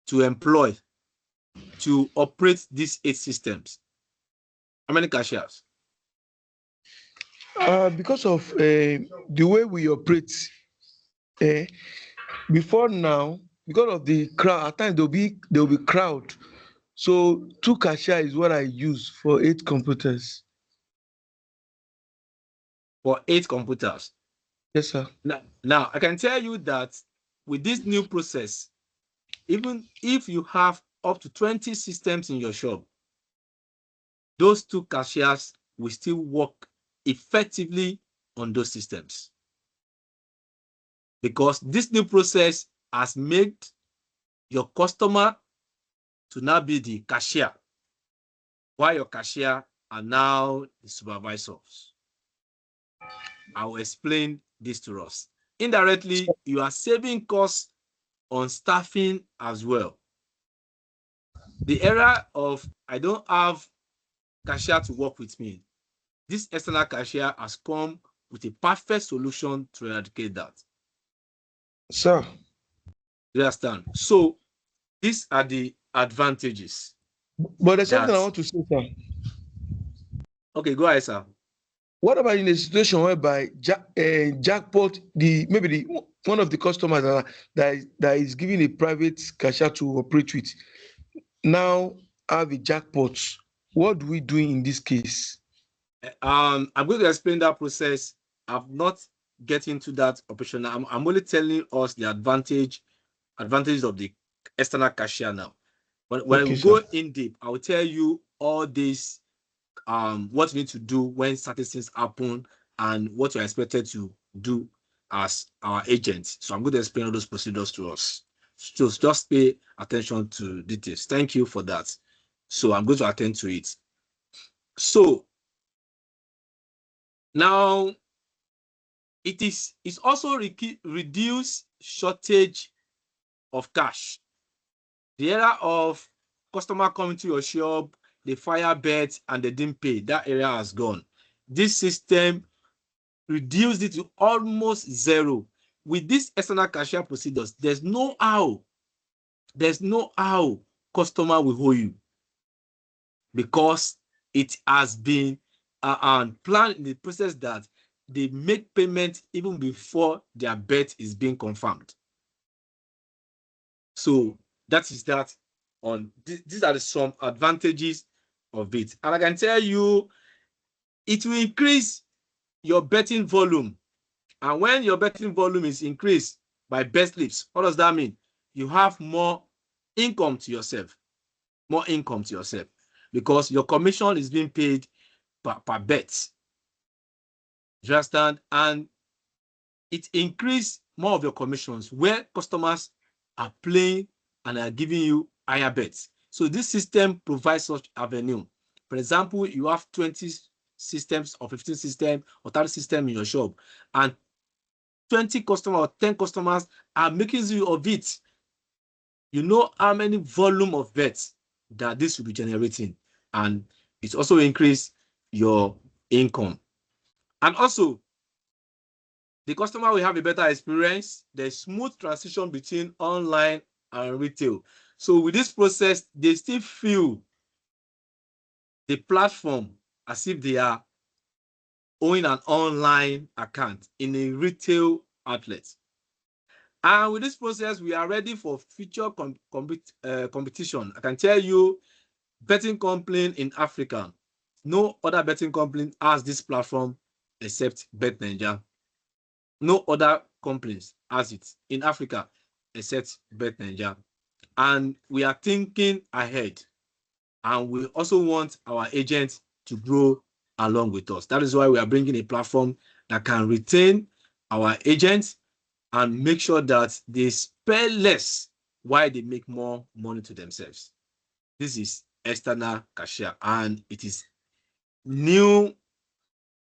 to employ to operate these 8 systems? How many cashiers? Because of the way we operate, eh, before now, because of the crowd, at times there will be crowd. So 2 cashier is what I use for 8 computers. For 8 computers. Yes, sir. Now, I can tell you that with this new process, even if you have up to 20 systems in your shop, those 2 cashiers will still work effectively on those systems, because this new process has made your customer to now be the cashier, while your cashier are now the supervisors. I will explain this to us. Indirectly, you are saving costs on staffing as well. The era of I don't have cashier to work with me, this external cashier has come with a perfect solution to eradicate that. Sir. You understand? So these are the advantages. But there's something I That want to say, sir. okay, go ahead, sir. What about in a situation whereby jackpot, maybe one of the customers that is giving a private cashier to operate with now have a jackpot? What do we do in this case? I'm going to explain that process. I've not get into that operation. I'm only telling us the advantages of the external cashier now. But when Okay, we sir. go in deep, I will tell you all this, what you need to do when certain things happen and what you're expected to do as our agent. So I'm going to explain all those procedures to us. So just pay attention to details. Thank you for that. So I'm going to attend to it. So now it's also reduce shortage of cash. The era of customer coming to your shop, they fire bet and they didn't pay, that area has gone. This system reduced it to almost zero. With this external cashier procedures, there's no how customer will owe you, because it has been planned in the process that they make payment even before their bet is being confirmed. So that is that. These are some advantages of it, and I can tell you it will increase your betting volume. And when your betting volume is increased by bet slips, what does that mean? You have more income to yourself, because your commission is being paid per bet. You understand? And it increase more of your commissions where customers are playing and are giving you higher bets. So this system provides such avenue. For example, you have 20 systems or 15 systems or 30 systems in your shop, and 20 customers or 10 customers are making use of it. You know how many volume of bets that this will be generating, and it also increase your income. And also, the customer will have a better experience. There's smooth transition between online and retail. So with this process, they still feel the platform as if they are owning an online account in a retail outlet. And with this process, we are ready for future competition. I can tell you, betting company in Africa, no other betting company has this platform except Bet9ja. No other companies has it in Africa except Bet9ja. And we are thinking ahead. And we also want our agents to grow along with us. That is why we are bringing a platform that can retain our agents and make sure that they spend less while they make more money to themselves. This is external cashier, and it is new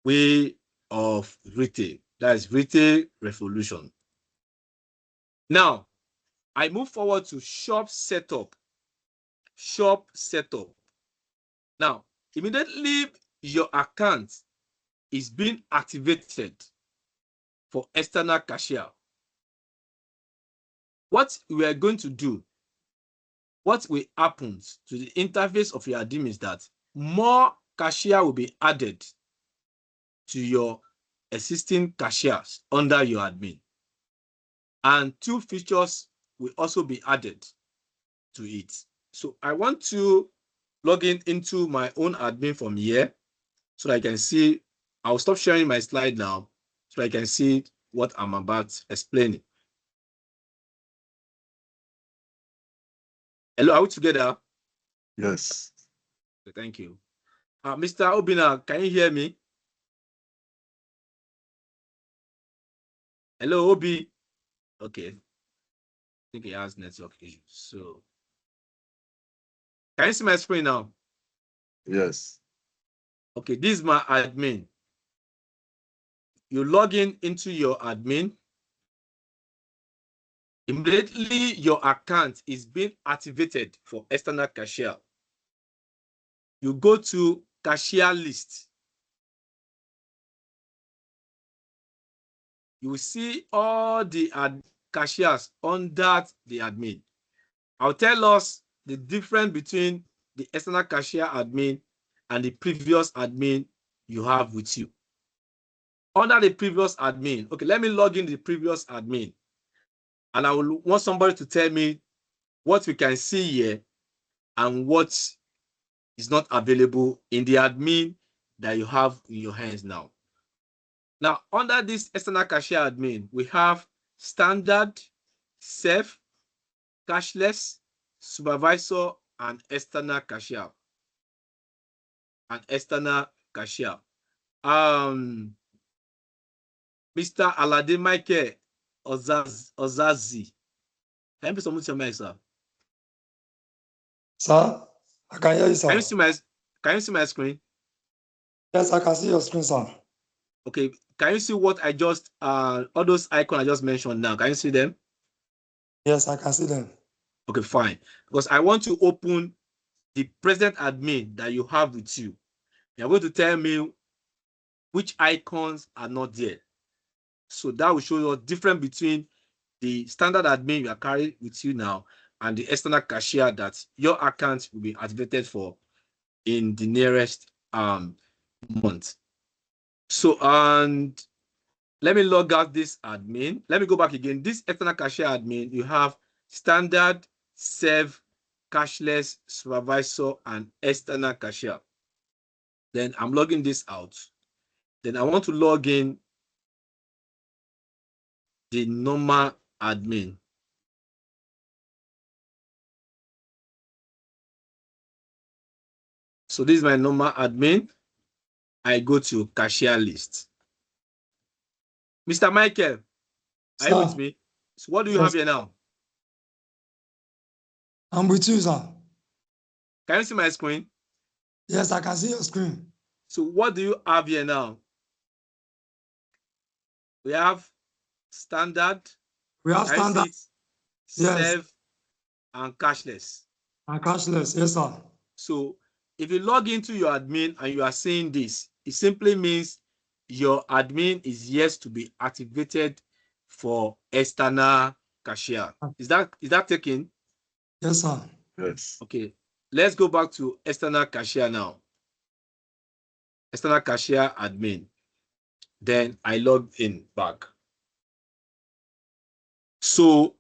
way of retail. That is retail revolution. Now, I move forward to shop setup. Shop setup. Now, immediately your account is being activated for external cashier, what we are going to do what will happen to the interface of your admin is that more cashier will be added to your existing cashiers under your admin. And 2 features will also be added to it. So I want to log in into my own admin from here so that I can see. I'll stop sharing my slide now so I can see what I'm about explaining. Hello, are we together? Yes. Thank you. Mr. Obina, can you hear me? Hello, Obi. Okay. I think he has network issues. So, can you see my screen now? Yes. Okay, this is my admin. You log in into your admin. Immediately, your account is being activated for external cashier. You go to cashier list. You will see all the cashiers under the admin. I'll tell us the difference between the external cashier admin and the previous admin you have with you. Under the previous admin, okay, let me log in the previous admin. And I will want somebody to tell me what we can see here and what is not available in the admin that you have in your hands now. Now, under this external cashier admin, we have standard, self, cashless, supervisor, and external cashier. Mr. Alade Michael Ozazi. Can you please unmute your mic, sir? Sir, I can hear you, sir. Can you see my screen? Yes, I can see your screen, sir. Okay. Can you see what I just all those icons I just mentioned now? Can you see them? Yes, I can see them. Okay, fine. Because I want to open the present admin that you have with you. You're going to tell me which icons are not there. So that will show you the difference between the standard admin you are carrying with you now and the external cashier that your account will be activated for in the nearest month. So, and let me log out this admin. Let me go back again. This external cashier admin, you have standard, self, cashless, supervisor, and external cashier. Then I'm logging this out. Then I want to log in the normal admin. So this is my normal admin. I go to cashier list. Mr. Michael, are you with me? So what do you have here now? I'm with you, sir. Can you see my screen? Yes, I can see your screen. So what do you have here now? We have standard. We have standard. Yes. Self, and cashless. And cashless, yes, sir. So if you log into your admin and you are seeing this, it simply means your admin is yet to be activated for external cashier. Is that taken? Yes, sir. Yes. Okay. Let's go back to external cashier now. External cashier admin. Then I log in back. So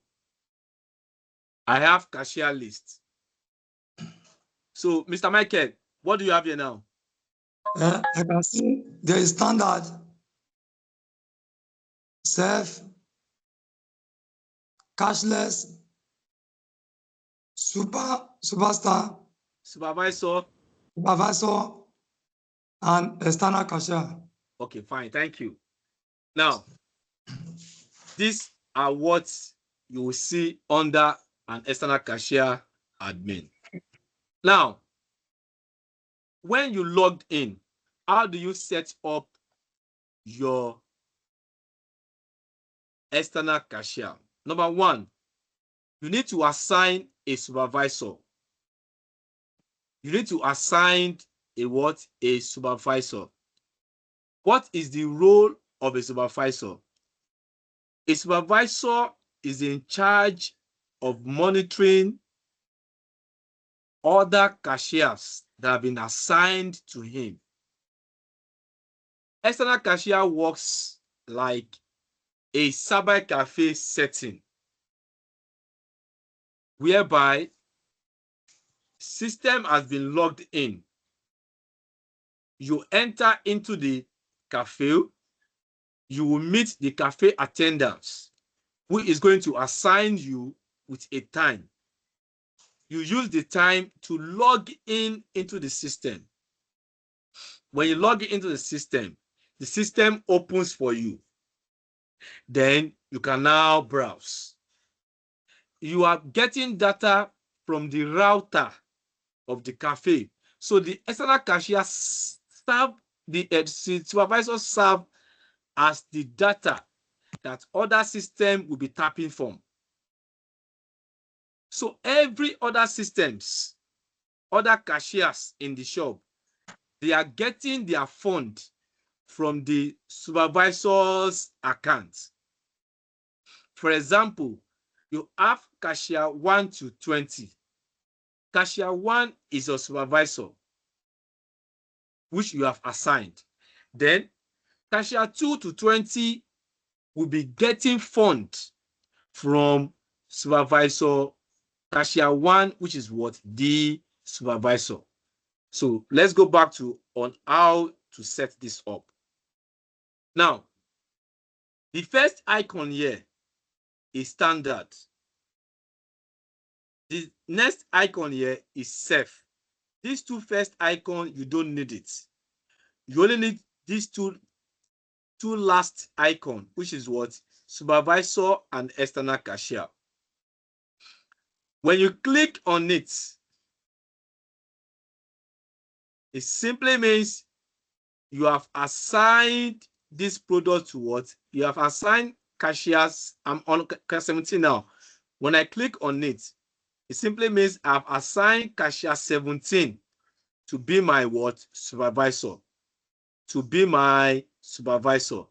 I have cashier list. So Mr. Michael, what do you have here now? I can see there is standard, self, cashless, supervisor, and external cashier. Okay, fine. Thank you. Now, these are what you will see under an external cashier admin. Now, when you logged in, how do you set up your external cashier? Number one, you need to assign a supervisor. You need to assign a what? A supervisor. What is the role of a supervisor? A supervisor is in charge of monitoring other cashiers that have been assigned to him. External cashier works like a cyber cafe setting, whereby system has been logged in. You enter into the cafe, you will meet the cafe attendants, who is going to assign you with a time. You use the time to log in into the system. When you log into the system opens for you. Then you can now browse. You are getting data from the router of the cafe. So the external cashier serve the supervisor serve as the data that other system will be tapping from. So every other systems, other cashiers in the shop, they are getting their fund from the supervisor's account. For example, you have cashier 1 to 20. Cashier 1 is your supervisor, which you have assigned. Then cashier 2 to 20 will be getting fund from supervisor cashier 1, which is what? The supervisor. So let's go back to on how to set this up. Now, the first icon here is standard. The next icon here is safe. These two first icons, you don't need it. You only need these two last icon, which is what? Supervisor and external cashier. When you click on it, it simply means you have assigned this product to what? You have assigned cashiers. I'm on 17 now. When I click on it, it simply means I've assigned cashier 17 to be my what? Supervisor. To be my supervisor.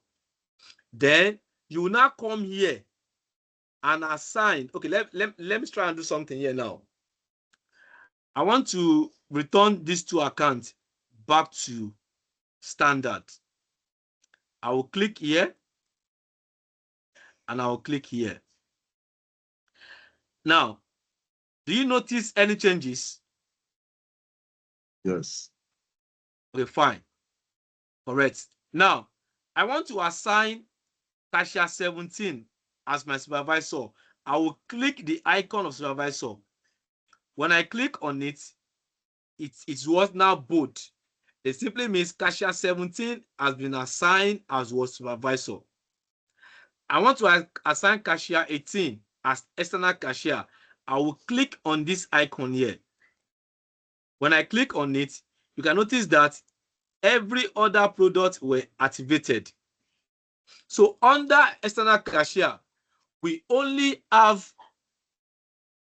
Then you will now come here and assign. Okay, let me try and do something here now. I want to return these two accounts back to standard. I will click here and I will click here. Now, do you notice any changes? Yes. Okay, fine. Correct. Now, I want to assign cashier 17 as my supervisor. I will click the icon of supervisor. When I click on it, it's what now bold. It simply means cashier 17 has been assigned as what supervisor. I want to assign cashier 18 as external cashier. I will click on this icon here. When I click on it, you can notice that every other product were activated. So under external cashier, we only have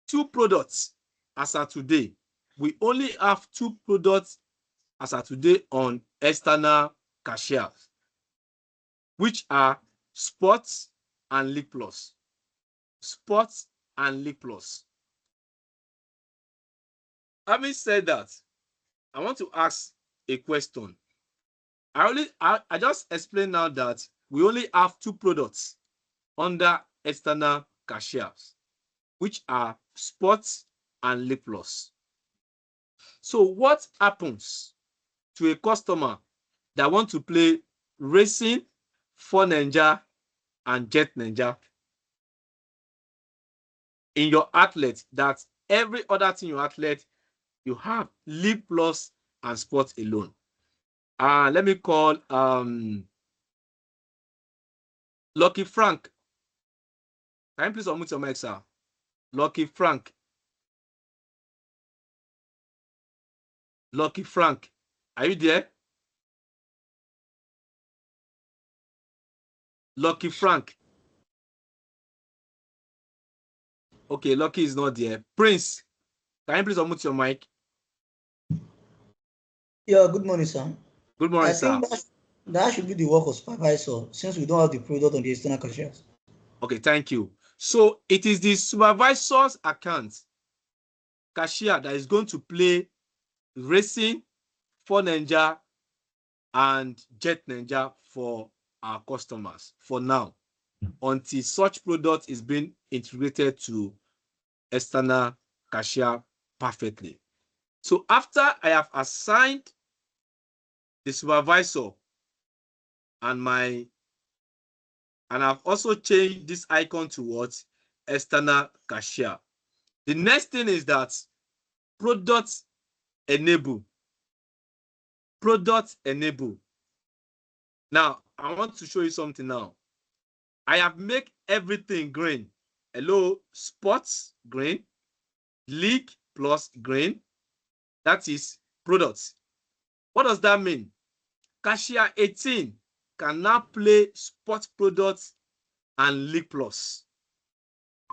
two products as of today. We only have two products as of today on external cashier, which are Sports and League Plus. Sports and League Plus. Having said that, I want to ask a question. I just explained now that we only have two products under external cashiers, which are Sports and League Plus. So what happens to a customer that want to play racing, Bet9ja, and Bet9ja in your outlet? That every other thing your outlet, you have League Plus and Sports alone. Let me call Lucky Frank. Can you please unmute your mic, sir? Lucky Frank. Lucky Frank, are you there? Lucky Frank. Okay, Lucky is not there. Prince, can you please unmute your mic? Yeah, good morning, sir. Good morning, I sir. think that should be the work of supervisor since we don't have the product on the external cashiers. Okay, thank you. So it is the supervisor's account. cashier that is going to play racing, Bet9ja, and Bet9ja for our customers for now, until such product is being integrated to external cashier perfectly. So after I have assigned the supervisor and I've also changed this icon to what? External cashier. The next thing is that product enable. Product enable. Now, I want to show you something now. I have made everything green. Hello, sports green, league plus green. That is products. What does that mean? Cashier 18 can now play sports products and league plus.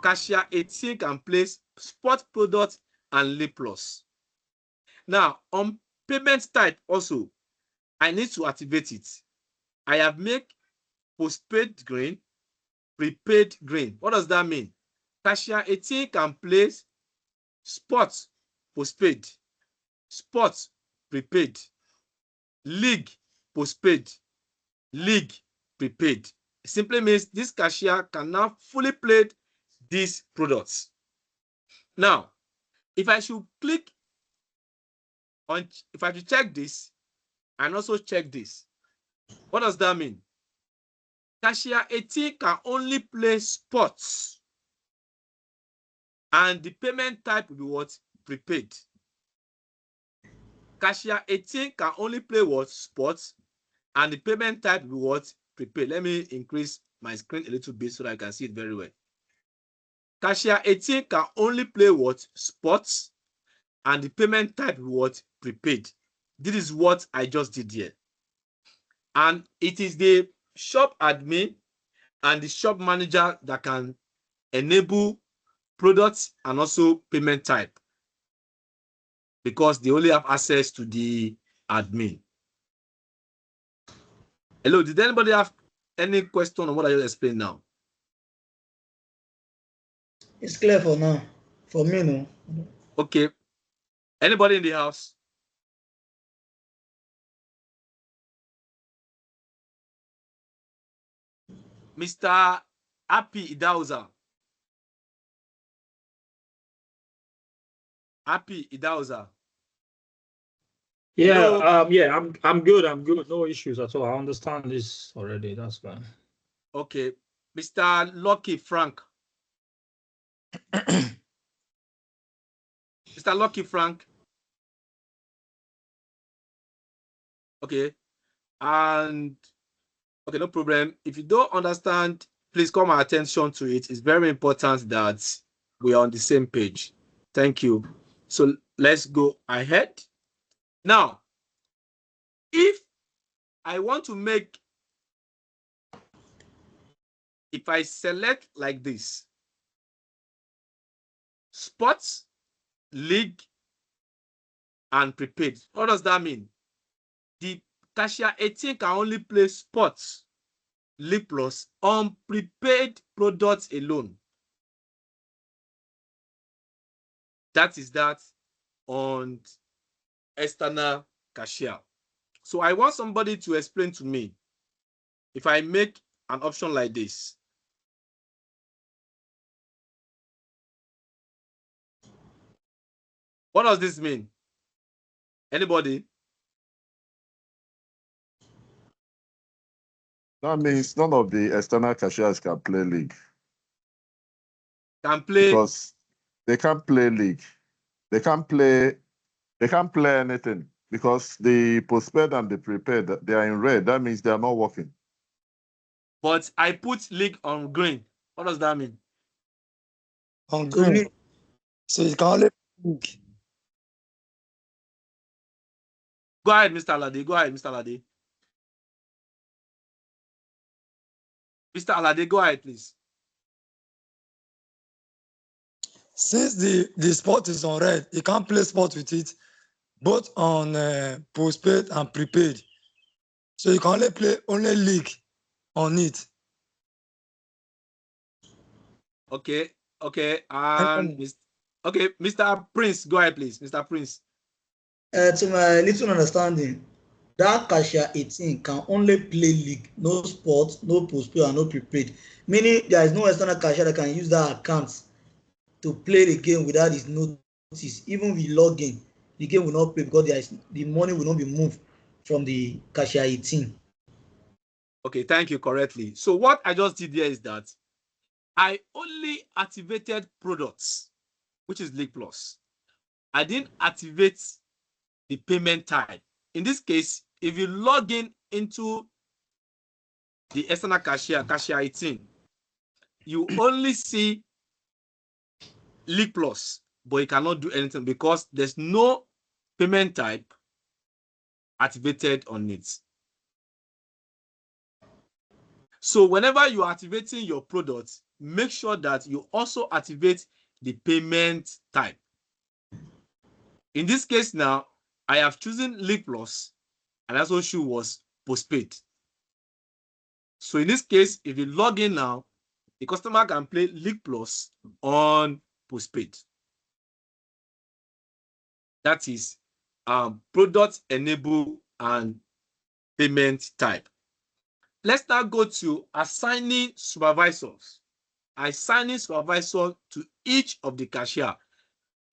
Cashier 18 can play sports products and league plus. Now, on payment type also, I need to activate it. I have made postpaid green, prepaid green. What does that mean? Cashier 18 can place sports postpaid, sports prepaid, league postpaid, league prepaid. It simply means this cashier can now fully play these products. Now, if I should click on, if I should check this and also check this, what does that mean? Cashier 18 can only play sports, and the payment type will be what? Prepaid. Cashier 18 can only play what? Sports, and the payment type will be what? Prepaid. Let me increase my screen a little bit so that I can see it very well. Cashier 18 can only play what? Sports, and the payment type will be what? Prepaid. This is what I just did here. And it is the shop admin and the shop manager that can enable products and also payment type, because they only have access to the admin. Hello, did anybody have any question on what I just explained now? It's clear for now. For me, no. Okay. Anybody in the house? Mr. Happy Idauza. Happy Idauza. Yeah, Hello? yeah, I'm good. I'm good. No issues at all. I understand this already. That's fine. Okay. Mr. Lucky Frank. Mr. Lucky Frank. Okay. And okay, no problem. If you don't understand, please call my attention to it. It's very important that we are on the same page. Thank you. So let's go ahead. Now, if I want to make, if I select like this, sports, league, and prepaid, what does that mean? The cashier 18 can only play sports, league plus on prepaid products alone. That is that on external cashier. So I want somebody to explain to me, if I make an option like this, what does this mean? Anybody? That means none of the external cashiers can play league. Can play because they can't play league. They can't play anything because the postpaid and the prepaid, they are in red. That means they are not working. But I put league on green. What does that mean? On green. So you can only link. Go ahead, Mr. Alade. Go ahead, Mr. Alade. Mr. Alade, go ahead, please. Since the spot is on red, you can't play sport with it, both on postpaid and prepaid. So you can only play league on it. Okay, okay. And Okay, Mr. Prince, go ahead, please. Mr. Prince. To my little understanding, that cashier 18 can only play league, no sports, no postpaid, and no prepaid. Meaning there is no external cashier that can use that account to play the game without his notice. Even if you log in, the game will not play because the money will not be moved from the cashier 18. Okay, thank you correctly. So what I just did here is that I only activated products, which is League Plus. I didn't activate the payment type. In this case, if you log in into the external cashier 18, you only see League Plus, but you cannot do anything because there's no payment type activated on it. So whenever you are activating your product, make sure that you also activate the payment type. In this case now, I have chosen League Plus, and that's what was postpaid. So in this case, if you log in now, the customer can play League Plus on postpaid. That is product enable and payment type. Let's now go to assigning supervisors. Assigning supervisor to each of the cashier.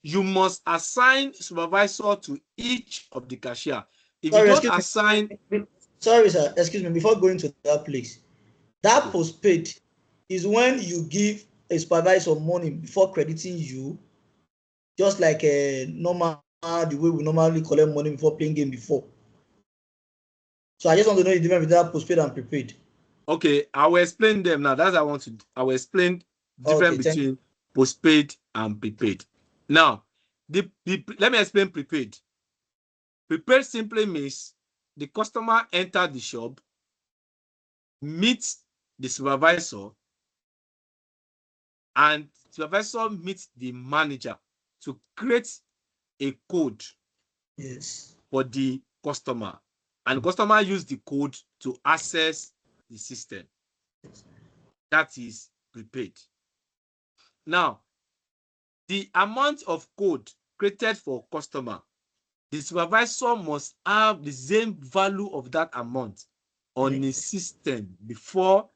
You must assign supervisor to each of the cashier. If you don't assign, sorry, sir, excuse me, before going to that place, that postpaid is when you give a supervisor money before crediting you, just like a normal, the way we normally collect money before playing game before. So I just want to know the difference between that postpaid and prepaid. Okay, I will explain them now. That's what I want to. I will explain the difference between postpaid and prepaid. Now, let me explain prepaid. Prepaid simply means the customer entered the shop, meets the supervisor, and supervisor meets the manager to create a code for the customer, and the customer use the code to access the system. That is prepaid. Now, the amount of code created for customer, the supervisor must have the same value of that amount on the system before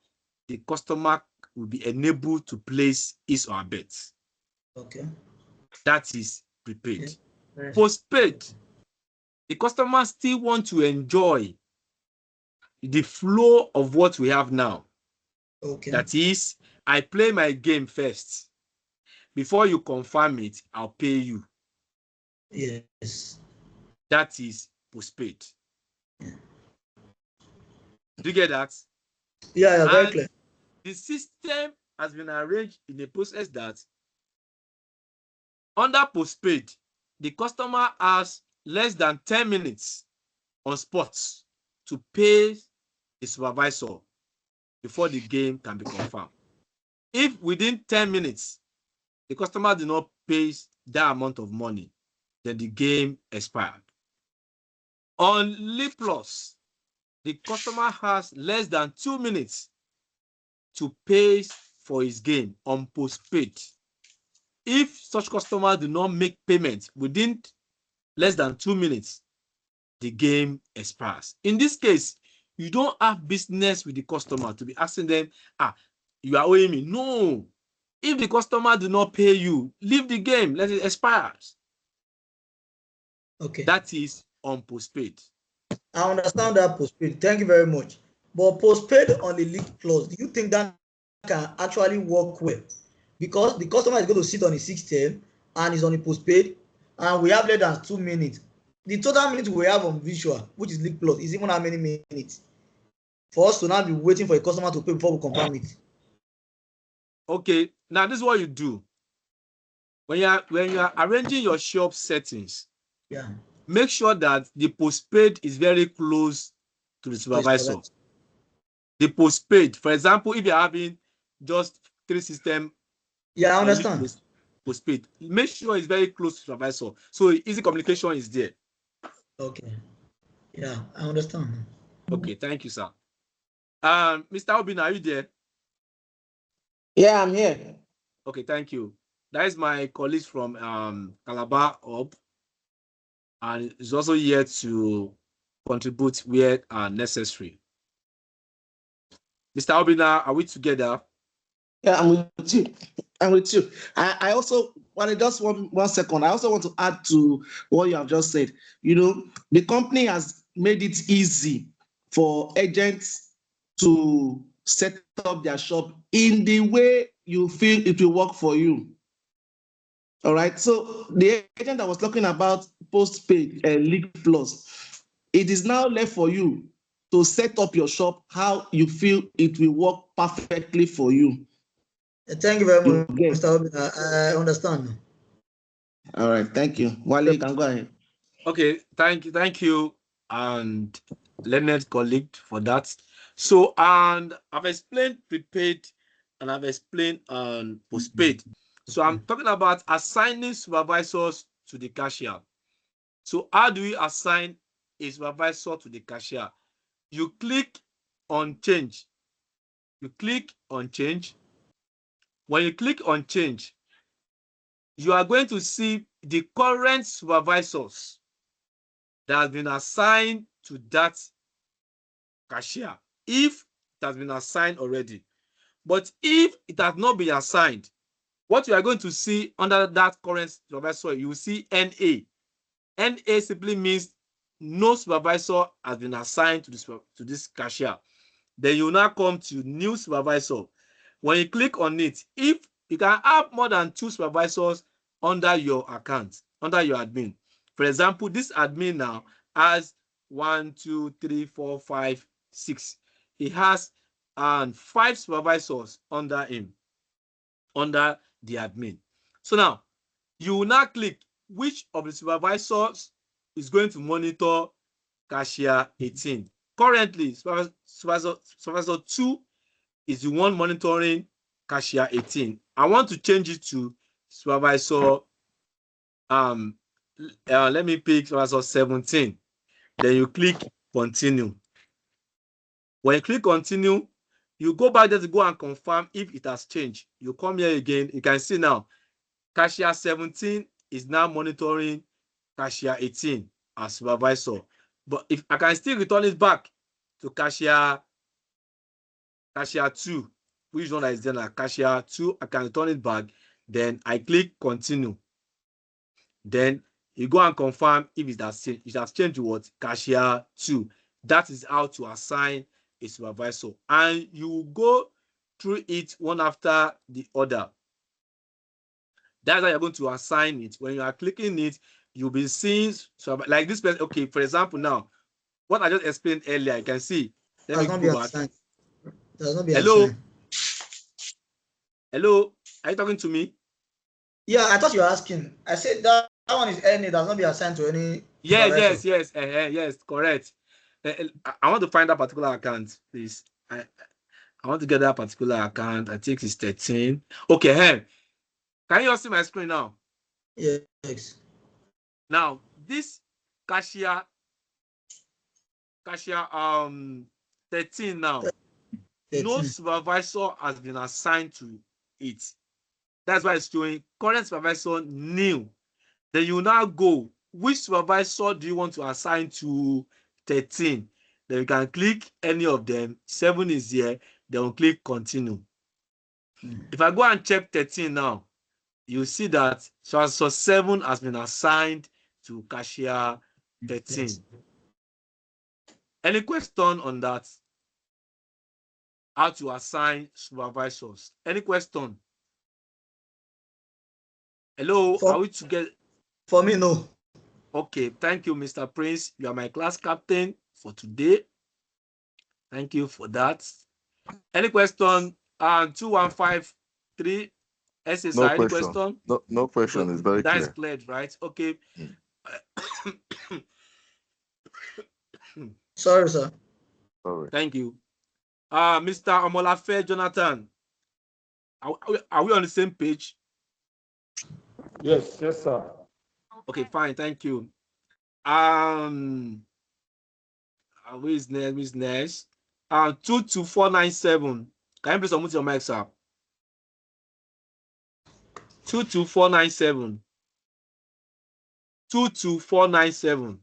the customer will be enabled to place his or her bets. Okay. That is prepaid. Postpaid, the customer still want to enjoy the flow of what we have now. Okay. That is, I play my game first. Before you confirm it, I'll pay you. Yes. That is postpaid. Yeah. Do you get that? Yeah, very clear. The system has been arranged in a process that under postpaid, the customer has less than 10 minutes on spots to pay the supervisor before the game can be confirmed. If within 10 minutes, the customer did not pay that amount of money, then the game expired. On League Plus, the customer has less than 2 minutes to pay for his game on postpaid. If such customer do not make payment within less than 2 minutes, the game expires. In this case, you don't have business with the customer to be asking them, you are owing me. No. If the customer do not pay you, leave the game, let it expire. Okay. That is on postpaid. I understand that postpaid. Thank you very much. But postpaid on the League Plus, do you think that can actually work well? Because the customer is going to sit on the system and is on the postpaid, and we have less than 2 minutes. The total minutes we have on visual, which is League Plus, is even how many minutes for us to now be waiting for a customer to pay before we confirm it? Okay, now this is what you do. When you are arranging your shop settings, make sure that the postpaid is very close to the supervisor. The postpaid, for example, if you're having just 3 systems, I understand. Postpaid, make sure it's very close to supervisor, so easy communication is there. Okay. Yeah, I understand. Okay, thank you, sir. Mr. Obin, are you there? Yeah, I'm here. Okay, thank you. That is my colleague from Calabar Hub, and is also here to contribute where necessary. Mr. Obina, are we together? Yeah, I'm with you. I'm with you. I also want just one second. I also want to add to what you have just said. You know, the company has made it easy for agents to set up their shop in the way you feel it will work for you. All right. So the agent that was talking about postpaid League Plus, it is now left for you to set up your shop how you feel it will work perfectly for you. Thank you very much, Okay. Mr. Obina. I understand. All right. Thank you. Wale, you can go ahead. Okay, thank you, and learned colleague for that. So, and I've explained prepaid, and I've explained postpaid. So I'm talking about assigning supervisors to the cashier. So how do we assign a supervisor to the cashier? You click on change. You click on change. When you click on change, you are going to see the current supervisors that have been assigned to that cashier if it has been assigned already. But if it has not been assigned, what you are going to see under that current supervisor, you will see NA. NA simply means no supervisor has been assigned to this cashier. Then you will now come to new supervisor. When you click on it, if you can have more than 2 supervisors under your account, under your admin. For example, this admin now has 1, 2, 3, 4, 5, 6. He has 5 supervisors under him, under the admin. So now you will now click which of the supervisors is going to monitor cashier 18. Currently, supervisor 2 is the one monitoring cashier 18. I want to change it to supervisor let me pick supervisor 17. Then you click continue. When you click continue, you go back there to go and confirm if it has changed. You come here again. You can see now cashier 17 is now monitoring cashier 18 as supervisor. But if I can still return it back to cashier 2, which one is then cashier 2, I can return it back. Then I click continue. Then you go and confirm if it has changed. It has changed to what? Cashier 2. That is how to assign a supervisor. And you go through it one after the other. That's how you're going to assign it. When you are clicking it, you'll be seeing, so like this person. Okay, for example, now, what I just explained earlier, you can see. Let me go back. Does not be Hello? assigned. Hello? Are you talking to me? Yeah, I thought you were asking. I said that one is any, does not be assigned to any Yes, supervisor. yes, correct. I want to find that particular account, please. I want to get that particular account. I think it's 13. Okay, hey. Can you all see my screen now? Yes. Now, this cashier 13 now, 13. no supervisor has been assigned to it. That's why it's showing current supervisor new. Then you now go, which supervisor do you want to assign to 13? Then you can click any of them. 7 is here. Then we'll click continue. If I go and check 13 now, you see that so 7 has been assigned to cashier 13. Any question on that? How to assign supervisors? Any question? Hello, are we together? For me, no. Okay, thank you, Mr. Prince. You are my class captain for today. Thank you for that. Any question? 2153 SSI, No any question. question? No question. It's very that is clear. clear, right? Okay. Sorry, sir. Sorry. Thank you. Mr. Omolafe Jonathan, are we on the same page? Yes, sir. Okay, fine, thank you. Who is next? 22497. Can you please unmute your mic, sir? 22497. 22497.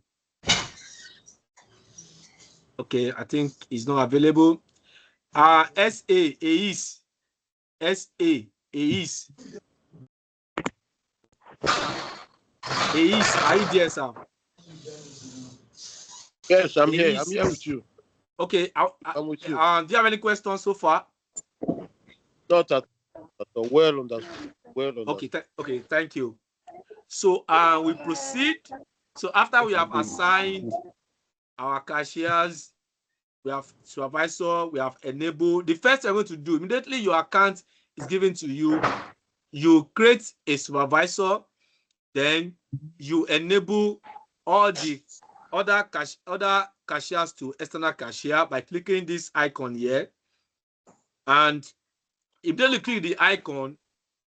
Okay, I think it's not available. SA AIS. SA AIS. AIS, are you there, sir? Yes, I'm here. AIS. I'm here with you. Okay, I'm with you. do you have any questions so far? Not at all. Well understood. Well understood. Okay, okay, thank you. So we proceed. So after we have assigned our cashiers, we have supervisor, we have enabled. The first thing I'm going to do, immediately your account is given to you, you create a supervisor, then you enable all the other cashiers to external cashier by clicking this icon here. And immediately click the icon,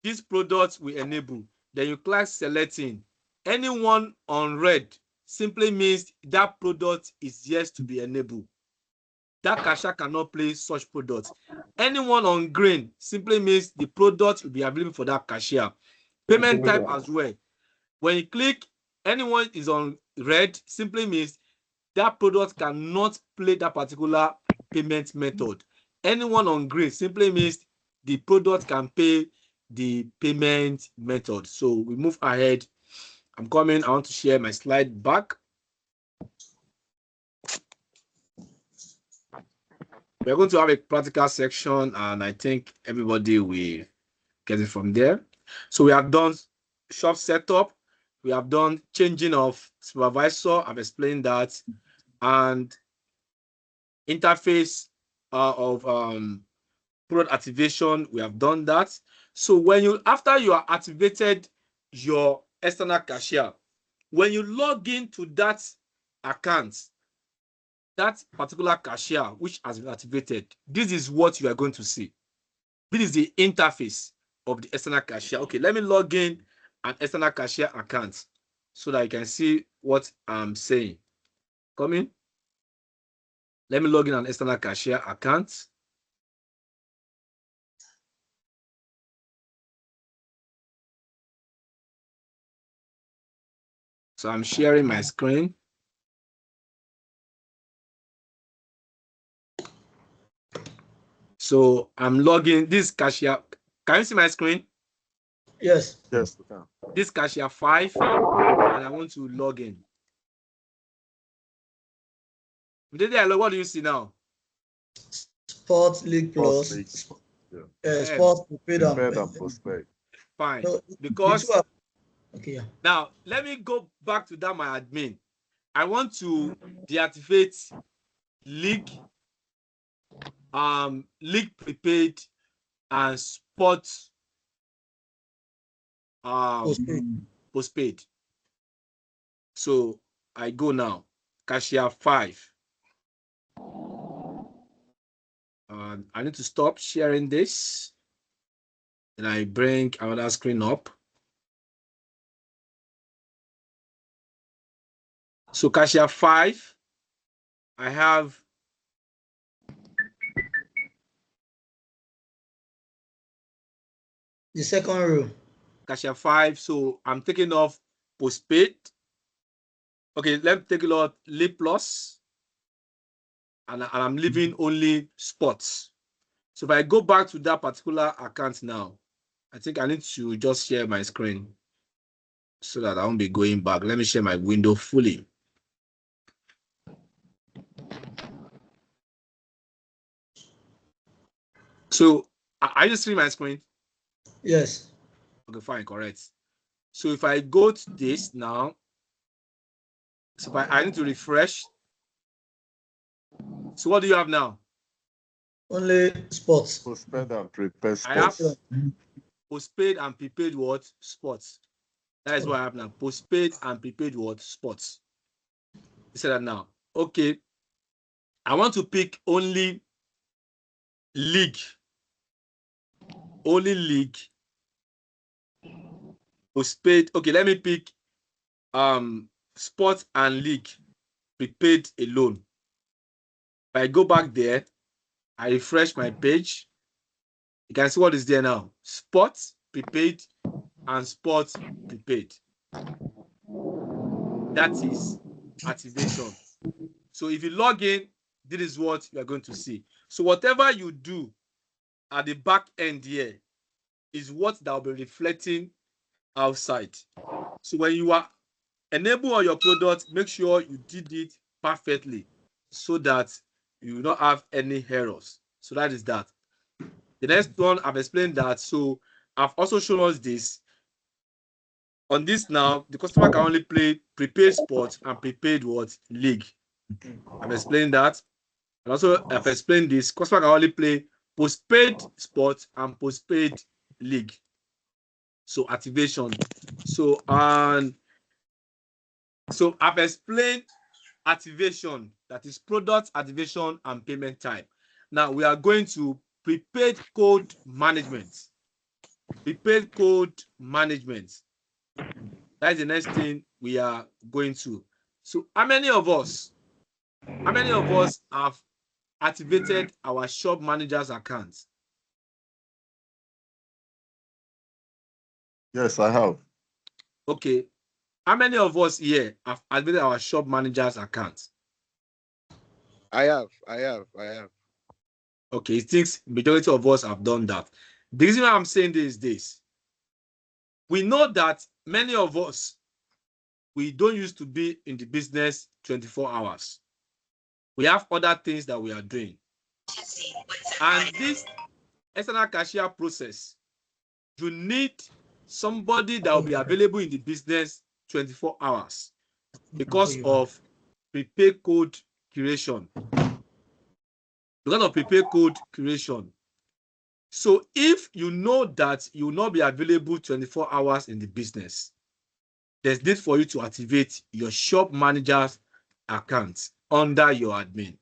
this product will enable. Then you click selecting. Anyone on red simply means that product is yet to be enabled. That cashier cannot play such products. Anyone on green simply means the product will be available for that cashier. Payment type as well. When you click anyone is on red simply means that product cannot play that particular payment method. Anyone on green simply means the product can pay the payment method. So we move ahead. I'm coming. I want to share my slide back. We're going to have a practical section, and I think everybody will get it from there. So we have done shop setup. We have done changing of supervisor. I've explained that. And interface of product activation. We have done that. So when you, after you are activated your external cashier, when you log into that account, that particular cashier which has been activated, this is what you are going to see. This is the interface of the external cashier. Okay, let me log in an external cashier account so that you can see what I'm saying. Come in. Let me log in an external cashier account. So I'm sharing my screen. So I'm logging this cashier. Can you see my screen? Yes. Yes, we can. This cashier 5, and I want to log in. What do you see now? Sports League Plus. Sports prepaid and postpaid. Fine. No, because okay, yeah. Now let me go back to that my admin. I want to deactivate league, league prepaid and sports postpaid. So I go now. Cashier 5. I need to stop sharing this. And I bring another screen up. So cashier 5, I have the second row. Cashier 5. So I'm taking off postpaid. Okay, let me take it off league plus. And I'm leaving only sports. So if I go back to that particular account now, I think I need to just share my screen so that I won't be going back. Let me share my window fully. So are you seeing my screen? Yes. Okay, fine, correct. So if I go to this now, so if I need to refresh. So what do you have now? Only sports. Postpaid and prepaid I have sports. postpaid and prepaid what? Sports. That is what I have now. Postpaid and prepaid what? Sports. You said that now. Okay. I want to pick only league. Only league. Postpaid. Okay, let me pick sports and league. Prepaid alone. If I go back there, I refresh my page. You can see what is there now. Sports, prepaid, and spot prepaid. That is activation. So if you log in, this is what you are going to see. So whatever you do at the back end here is what that will be reflecting outside. So when you are enable on your product, make sure you did it perfectly so that you will not have any errors. So that is that. The next one, I've explained that. So I've also shown us this. On this now, the customer can only play prepaid sports and prepaid what? League. I've explained that. And also I've explained this. Customer can only play postpaid sports and postpaid league. So activation. So I've explained activation, that is product activation and payment type. Now we are going to prepaid code management. Prepaid code management. That is the next thing we are going to. So how many of us have activated our shop manager's account? Yes, I have. Okay. How many of us here have activated our shop manager's account? I have. Okay, it thinks majority of us have done that. The reason why I'm saying this is this. We know that many of us, we don't used to be in the business 24 hours. We have other things that we are doing. And this external cashier process, you need somebody that will be available in the business 24 hours because of prepaid code creation. Because of prepaid code creation. So if you know that you will not be available 24 hours in the business, there's need for you to activate your shop manager's account under your admin.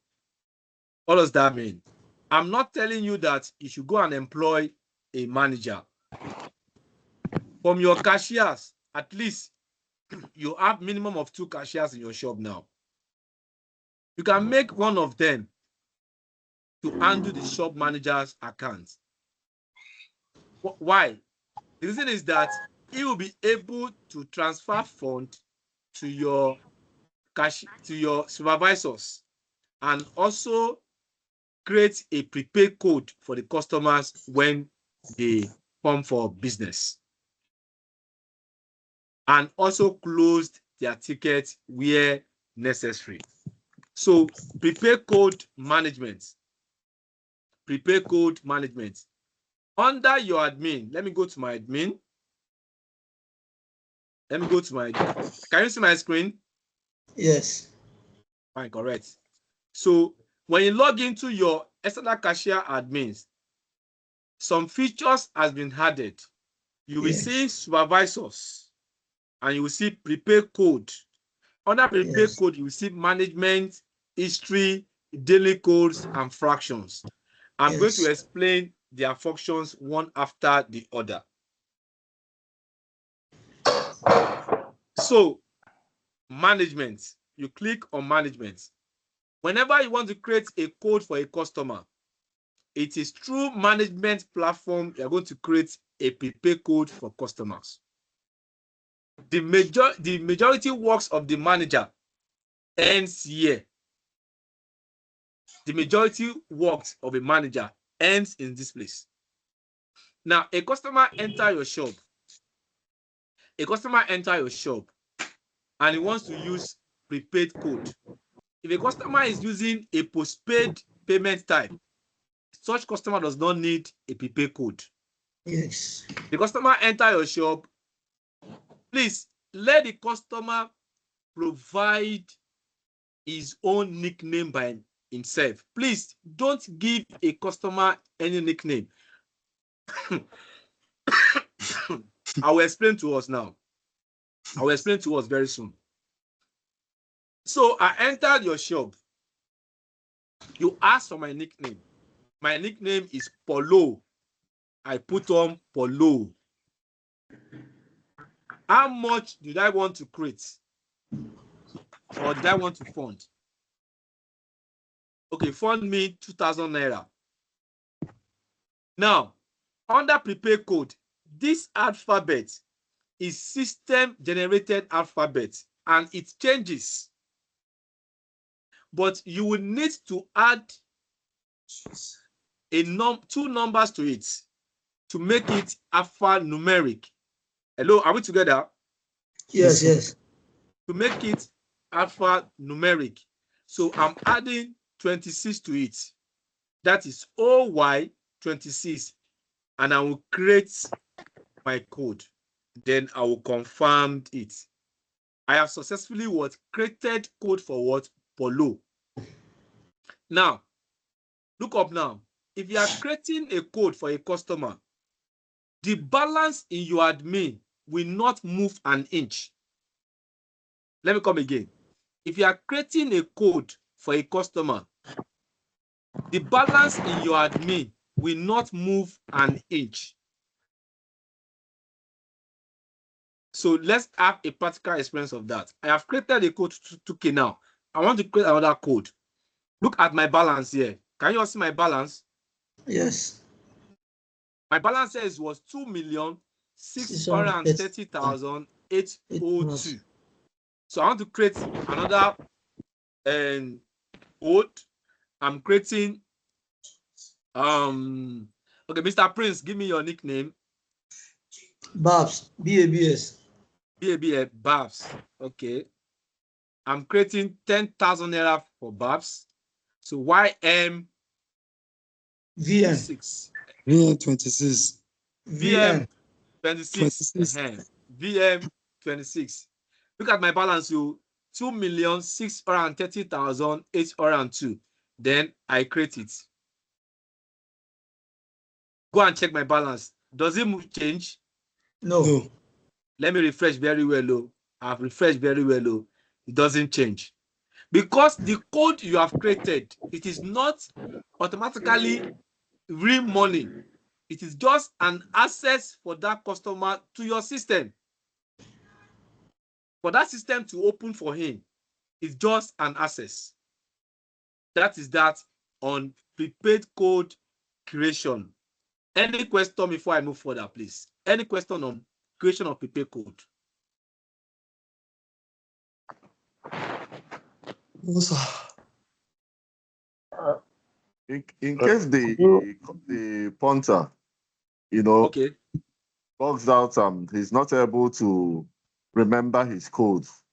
What does that mean? I'm not telling you that you should go and employ a manager. From your cashiers, at least you have minimum of 2 cashiers in your shop now. You can make one of them to handle the shop manager's account. Why? The reason is that he will be able to transfer funds to your supervisors and also create a prepaid code for the customers when they come for business, and also closed their tickets where necessary. So prepaid code management. Prepaid code management. Under your admin, let me go to my admin. Can you see my screen? Yes. Fine, correct. So when you log into your external cashier admins, some features has been added. You will see supervisors and you will see prepaid code. Under prepaid code, you will see management, history, daily codes, and fractions. I'm going to explain their functions one after the other. So, management, you click on management. Whenever you want to create a code for a customer, it is through management platform you're going to create a prepaid code for customers. The majority works of the manager ends here. The majority works of a manager ends in this place. Now, a customer enter your shop. And he wants to use prepaid code. If a customer is using a postpaid payment type, such customer does not need a prepaid code. Yes. The customer enter your shop. Please let the customer provide his own nickname by himself. Please don't give a customer any nickname. I will explain to us now. I will explain to us very soon. So I entered your shop. You asked for my nickname. My nickname is Polo. I put on Polo. How much did I want to create? Or did I want to fund? Okay, fund me 2,000 naira. Now, under prepaid code, this alphabet is system-generated alphabet, and it changes. But you will need to add two numbers to it to make it alphanumeric. Hello, are we together? Yes, yes. To make it alphanumeric. So I'm adding 26 to it. That is OY26. And I will create my code. Then I will confirm it. I have successfully created code for what? Polo. Now, look up now. If you are creating a code for a customer, the balance in your admin will not move an inch. Let me come again. If you are creating a code for a customer, the balance in your admin will not move an inch. So let's have a practical experience of that. I have created a code to 2K now. I want to create another code. Look at my balance here. Can you all see my balance? Yes. My balance here was 2,630,802. So I want to create another code. I'm creating okay, Mr. Prince, give me your nickname. Babs, BABS. Babs. Okay. I'm creating 10,000 naira for Babs. So YM VM. 6. VM26. VM 26. VM 26. Look at my balance, you 2,630,802. Then I create it. Go and check my balance. Does it change? No. Let me refresh very well. I've refreshed very well. It doesn't change. Because the code you have created, it is not automatically real money. It is just an access for that customer to your system. For that system to open for him, it's just an access. That is that on prepaid code creation. Any question before I move further, please? Any question on creation of prepaid code? In case the punter, Okay. logs out and he's not able to remember his codes.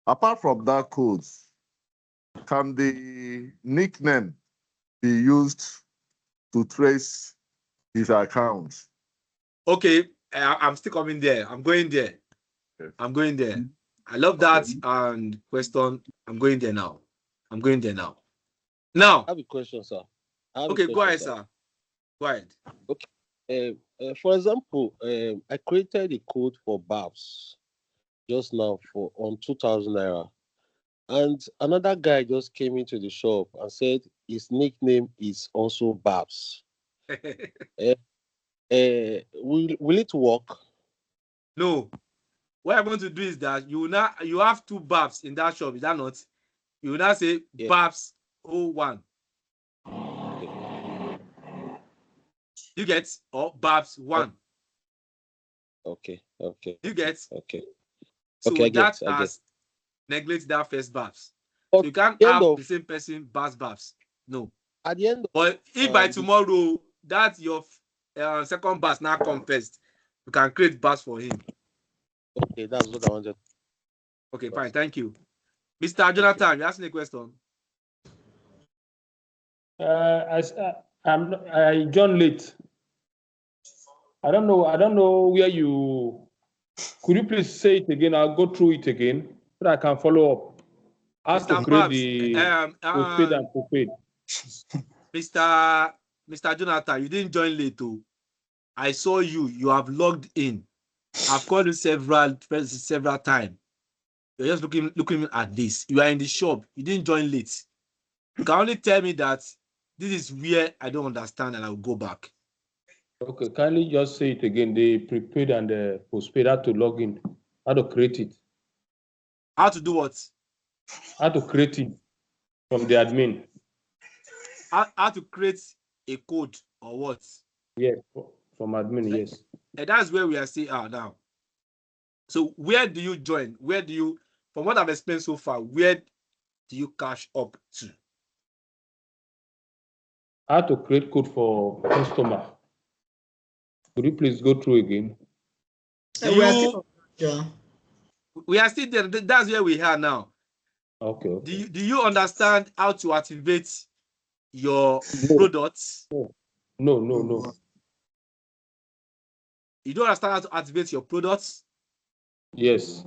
Apart from that codes, can the nickname be used to trace his account? Okay, I'm still coming there. I'm going there. Okay. I'm going there. I love that and question. I'm going there now. Now. I have a question, sir. Okay, go ahead, sir. Go ahead. Okay. For example, I created a code for Babs just now on 2,000 naira, and another guy just came into the shop and said his nickname is also Babs. Will it work? No. What I'm going to do is that you have two Babs in that shop. Is that not? You will now say Babs 01. You get, or Babs 1. Okay. You get? Okay. So okay, that has neglect that first Babs. So you can't have the same person Babs. No. At the end. But if by tomorrow that your second Babs now come first, you can create Babs for him. Okay, that's what I wanted. Okay, fine. Thank you. Mr. Jonathan, you asking a question? I joined late. I don't know where you. Could you please say it again? I'll go through it again so that I can follow up. How to create the postpaid and prepaid. Mr. Jonathan, you didn't join late too. I saw you. You have logged in. I've called you several times. You're just looking at this. You are in the shop. You didn't join late. You can only tell me that this is where I don't understand and I'll go back. Okay, kindly just say it again. The prepaid and the postpaid, how to log in, how to create it. How to do what? How to create it from the admin. How to create a code or what? Yes, from admin, yes. And that's where we are still now. So where do you join? Where do you, from what I've explained so far, where do you cash up to? How to create code for customer. Could you please go through again? Do We are you, still yeah. we are still there. That's where we are now. Okay. Do you understand how to activate your No, products? no. You don't understand how to activate your products? Yes.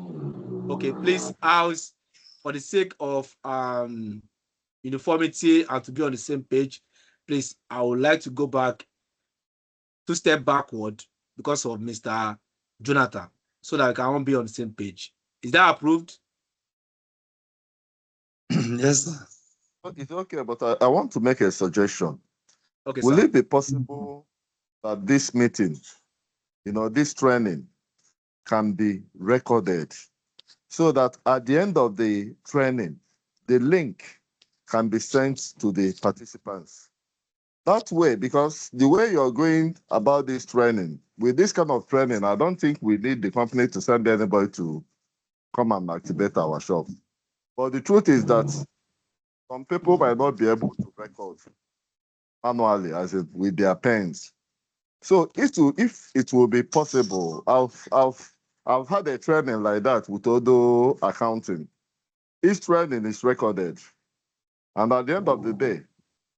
Okay, please, house, for the sake of uniformity and to be on the same page, please, I would like to go back 2 steps backward because of Mr. Jonathan, so that I can be on the same page. Is that approved? Yes, sir. It's okay, but I want to make a suggestion. Okay, Will sir. it be possible that this meeting, this training can be recorded so that at the end of the training, the link can be sent to the participants? That way, because the way you're going about this training, with this kind of training, I don't think we need the company to send anybody to come and activate our shop. But the truth is that some people might not be able to record manually, as in with their pens. So if it will be possible, I've had a training like that with Odo accounting. Each training is recorded, and at the end of the day,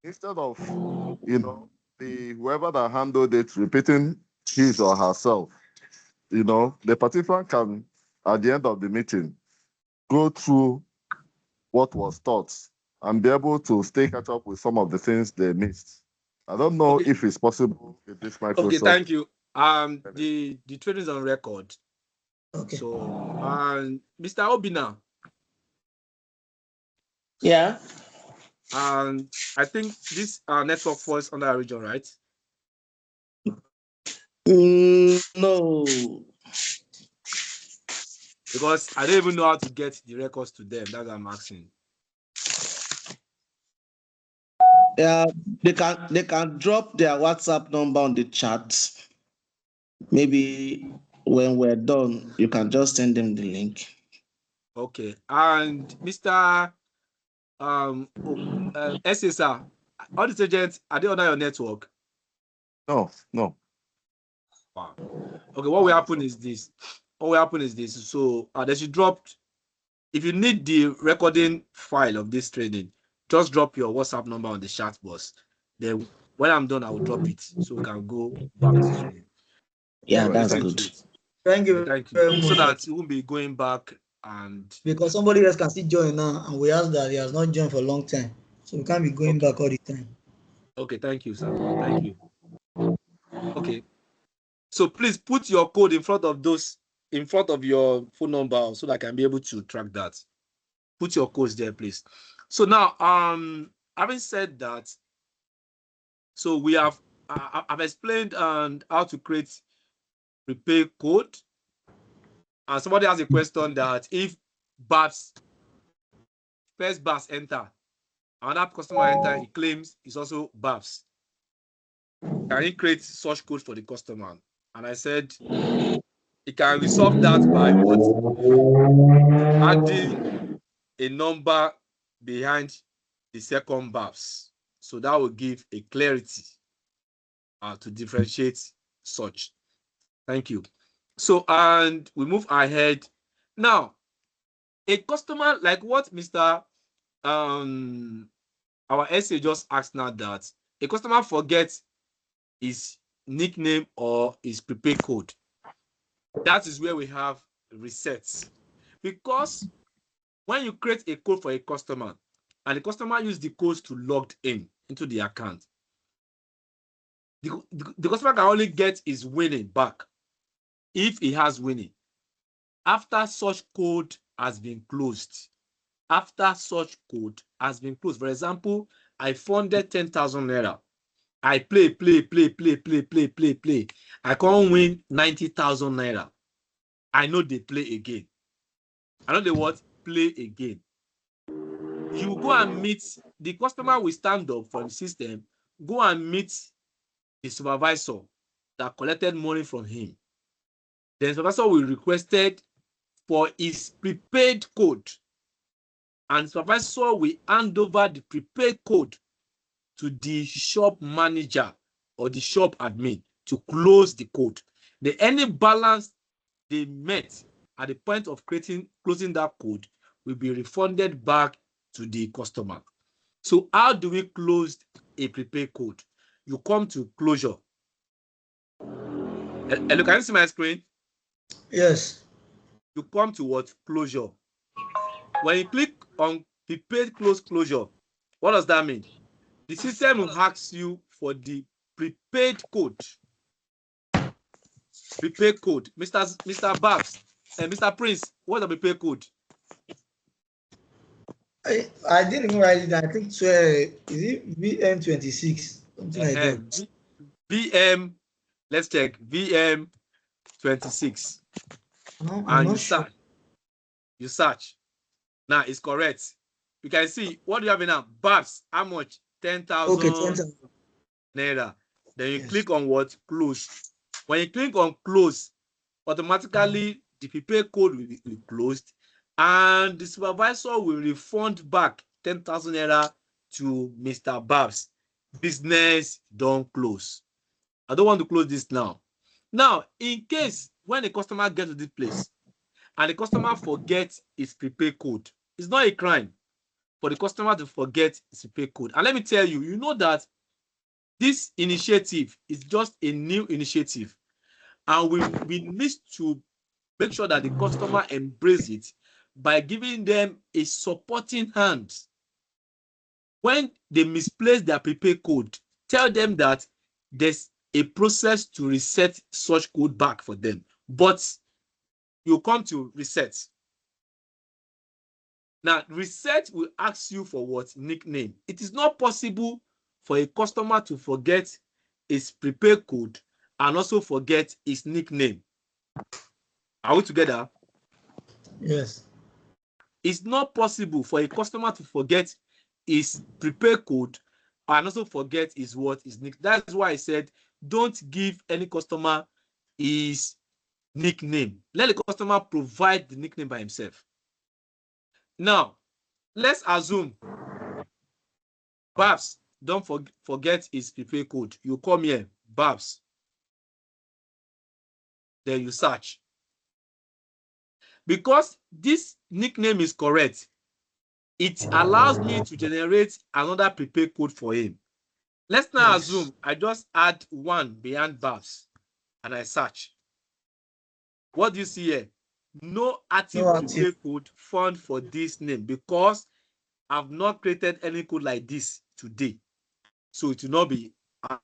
instead of the whoever that handled it repeating his or herself, the participant can at the end of the meeting go through what was taught and be able to stay catch up with some of the things they missed. I don't know Okay. if it's possible with this Microsoft. Okay, thank you. The training is on record. Okay. So, Mr. Obina. Yeah. I think this network falls under our region, right? No. Because I don't even know how to get the records to them. That's what I'm asking. Yeah, they can drop their WhatsApp number on the chat. Maybe when we're done, you can just send them the link. Okay. And Mr. SSR, all these agents, are they under your network? No. Wow. Okay, what will happen is this. So they should drop, if you need the recording file of this training, just drop your WhatsApp number on the chat box. Then when I'm done, I will drop it so we can go back to Zoom. Yeah, Right, that's thank good. Thank you Okay, thank very you. So much. that it won't be going back and Because somebody else can still join now, and we ask that he has not joined for a long time, so we can't be going back all the time. okay, thank you, sir. Thank you. Okay. So please put your code in front of your phone number so that I can be able to track that. Put your codes there, please. So now, having said that, so we have I've explained how to create prepaid code. And somebody has a question that if first BAPS enter, another customer enter, he claims it's also BAPS. Can he create such code for the customer? And I said he can resolve that by what? Adding a number behind the second BAPS. So that will give a clarity to differentiate such. Thank you. So, and we move ahead. Now, a customer, like what Mr. Our essay just asked now, that a customer forgets his nickname or his prepaid code. That is where we have resets. Because when you create a code for a customer and the customer use the codes to log in into the account, the customer can only get his winning back if he has winning after such code has been closed. After such code has been closed. For example, I funded 10,000 naira. I play. I can't win 90,000 naira. I know they play again. I know they what? Play again. You go and meet the customer, will stand up from the system, go and meet the supervisor that collected money from him. The supervisor will requested for his prepaid code, and supervisor will hand over the prepaid code to the shop manager or the shop admin to close the code. Any balance they met at the point of closing that code will be refunded back to the customer. So how do we close a prepaid code? You come to closure. Hello, can you see my screen? Yes. You come to what? Closure. When you click on prepaid closure, what does that mean? The system will ask you for the prepaid code. Prepaid code. Mr. Babs and Mr. Prince, what's the prepaid code? I didn't even write it down. I think is it VM26? Something like that. VM, let's check. VM26. No, I'm And not sure. You search. Now it's correct. You can see what do you have now? Babs, how much? 10,000 Okay, 10,000 naira. Then you Yes. click on what? Close. When you click on close, automatically the prepaid code will be closed, and the supervisor will refund back 10,000 naira to Mr. Babs. Business don't close. I don't want to close this now. Now, in case when a customer gets to this place and the customer forgets his prepaid code, it's not a crime for the customer to forget his prepaid code. And let me tell you, you know that this initiative is just a new initiative, and we need to make sure that the customer embrace it by giving them a supporting hand. When they misplace their prepaid code, tell them that there's a process to reset such code back for them, but you come to reset. Now, reset will ask you for what? Nickname. It is not possible for a customer to forget his prepaid code and also forget his nickname. Are we together? Yes. It's not possible for a customer to forget his prepaid code and also forget his what? His nickname. That's why I said don't give any customer his nickname. Let the customer provide the nickname by himself. Now, let's assume Babs don't forget his prepaid code. You come here, Babs. Then you search. Because this nickname is correct, it allows me to generate another prepaid code for him. Let's now assume I just add one behind Babs and I search. What do you see here? No active prepaid code found for this name because I've not created any code like this today. So it will not be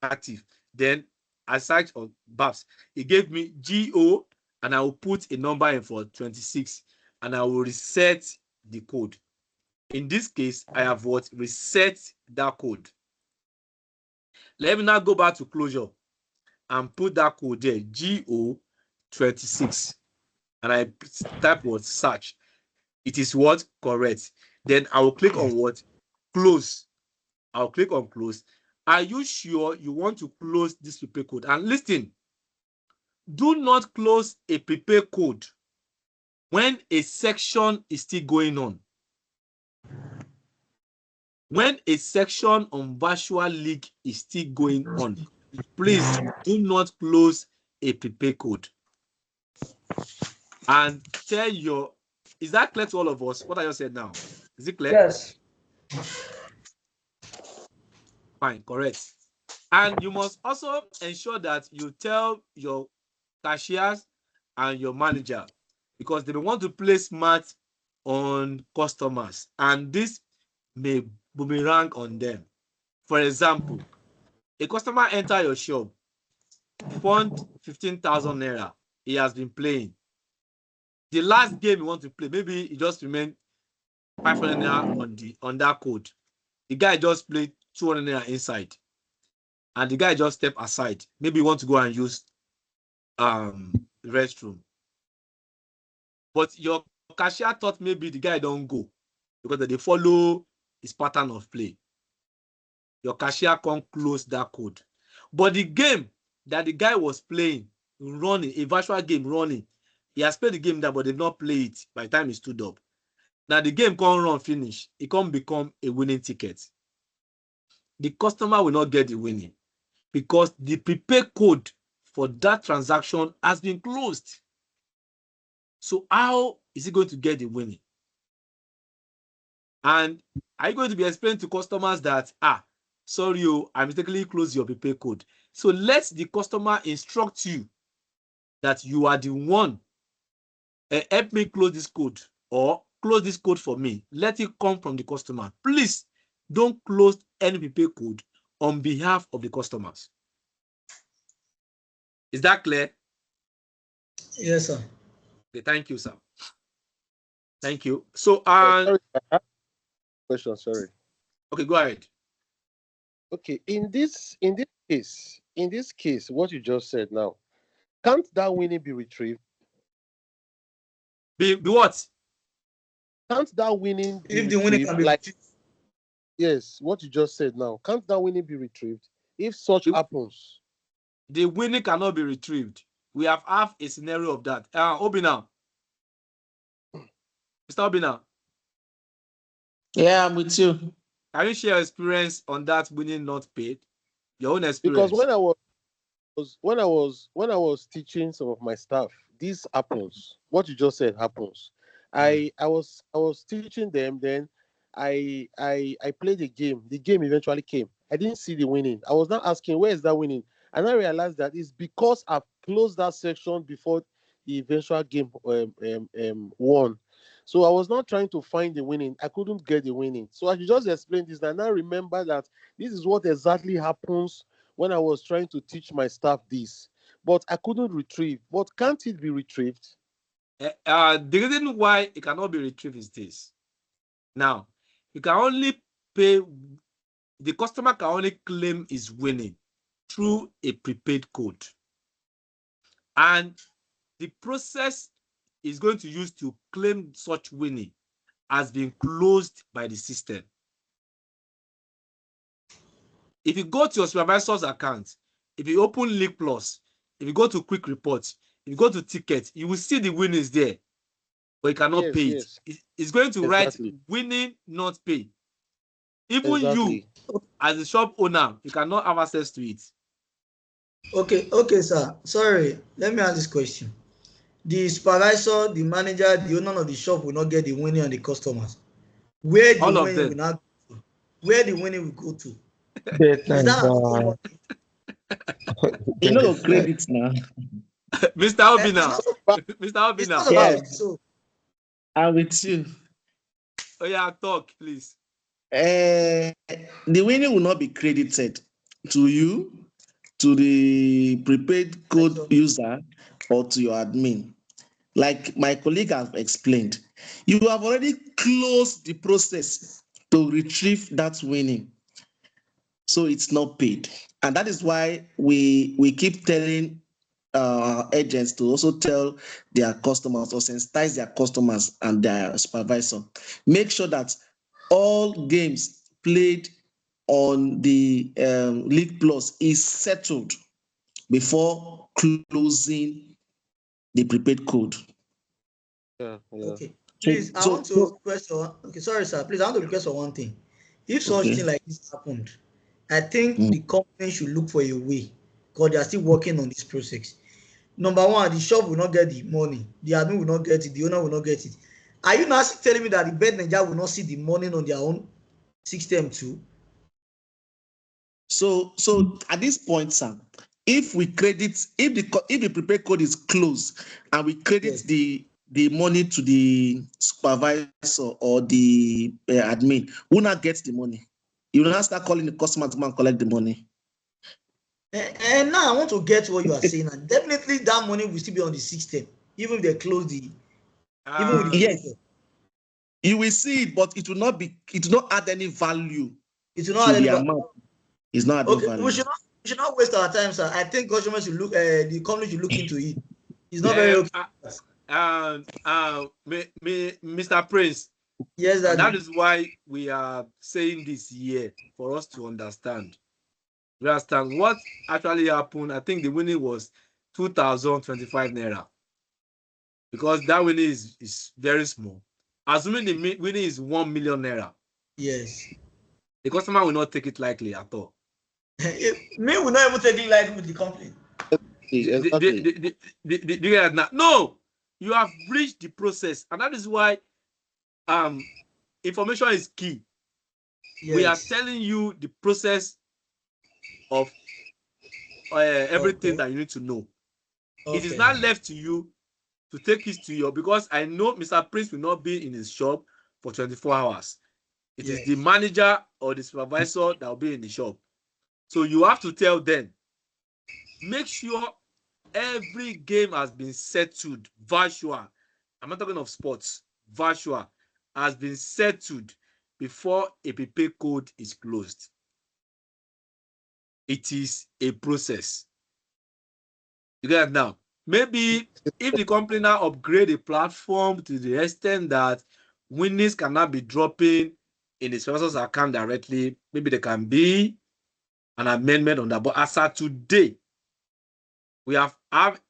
active. Then I search on Babs. It gave me GO and I will put a number in for 26 and I will reset the code. In this case, I have what? Reset that code. Let me now go back to closure and put that code there, GO26. And I type what? Search. It is what? Correct. Then I will click on what? Close. I'll click on close. Are you sure you want to close this prepaid code? And listen, do not close a prepaid code when a section is still going on. When a section on virtual league is still going on, please do not close a prepaid code. And tell your, is that clear to all of us? What I just said now? Is it clear? Yes. Fine, correct. And you must also ensure that you tell your cashiers and your manager, because they may want to play smart on customers and this may boomerang on them. For example, a customer enter your shop, fund 15,000 naira. He has been playing. The last game you want to play, maybe he just remained 500 naira on that code. The guy just played 200 naira inside. And the guy just step aside. Maybe you want to go and use the restroom. But your cashier thought maybe the guy don't go because they follow his pattern of play. Your cashier can't close that code. But the game that the guy was playing, running, a virtual game running, He has played the game there, but they've not played it by the time he stood up. Now the game can't run finish. It can't become a winning ticket. The customer will not get the winning because the prepaid code for that transaction has been closed. So how is he going to get the winning? And are you going to be explaining to customers that, sorry, I mistakenly closed your prepaid code? So let the customer instruct you that you are the one. Help me close this code or close this code for me. Let it come from the customer. Please don't close any prepaid code on behalf of the customers. Is that clear? Yes, sir. Okay, thank you, sir. Thank you. So, Sorry, question. Sorry. Okay, go ahead. Okay, in this case, what you just said now, can't that winning be retrieved? Be what? Can't that winning be If the winning retrieved? can be Like, retrieved. yes, what you just said now, can't that winning be retrieved if such happens? The winning cannot be retrieved. We have a scenario of that. Obina. Mr. Obina. Yeah, I'm with you. Can you share your experience on that winning not paid? Your own experience. Because when I was teaching some of my staff, this happens. What you just said happens. I was teaching them, then I played the game. The game eventually came. I didn't see the winning. I was not asking where is that winning, and I realized that it's because I've closed that section before the eventual game won. So I was not trying to find the winning. I couldn't get the winning. So I should just explain this. And I remember that this is what exactly happens when I was trying to teach my staff this, but I couldn't retrieve. But can't it be retrieved? The reason why it cannot be retrieved is this. Now, you can only pay, the customer can only claim his winning through a prepaid code. And the process is going to use to claim such winning has been closed by the system. If you go to your supervisor's account, if you open League Plus, if you go to Quick Reports, if you go to Tickets, you will see the winnings there, but you cannot pay it. It's going to write winning not pay. Even you, as a shop owner, you cannot have access to it. Okay, sir. Sorry, let me ask this question. The supervisor, the manager, the owner of the shop will not get the winning on the customers. Where the winning will not go to? Where the winning will go to? Is that you know credit now? Mr. Obina. Mr. Obina. Yes. I'm with you. Oh yeah, talk, please. The winning will not be credited to you, to the prepaid code user, or to your admin. Like my colleague has explained, you have already closed the process to retrieve that winning. So it's not paid. And that is why we keep telling agents to also tell their customers or sensitize their customers and their supervisor. Make sure that all games played on the League Plus is settled before closing the prepaid code. Okay. Please, I want to request for, okay, sorry, sir. Please, I want to request for one thing. If such thing like this happened, I think the company should look for a way because they are still working on this process. Number one, the shop will not get the money, the admin will not get it, the owner will not get it. Are you now telling me that the Bet9ja will not see the money on their own system too? So at this point, sir, if we credit, if the prepaid code is closed and we credit the money to the supervisor or the admin, who not gets the money? You will not start calling the customer to come and collect the money. And now I want to get what you are saying. And definitely that money will still be on the system, even if they close the. Even with the yes, you will see it, but it will not be. It will not add any value. It will not add any value. Amount. It's not adding value. We should not waste our time, sir. I think customers should look. The company should look into it. It's not very okay. Mr. Prince. Yes, that is why we are saying this here for us to understand. You understand what actually happened? I think the winning was 2,025 naira. because that winning is very small. Assuming the winning is 1 million naira, Yes. the customer will not take it lightly at all. Me will not even take it lightly with the company. Exactly. You get that now? No, you have breached the process, and that is why information is key. Yes. We are telling you the process of everything that you need to know. Okay. It is not left to you to take it to your, because I know Mr. Prince will not be in his shop for 24 hours. It is the manager or the supervisor that will be in the shop. So you have to tell them, make sure every game has been settled, virtual. I'm not talking of sports, virtual has been settled before a prepaid code is closed. It is a process. You get it now? Maybe if the company now upgrade the platform to the extent that winnings cannot be dropping in the sponsor's account directly, maybe there can be an amendment on that. But as of today, we have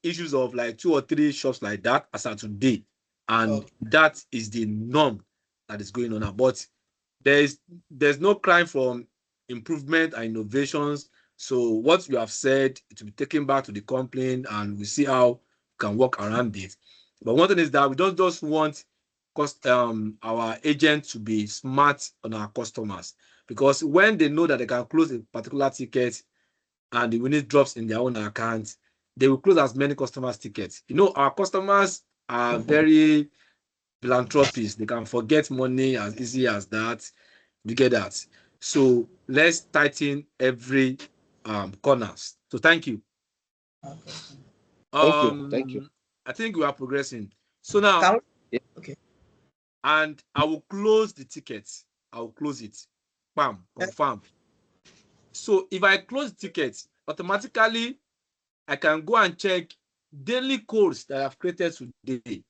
issues of like 2 or 3 shops like that as of today, and that is the norm that is going on now. But there's no crime from improvement and innovations. So what you have said, it will be taken back to the company, and we see how we can work around it. But one thing is that we don't just want our agents to be smart on our customers, because when they know that they can close a particular ticket and the winning drops in their own account, they will close as many customers' tickets. You know, our customers are very philanthropists. They can forget money as easy as that. You get that? So let's tighten every corners. So thank you. Thank you. I think we are progressing. So now, Okay. and I will close the ticket. I will close it. Bam, confirm. So if I close the ticket, automatically I can go and check daily codes that I've created today.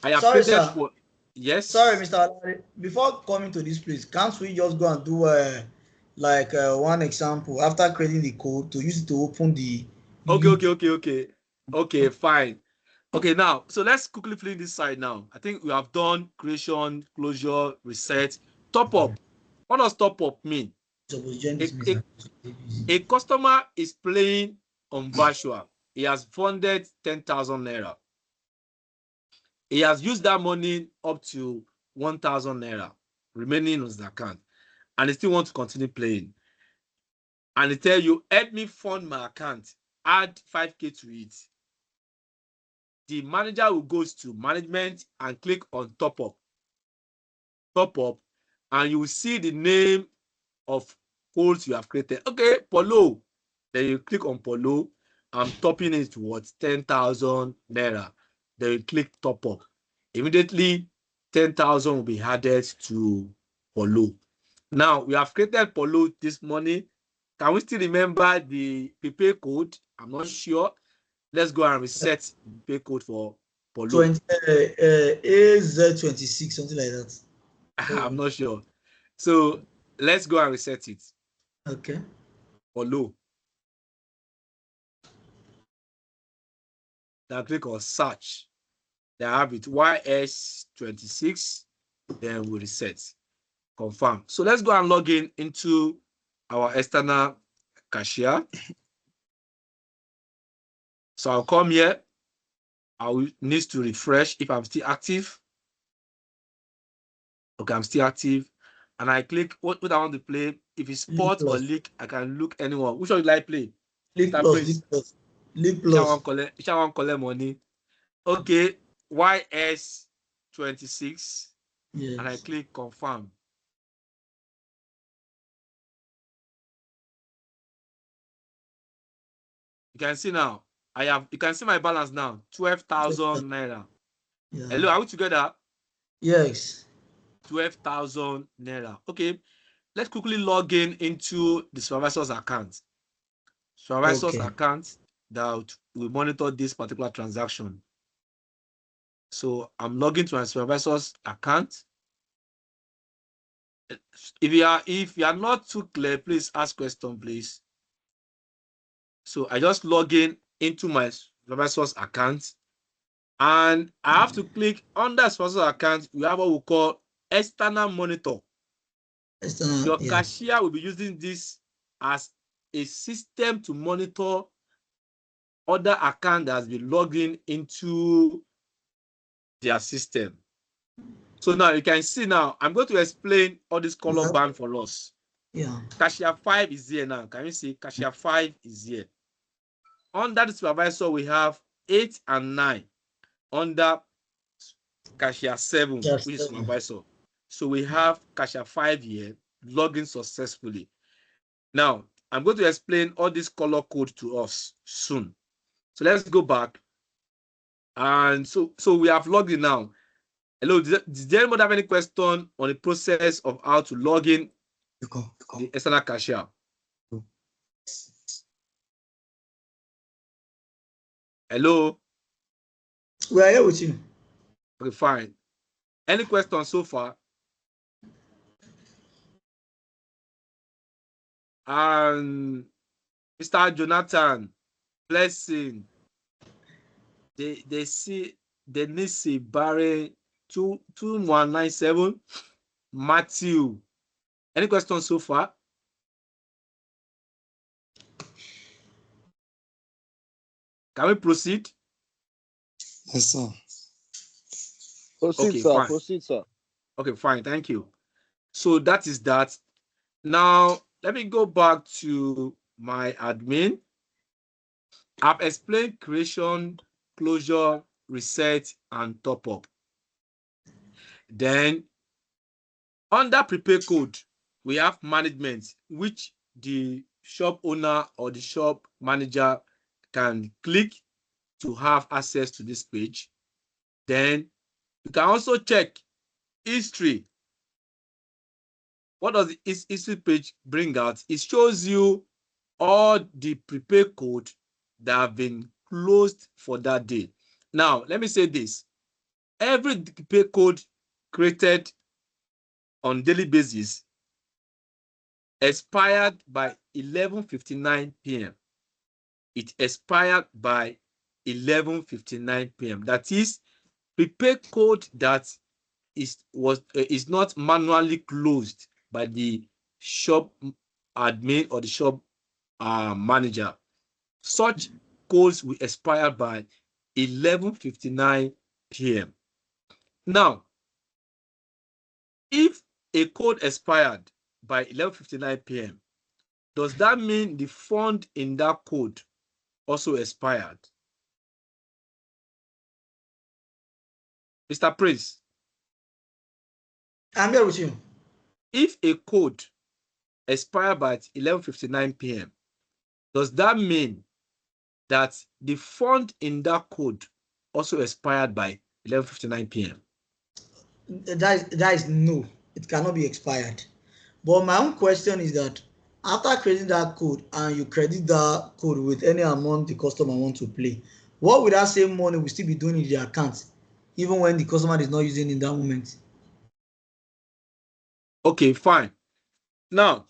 I have Sorry, created sir. for, yes. Sorry, Mr. Olawale. Before coming to this place, can't we just go and do one example after creating the code to use it to open the Okay, fine. Okay, now, so let's quickly flip this side now. I think we have done creation, closure, reset, top up. What does top up mean? A customer is playing on virtual. He has funded 10,000 naira. He has used that money up to 1,000 naira remaining on his account, and he still wants to continue playing. And he tell you, help me fund my account, add 5K to it. The manager will go to management and click on top up, and you will see the name of codes you have created. Okay, Polo. Then you click on Polo. I'm topping it to what? 10,000 naira. Then you click top up. Immediately, 10,000 will be added to Polo. Now, we have created Polo this morning. Can we still remember the prepaid code? I'm not sure. Let's go and reset the prepaid code for Polo. AZ26, something like that. I'm not sure. So let's go and reset it. Okay. Polo. Then click on search. Then I have it YS26. Then we reset. Confirm. So let's go and log in into our external cashier. So I'll come here. I will need to refresh if I'm still active. Okay, I'm still active. And I click what I want to play. If it's sport or league, I can look anyone. Which one would I play? League Plus. League Plus. Which one collect money? Okay, YS26. Yes. And I click confirm. You can see now. You can see my balance now. 12,000 naira. Yeah. Hello, are we together? Yes. 12,000 naira. Okay, let's quickly log in into the supervisor's account. Supervisor's account that will monitor this particular transaction. So I'm logging to my supervisor's account. If you are not too clear, please ask question, please. So I just log in into my supervisor's account. And I have to click on that supervisor's account. We have what we call external monitor. Your cashier will be using this as a system to monitor other account that has been logged into their system. So now you can see now, I'm going to explain all this color band for us. Yeah. Cashier 5 is here now. Can you see? Cashier 5 is here. Under the supervisor, we have 8 and 9. Under cashier 7, which is supervisor. So we have cashier 5 here, logging successfully. Now, I'm going to explain all this color code to us soon. So let's go back. And so we have logged in now. Hello, did anyone have any question on the process of how to log in the external cashier? Hello? We are here with you. Okay, fine. Any questions so far? Mr. Jonathan, Blessing, they see Denise Barry 2197, Matthew. Any questions so far? Can we proceed? Yes, sir. Proceed, Okay, sir. fine. Proceed, sir. Okay, fine. Thank you. So that is that. Now, let me go back to my admin. I've explained creation, closure, reset, and top up. Then, under prepare code, we have management, which the shop owner or the shop manager can click to have access to this page. Then, you can also check history. What does the history page bring out? It shows you all the prepaid code that have been closed for that day. Now, let me say this. Every prepaid code created on daily basis expired by 11:59 p.m. It expired by 11:59 p.m. That is prepaid code that is not manually closed by the shop admin or the shop manager. Such codes will expire by 11:59 p.m. Now, if a code expired by 11:59 p.m., does that mean the fund in that code also expired? Mr. Prince, I'm here with you. if a code expired by 11:59 p.m., does that mean that the fund in that code also expired by 11:59 p.m.? That is no. It cannot be expired. But my own question is that after creating that code and you credit that code with any amount the customer wants to play, what will that same money will still be doing in the account, even when the customer is not using it in that moment? Okay, fine. Now,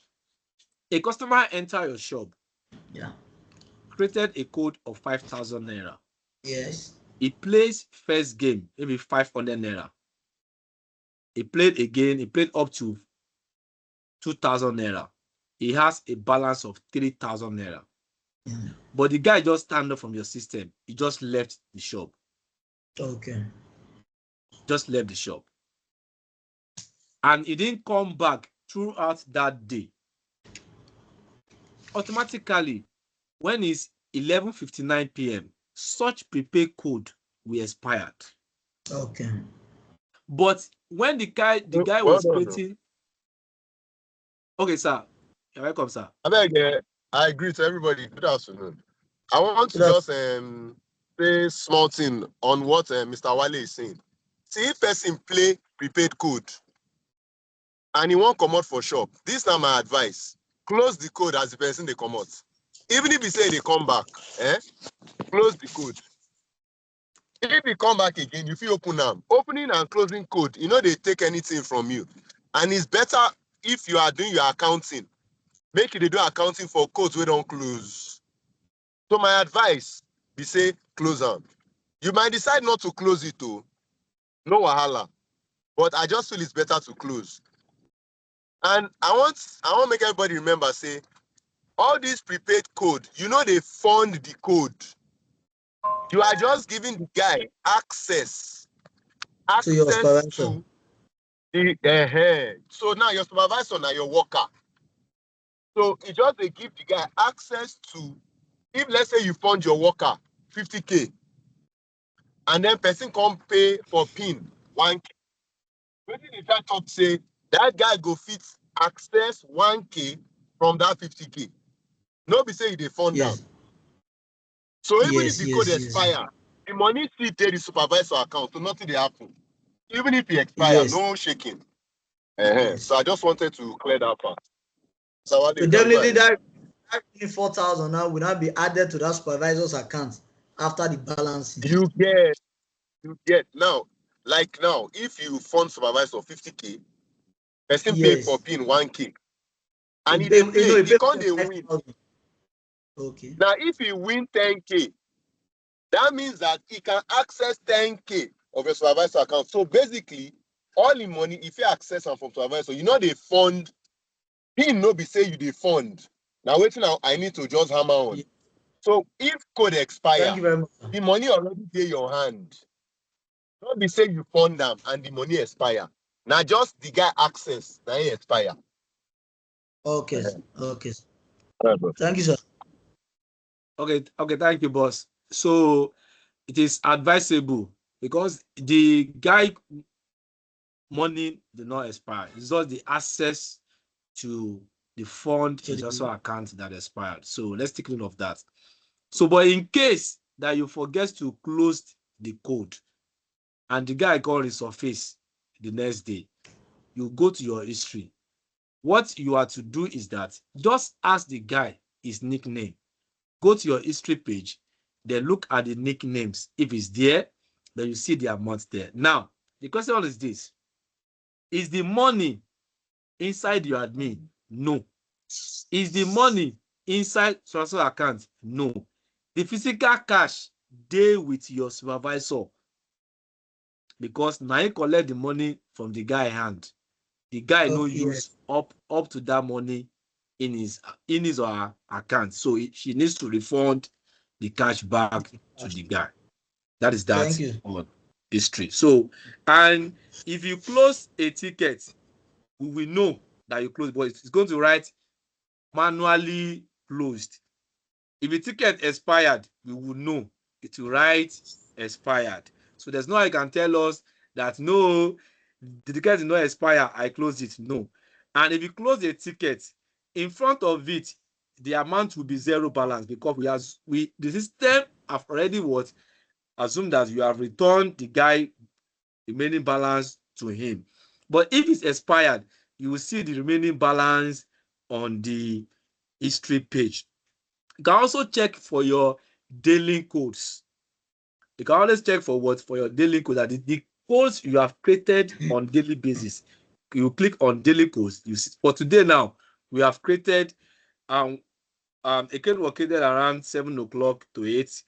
a customer enter your shop. Yeah. Created a code of 5,000 naira. Yes. He plays first game, maybe 500 naira. He played again, he played up to 2,000 naira. He has a balance of 3,000 naira. Yeah. But the guy just stand up from your system. He just left the shop. Okay. Just left the shop. And he didn't come back throughout that day. Automatically, when it's 11:59 p.m., such prepaid code will expire. Okay. But when the guy was creating, okay, sir, you're welcome, sir. I agree to everybody. Good afternoon. I want to Good just say small thing on what Mr. Wale is saying. See, if person play prepaid code and he won't come out for shop, this is not my advice. Close the code as the person they come out. Even if he say they come back, close the code. If he come back again, you feel open them. Opening and closing code, you know they take anything from you. And it's better if you are doing your accounting. Make you do accounting for codes we don't close. So my advice, be say close am. You might decide not to close it too. No wahala. But I just feel it's better to close. And I want make everybody remember, say, all these prepaid code, you know they fund the code. You are just giving the guy access To your supervisor. to the So now your supervisor, now your worker. So it just they give the guy access to, if let's say you fund your worker 50K, and then person come pay for PIN 1K. When the guy talk say that guy go fit access 1K from that 50K. No be say they fund Yes. them. So even if Yes, the yes, code yes. expire, the money still take the supervisor account, so nothing they happen. Even if it expire, Yes. no shaking. Yes. So I just wanted to clear that part. So definitely that 4,000 now will not be added to that supervisor's account after the balancing. You get now, like now, if you fund supervisor 50K, person pay for Yes. PIN 1K, and You he dey pay, play, he can't dey 5,000. win. Okay. Now, if he win 10K, that means that he can access 10K of your supervisor account. So basically, all the money, if you access am from supervisor, you know they fund, he no be say you dey fund. Now waiting now, I need to just hammer on. Yeah. So if code expire, Thank you very much. the money already dey your hand. Don't be say you fund them and the money expire. Now just the guy access, now he expire. Okay. Okay. Right, bro. Thank you, sir. Okay, thank you, boss. So it is advisable because the guy money did not expire. It's just the access to the fund is also account that expired. So let's take note of that. So, but in case that you forget to close the code and the guy got resurface the next day, you go to your history. What you are to do is that just ask the guy his nickname. Go to your history page, then look at the nicknames. If it's there, then you see the amount there. Now, the question is this: is the money inside your admin? No. Is the money inside transfer account? No. The physical cash dey with your supervisor because now you collect the money from the guy hand. The guy no use up to that money in his or her account. So she needs to refund the cash back to the guy. That is that on history. So, and if you close a ticket, we will know that you closed, but it's going to write manually closed. If the ticket expired, we will know it will write expired. So there's no how you can tell us that no, the ticket did not expire, I closed it. No. And if you close a ticket, in front of it, the amount will be zero balance because the system have already assumed that you have returned the guy remaining balance to him. But if it's expired, you will see the remaining balance on the history page. You can also check for your daily codes. You can always check for what? For your daily codes, that the codes you have created on daily basis. You click on daily codes. You see, for today now, we have created a code was created around 7 o'clock to 8.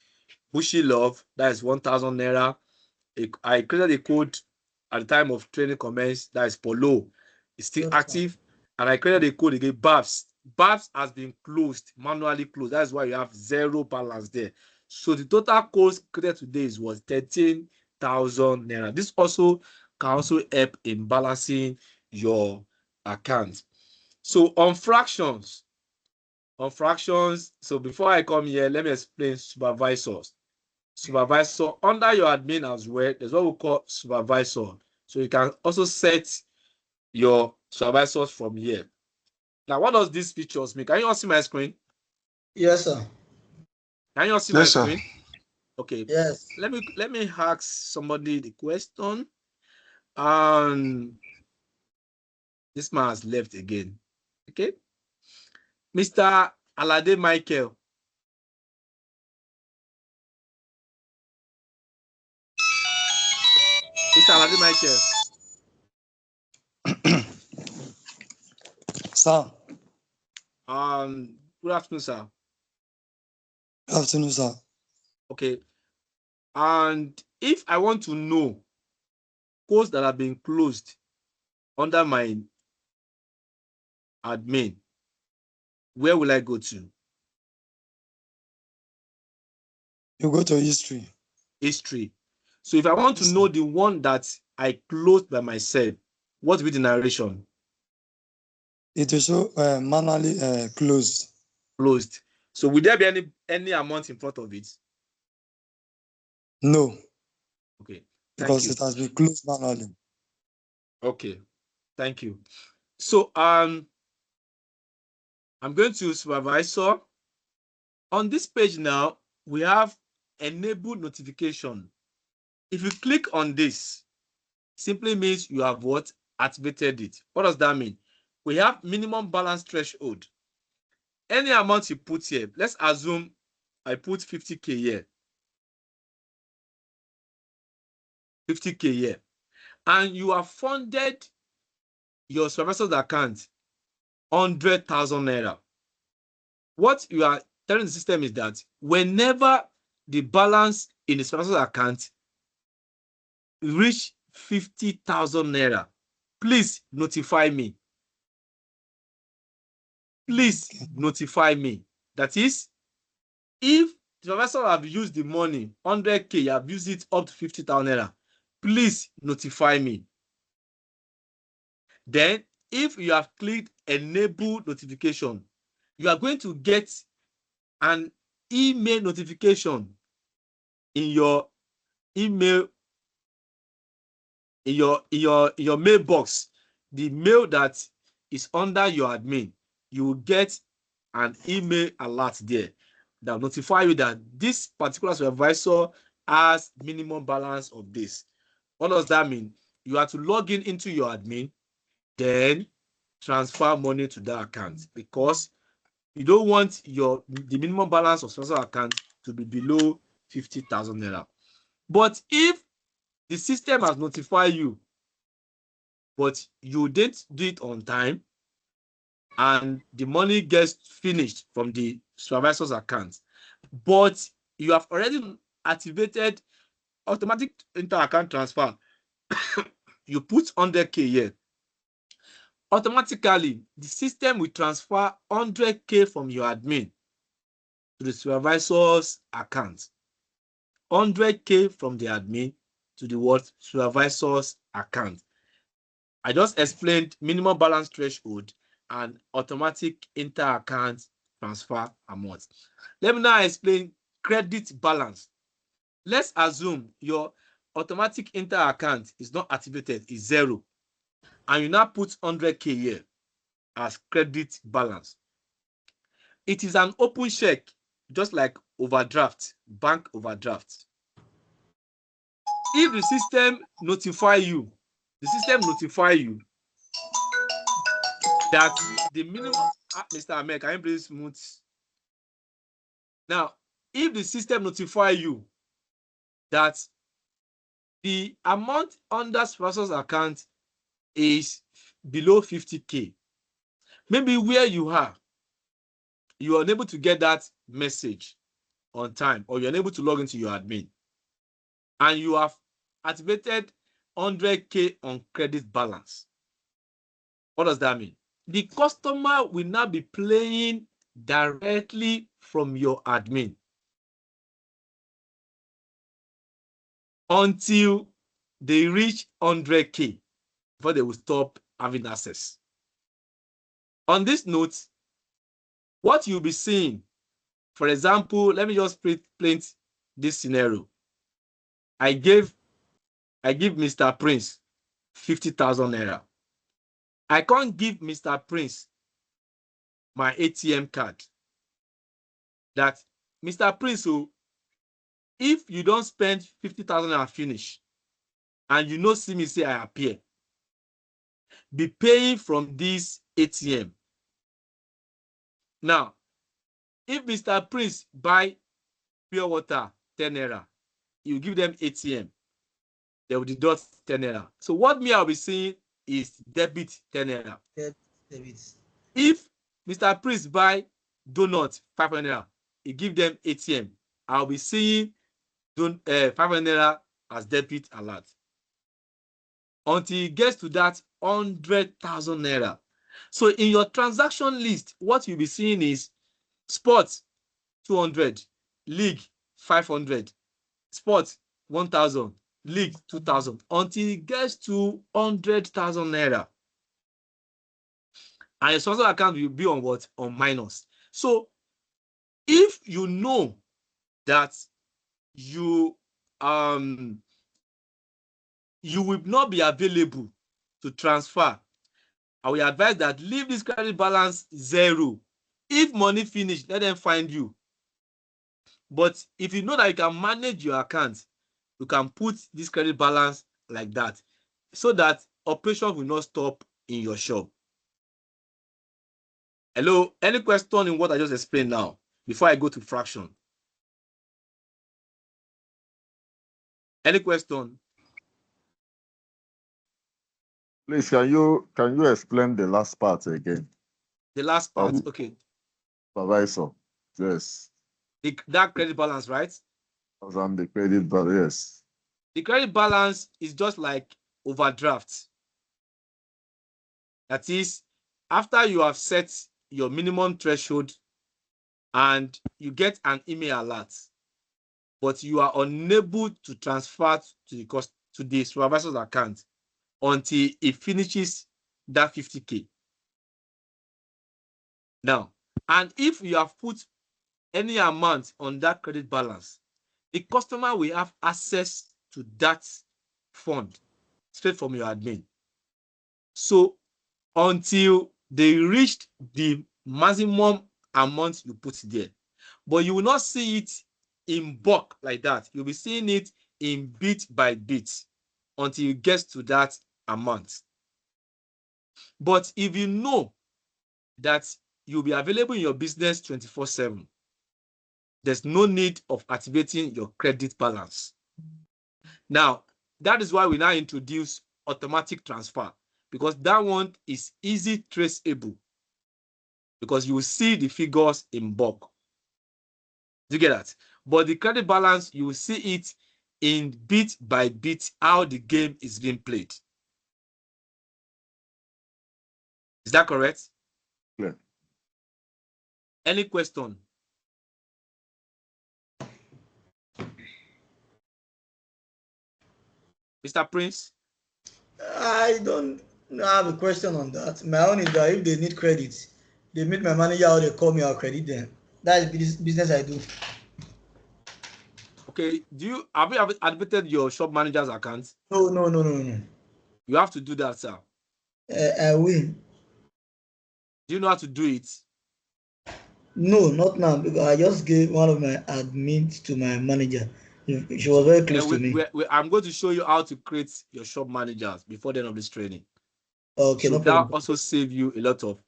Bushy Love, that is 1,000 naira. I created a code at the time of training commence, that is Polo. It's still active. And I created a code again, Babs. Babs has been closed, manually closed. That's why you have zero balance there. So the total codes created today was 13,000 naira. This also can also help in balancing your account. So on fractions, so before I come here, let me explain supervisors. Supervisor under your admin as well, there's what we call supervisor. So you can also set your supervisors from here. Now, what does these features mean? Can you all see my screen? Yes, sir. Can you all see my Yes, sir. screen? Okay. Yes. Let me ask somebody the question. This man has left again. Okay. Mr. Alade Michael. Mr. Alade Michael. Sir. Good afternoon, sir. Good afternoon, sir. Okay. And if I want to know codes that have been closed under my admin, where will I go to? You go to history. History. So if I want to know the one that I closed by myself, what will be the narration? It will show manually closed. Closed. So will there be any amount in front of it? No. Okay. Because it has been closed manually. Okay. Thank you. So I'm going to supervisor. On this page now, we have enable notification. If you click on this, simply means you have what? Activated it. What does that mean? We have minimum balance threshold. Any amount you put here, let's assume I put 50K here. 50K here. And you have funded your supervisor's account 100,000 naira. What you are telling the system is that whenever the balance in the supervisor's account reach 50,000 naira, please notify me. Please notify me. That is, if the supervisor have used the money, 100K, you have used it up to 50,000 naira, please notify me. Then, if you have clicked enable notification, you are going to get an email notification in your email, in your mailbox, the mail that is under your admin. You will get an email alert there that will notify you that this particular supervisor has minimum balance of this. What does that mean? You have to log into your admin, then transfer money to that account, because you don't want the minimum balance of special account to be below 50,000 naira. But if the system has notified you, but you didn't do it on time, and the money gets finished from the supervisor's account, but you have already activated automatic inter-account transfer, you put 100K here, automatically the system will transfer 100K from your admin to the supervisor's account. 100K from the admin to the what? Supervisor's account. I just explained minimum balance threshold and automatic inter-account transfer amount. Let me now explain credit balance. Let's assume your automatic inter-account is not activated, is zero, and you now put 100K here as credit balance. It is an open check, just like overdraft, bank overdraft. If the system notify you that the minimum, Mr. Ahmed, can you please mute? Now, if the system notify you that the amount under supervisor's account is below 50K, maybe where you are unable to get that message on time, or you're unable to log into your admin, and you have activated 100K on credit balance. What does that mean? The customer will now be playing directly from your admin until they reach 100K before they will stop having access. On this note, what you'll be seeing, for example, let me just paint this scenario. I give Mr. Prince 50,000 naira. I can't give Mr. Prince my ATM card. That Mr. Prince, so if you don't spend 50,000 naira finish, and you no see me say I appear, be paying from this ATM. Now, if Mr. Prince buy pure water 10 naira, you give them ATM, they will deduct 10 naira. So what me I'll be seeing is debit 10 naira. Debit. If Mr. Prince buy donut 500 naira, he give them ATM, I'll be seeing don't 500 naira as debit alert until it gets to that 100,000 naira. So in your transaction list, what you'll be seeing is sports 200, league 500, sports 1,000, league 2,000 until it gets to 100,000 naira. And your sponsor account will be on what? On minus. So if you know that you will not be available to transfer, I will advise that leave this credit balance zero. If money finish, let them find you. But if you know that you can manage your account, you can put this credit balance like that so that operation will not stop in your shop. Hello, any question in what I just explained now before I go to fraction? Any question? Please, can you explain the last part again? The last part, okay. Supervisor, yes. That credit balance, right? On the credit balance, yes. The credit balance is just like overdraft. That is, after you have set your minimum threshold and you get an email alert, but you are unable to transfer to the supervisor's account until it finishes that 50K. Now, and if you have put any amount on that credit balance, the customer will have access to that fund straight from your admin. So until they reached the maximum amount you put there, but you will not see it in bulk like that. You'll be seeing it in bit by bit until you get to that amount. But if you know that you'll be available in your business 24/7, there's no need of activating your credit balance. Now, that is why we now introduce automatic transfer, because that one is easy traceable, because you will see the figures in bulk. Do you get that? But the credit balance, you will see it in bit by bit how the game is being played. Is that correct? Yeah. Any question? Mr. Prince? I don't have a question on that. My own is that if they need credit, they meet my manager or they call me, I'll credit them. That is business I do. Okay, have you admitted your shop manager's account? No. You have to do that, sir. I will. Do you know how to do it? No, not now, because I just gave one of my admins to my manager. She was very close to me. I'm going to show you how to create your shop managers before the end of this training. Okay, so no that problem. also save you a lot of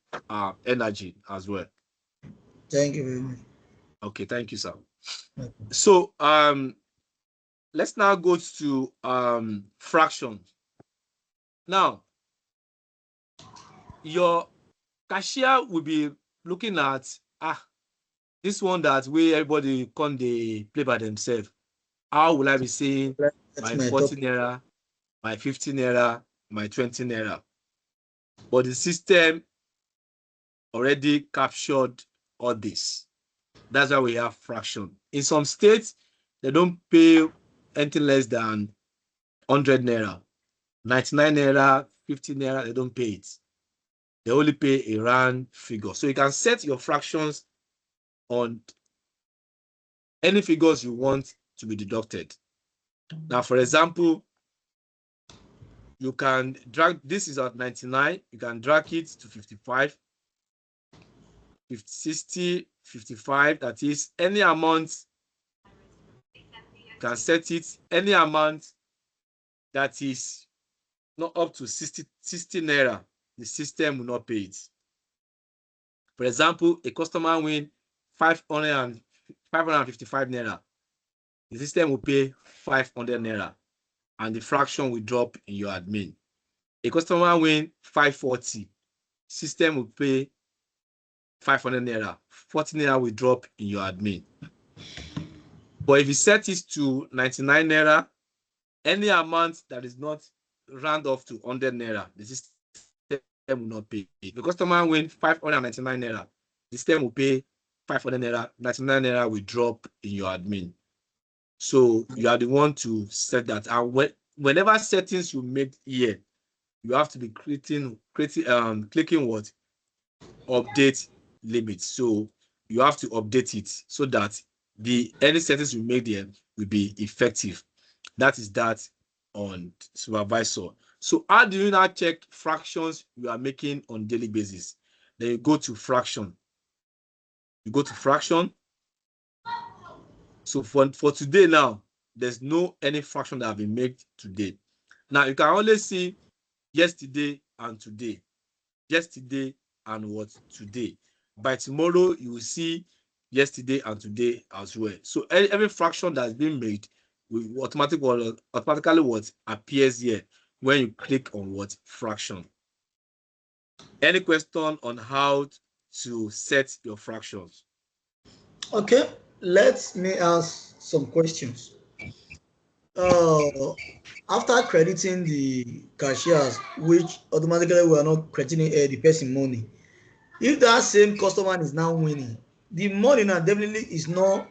energy as well. Thank you very much. Okay, thank you, sir. Okay. So let's now go to fraction. Now, your cashier will be looking at this one that way everybody come they play by themselves. How will I be saying my 40 naira, my 50 naira, my 20 naira? But the system already captured all this. That's why we have fraction. In some states, they don't pay anything less than 100 naira, 99 naira, 50 naira, they don't pay it. They only pay a round figure. So you can set your fractions on any figures you want to be deducted. Now, for example, you can drag, this is at 99, you can drag it to 55, 50, 60, 55, that is any amount, you can set it, any amount that is not up to 60 naira, the system will not pay it. For example, a customer win 555 naira, the system will pay 500 naira and the fraction will drop in your admin. A customer win 540, system will pay 500 naira, 40 naira will drop in your admin. But if you set it to 99 naira, any amount that is not round off to 100 naira, the system will not pay. If the customer win 599 naira, the system will pay 500 naira, 99 naira will drop in your admin. So you are the one to set that. And whenever settings you make here, you have to be clicking what? Update limit. So you have to update it so that any settings you make there will be effective. That is that on supervisor. So how do you now check fractions you are making on daily basis? Then you go to fraction. You go to fraction. So for today now, there's no any fraction that have been made today. Now you can only see yesterday and today. Yesterday and what? Today. By tomorrow, you will see yesterday and today as well. So every fraction that's been made will automatically what appears here when you click on what fraction. Any question on how to set your fractions? Okay, let me ask some questions. After crediting the cashiers, which automatically we are not crediting the person money, if that same customer is now winning, the money now definitely is not,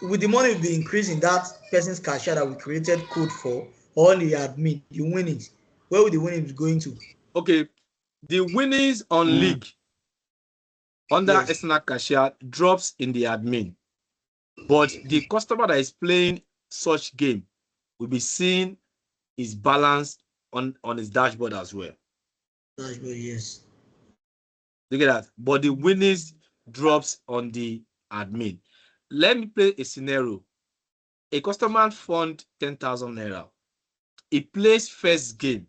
with the money be increasing that person's cashier that we created code for, or the admin, the winnings, where would the winnings going to? Okay, the winnings on league under Yes. external cashier drops in the admin, but the customer that is playing such game will be seeing his balance on his dashboard as well. Dashboard, yes. Look at that. But the winnings drops on the admin. Let me play a scenario. A customer fund 10,000 naira. He plays first game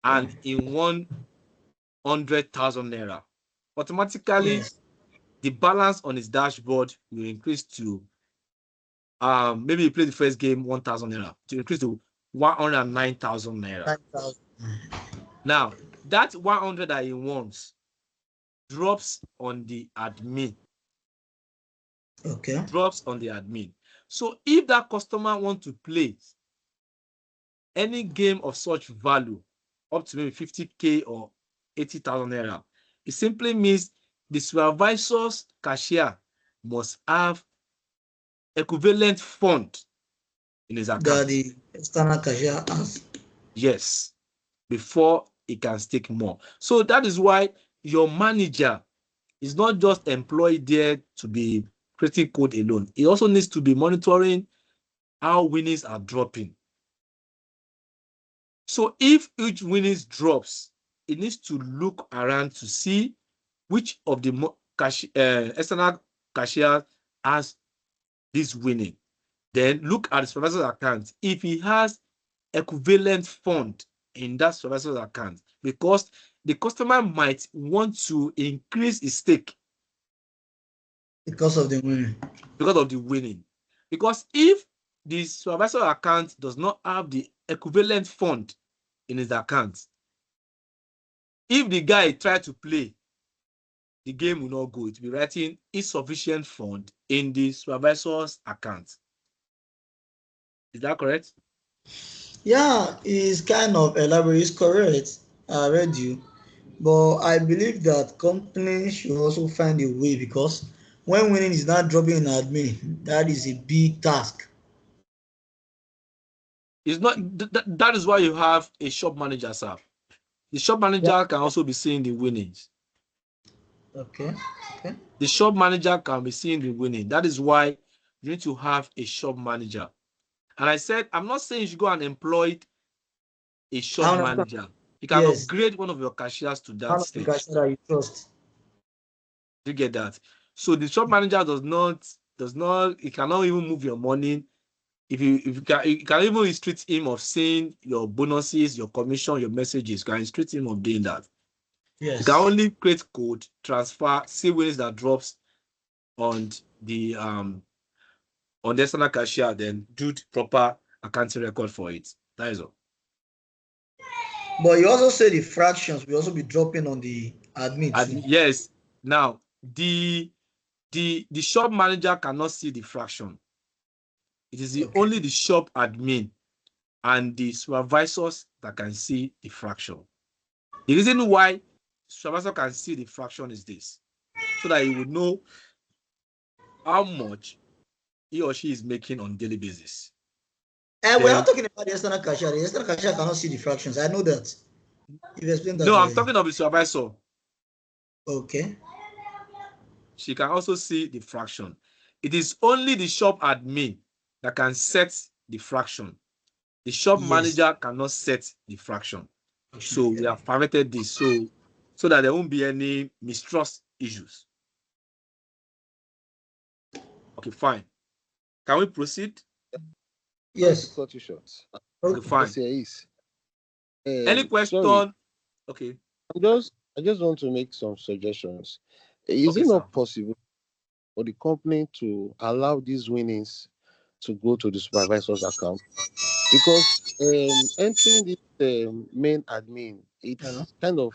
and he won 100,000 naira. Automatically, Yes. the balance on his dashboard will increase to maybe he played the first game 1,000 naira to increase to 109,000 naira. 9,000. Now, that 100 that he wants drops on the admin. Okay. Drops on the admin. So if that customer wants to play any game of such value up to maybe 50K or 80,000 naira, it simply means the supervisor's cashier must have equivalent fund in his account. That the external cashier has. Yes, before he can stake more. So that is why your manager is not just employed there to be creating code alone. He also needs to be monitoring how winnings are dropping. So if each winnings drops, it needs to look around to see which of the external cashier has this winning. Then look at the supervisor's account if he has equivalent fund in that supervisor's account, because the customer might want to increase his stake Because of the winning. because of the winning. Because if the supervisor account does not have the equivalent fund in his account, if the guy try to play, the game will not go. It will be writing insufficient fund in the supervisor's account. Is that correct? Yeah, it's kind of elaborate. It's correct. I read you. But I believe that companies should also find a way, because when winning is not dropping in admin, that is a big task. It's not that is why you have a shop manager, sir. The shop manager Yeah. can also be seeing the winnings. Okay. Okay. The shop manager can be seeing the winning. That is why you need to have a shop manager. And I said, I'm not saying you should go and employ a shop manager. You can Yes. upgrade one of your cashiers to that One of the stage. cashier that you trust. You get that? So the shop manager does not, he cannot even move your money. If you can even restrict him of seeing your bonuses, your commission, your messages. You can restrict him of doing that. Yes. You can only create code, transfer, see winnings that drops on the external cashier, then do the proper accounting record for it. That is all. But you also say the fractions will also be dropping on the admin too. Yes. Now the shop manager cannot see the fraction. It is only the shop admin and the supervisors that can see the fraction. The reason why supervisor can see the fraction is this, so that he would know how much he or she is making on a daily basis. And we're not talking about the external cashier. The external cashier cannot see the fractions. I know that. You've explained that. No, I'm talking of the supervisor. Okay. She can also see the fraction. It is only the shop admin that can set the fraction. The shop manager cannot set the fraction. So we have permitted this so that there won't be any mistrust issues. Okay, fine. Can we proceed? Yes. Cut you short. Okay, fine. Any question? Sorry. Okay. I just want to make some suggestions. Is it not possible for the company to allow these winnings to go to the supervisor's account? Because entering this main admin, it's kind of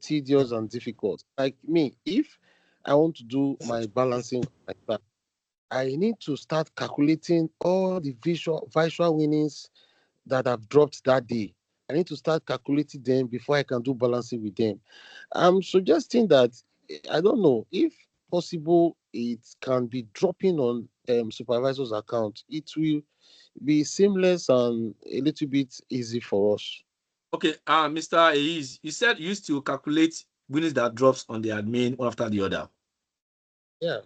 tedious and difficult. Like me, if I want to do my balancing like that, I need to start calculating all the visual winnings that have dropped that day. I need to start calculating them before I can do balancing with them. I'm suggesting that I don't know if possible it can be dropping on supervisor's account. It will be seamless and a little bit easy for us. Okay, Mr. Aiz, you said you used to calculate winnings that drops on the admin one after the other. Yeah.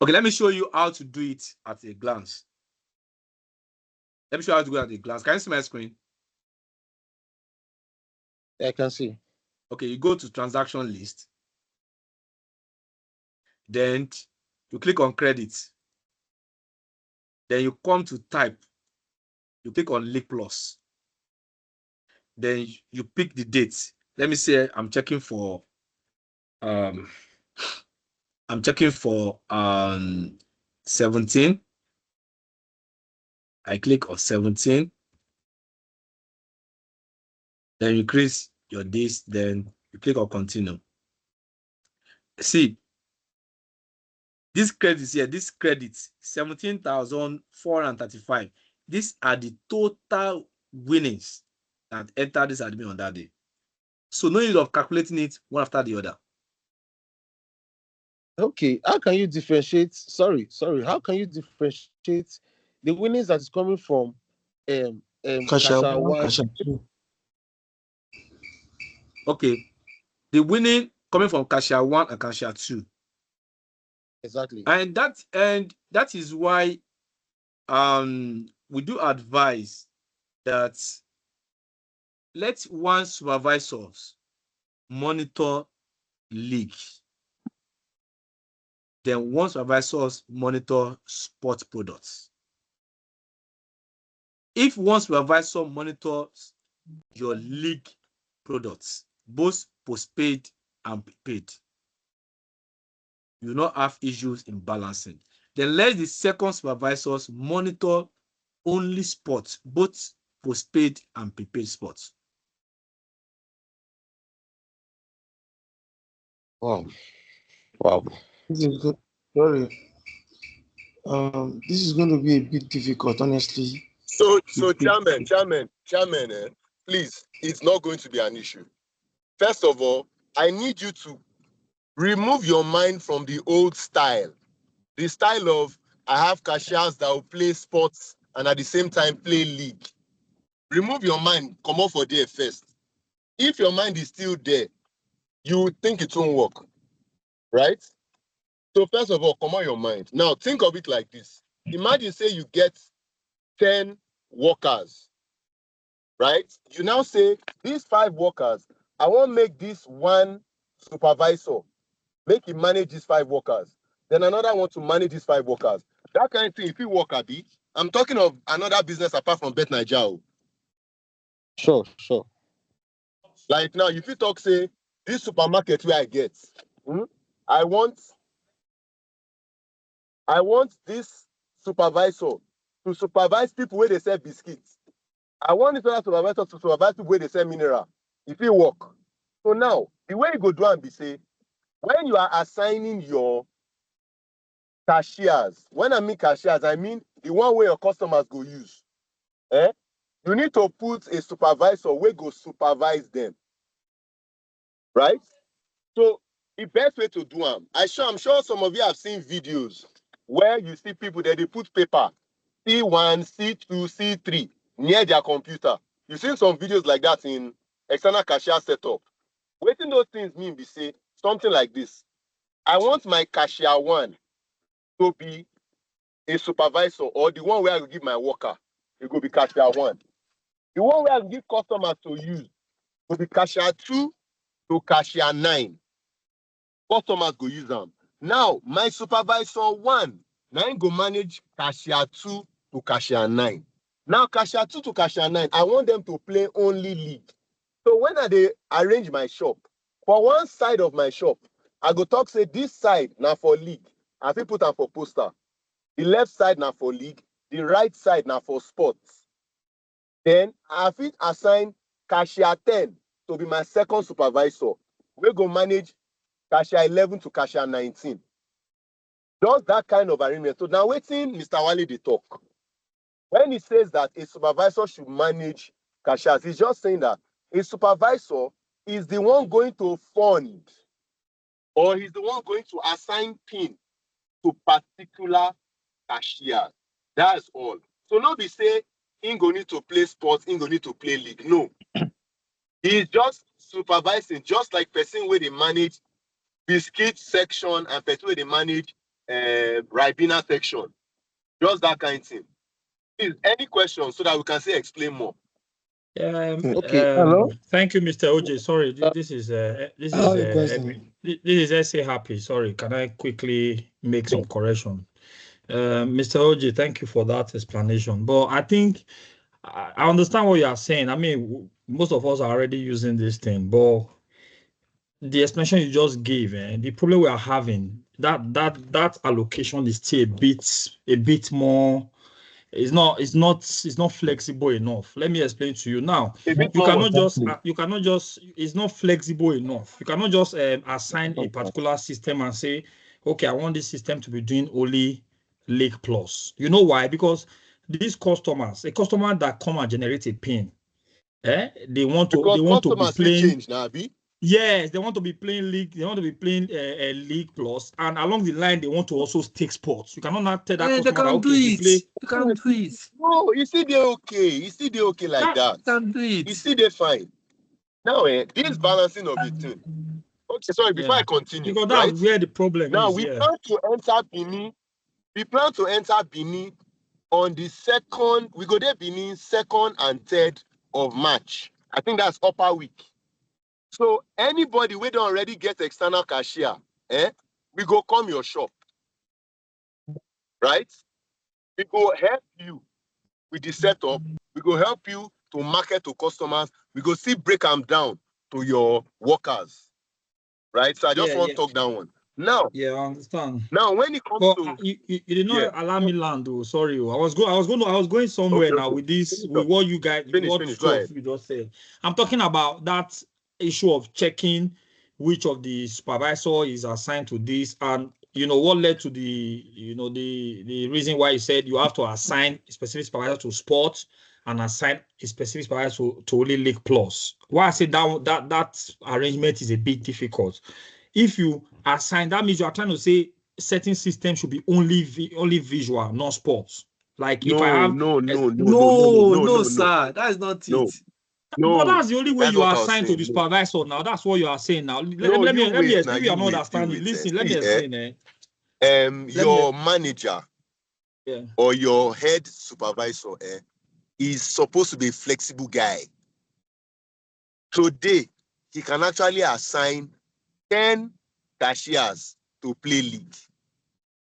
Okay, let me show you how to do it at a glance. Let me show you how to do it at a glance. Can you see my screen? I can see. Okay, you go to transaction list. Then you click on credit. Then you come to type. You click on Leak Plus. Then you pick the date. Let me say I'm checking for 17. I click on 17. Then you increase your days, then you click on continue. See, this credit here, this credit 17,435. These are the total winnings that entered this admin on that day. So no need of calculating it one after the other. Okay, how can you differentiate? Sorry. How can you differentiate the winnings that is coming from Cashier 1, cashier 2? Okay, the winning coming from cashier 1 and cashier 2. Exactly. And that is why we do advise that let one supervisors monitor league. Then one supervisors monitor sport products. If one supervisor monitors your league products, both postpaid and prepaid, you will not have issues in balancing. Then let the second supervisors monitor only sports, both postpaid and prepaid sports. Wow. This is good. Sorry. This is going to be a bit difficult, honestly. So chairman, please, it's not going to be an issue. First of all, I need you to remove your mind from the old style. The style of I have cashiers that will play sports and at the same time play league. Remove your mind, come off for there first. If your mind is still there, you think it won't work, right? So first of all, come on your mind. Now think of it like this. Imagine say you get 10 workers, right? You now say these 5 workers, I want to make this one supervisor, make him manage these 5 workers. Then another want to manage these 5 workers. That kind of thing, if you work at it, I'm talking of another business apart from Bet9ja. Sure. Like now, if you talk, say, this supermarket where I get, I want this supervisor to supervise people where they sell biscuits. I want this other supervisor to supervise people where they sell mineral. If you work. So now, the way you go do and be say, when you are assigning your cashiers, when I mean cashiers, I mean the one way your customers go use. You need to put a supervisor where go supervise them. Right? So the best way to do them, I'm sure some of you have seen videos where you see people that they put paper C1, C2, C3 near their computer. You've seen some videos like that in external cashier setup. What do those things mean? Be say something like this. I want my cashier 1 to be a supervisor, or the one where I will give my worker, it will be cashier 1. The one where I will give customers to use will be cashier 2 to cashier 9. Customers go use them. Now, my supervisor 1, now go manage cashier 2 to cashier 9. Now, cashier 2 to cashier 9, I want them to play only league. So when I arrange my shop, for one side of my shop, I go talk say this side now for league. I fit put am for poster. The left side now for league, the right side now for sports. Then I fit assign cashier 10 to be my second supervisor. We go manage cashier 11 to cashier 19. Just that kind of arrangement. So now waiting Mr. Wale dey talk. When he says that a supervisor should manage cashiers, he's just saying that a supervisor is the one going to fund, or he's the one going to assign pin to particular cashiers. That's all. So not be say he go need to play sports, he go need to play league. No. He's just supervising, just like person where they manage biscuit section and person where they manage Ribena section. Just that kind of thing. Is any questions so that we can say explain more? Okay. Hello? Thank you, Mr. OJ. Sorry, this is SA Happy. Sorry, can I quickly make some correction? Mr. OJ, thank you for that explanation. But I think I understand what you are saying. I mean, most of us are already using this thing, but the explanation you just gave, the problem we are having, that allocation is still a bit more. It's not flexible enough. Let me explain to you now. You cannot just it's not flexible enough. You cannot just assign a particular system and say, okay, I want this system to be doing only Lake Plus. You know why? Because these customers, a customer that come and generate a pin, they want to be playing. Change now, Abi. Yes, they want to be playing league. They want to be playing a league plus, and along the line, they want to also take sports. You cannot not tell that customer that okay, you play. You can't do it. No, you see they're okay. You see they're okay like that. You can't do it. You see they're fine. Now, this balancing of the thing. Okay, sorry. Before I continue, because right? that's where the problem now is. we plan to enter Benin. We plan to enter Benin on the 2nd. We go there Benin 2nd and 3rd of March. I think that's upper week. So anybody we don't already get external cashier, we go come your shop, right? We go help you with the setup. We go help you to market to customers. We go see break them down to your workers, right? So I just want to talk that one. Now, I understand. Now, when it comes to you did not allow me land, though. Sorry, I was going somewhere now with this, with what you guys, finish. Go ahead. You just said. I'm talking about that issue of checking which of the supervisor is assigned to this, and what led to the reason why you said you have to assign a specific supervisor to sports and assign a specific supervisor to only League Plus. Why I say that arrangement is a bit difficult. If you assign, that means you are trying to say certain systems should be only visual, not sports. Like if I have no, sir, that is not it. No, but that's the only way you are assigned to the supervisor now. That's what you are saying now. Let me explain. You are not understanding. Listen, let me explain. Your manager or your head supervisor is supposed to be a flexible guy. Today, he can actually assign 10 cashiers to play league.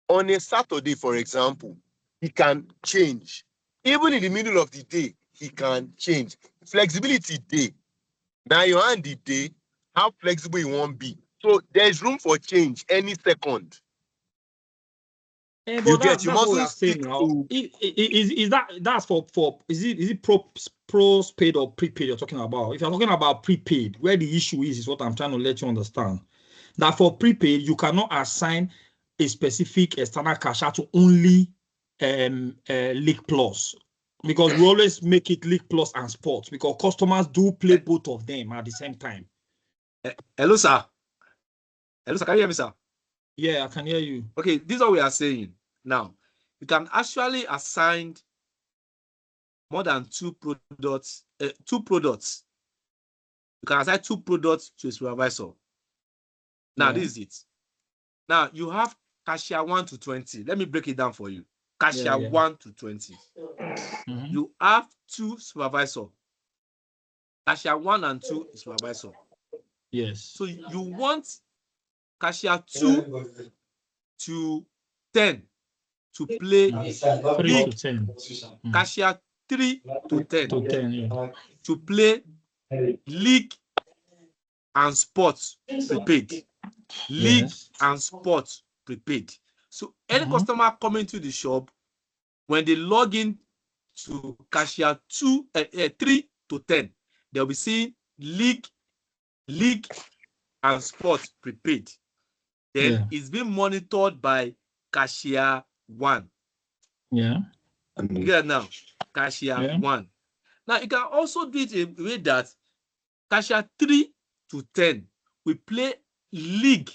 On a Saturday, for example, he can change. Even in the middle of the day, he can change. Flexibility day. Now you hand the day, how flexible you want to be. So there's room for change any second. You mustn't stick to. Is it postpaid or prepaid you're talking about? If you're talking about prepaid, where the issue is what I'm trying to let you understand. That for prepaid, you cannot assign a specific external cashier to only League Plus, because we always make it League Plus and Sports, because customers do play both of them at the same time. Hello, sir. Hello, sir. Can you hear me, sir? Yeah, I can hear you. Okay, this is what we are saying. Now, you can actually assign more than two products. You can assign 2 products to a supervisor. Now, this is it. Now, you have cashier 1 to 20. Let me break it down for you. Cashier 1 to 20. You have 2 supervisors. Cashier 1 and 2 is supervisor. Yes. So you want cashier 2 to 10 to play 3 to 10. Cashier 3 to 10 to 10, yeah. to play league and sports prepaid. League and sports prepaid. So any customer coming to the shop, when they log in to cashier 3 to 10, they'll be seeing league and sports prepaid. Then it's being monitored by cashier 1. Yeah. You get it now? Cashier 1. Now you can also do it in a way that cashier 3 to 10 we play league,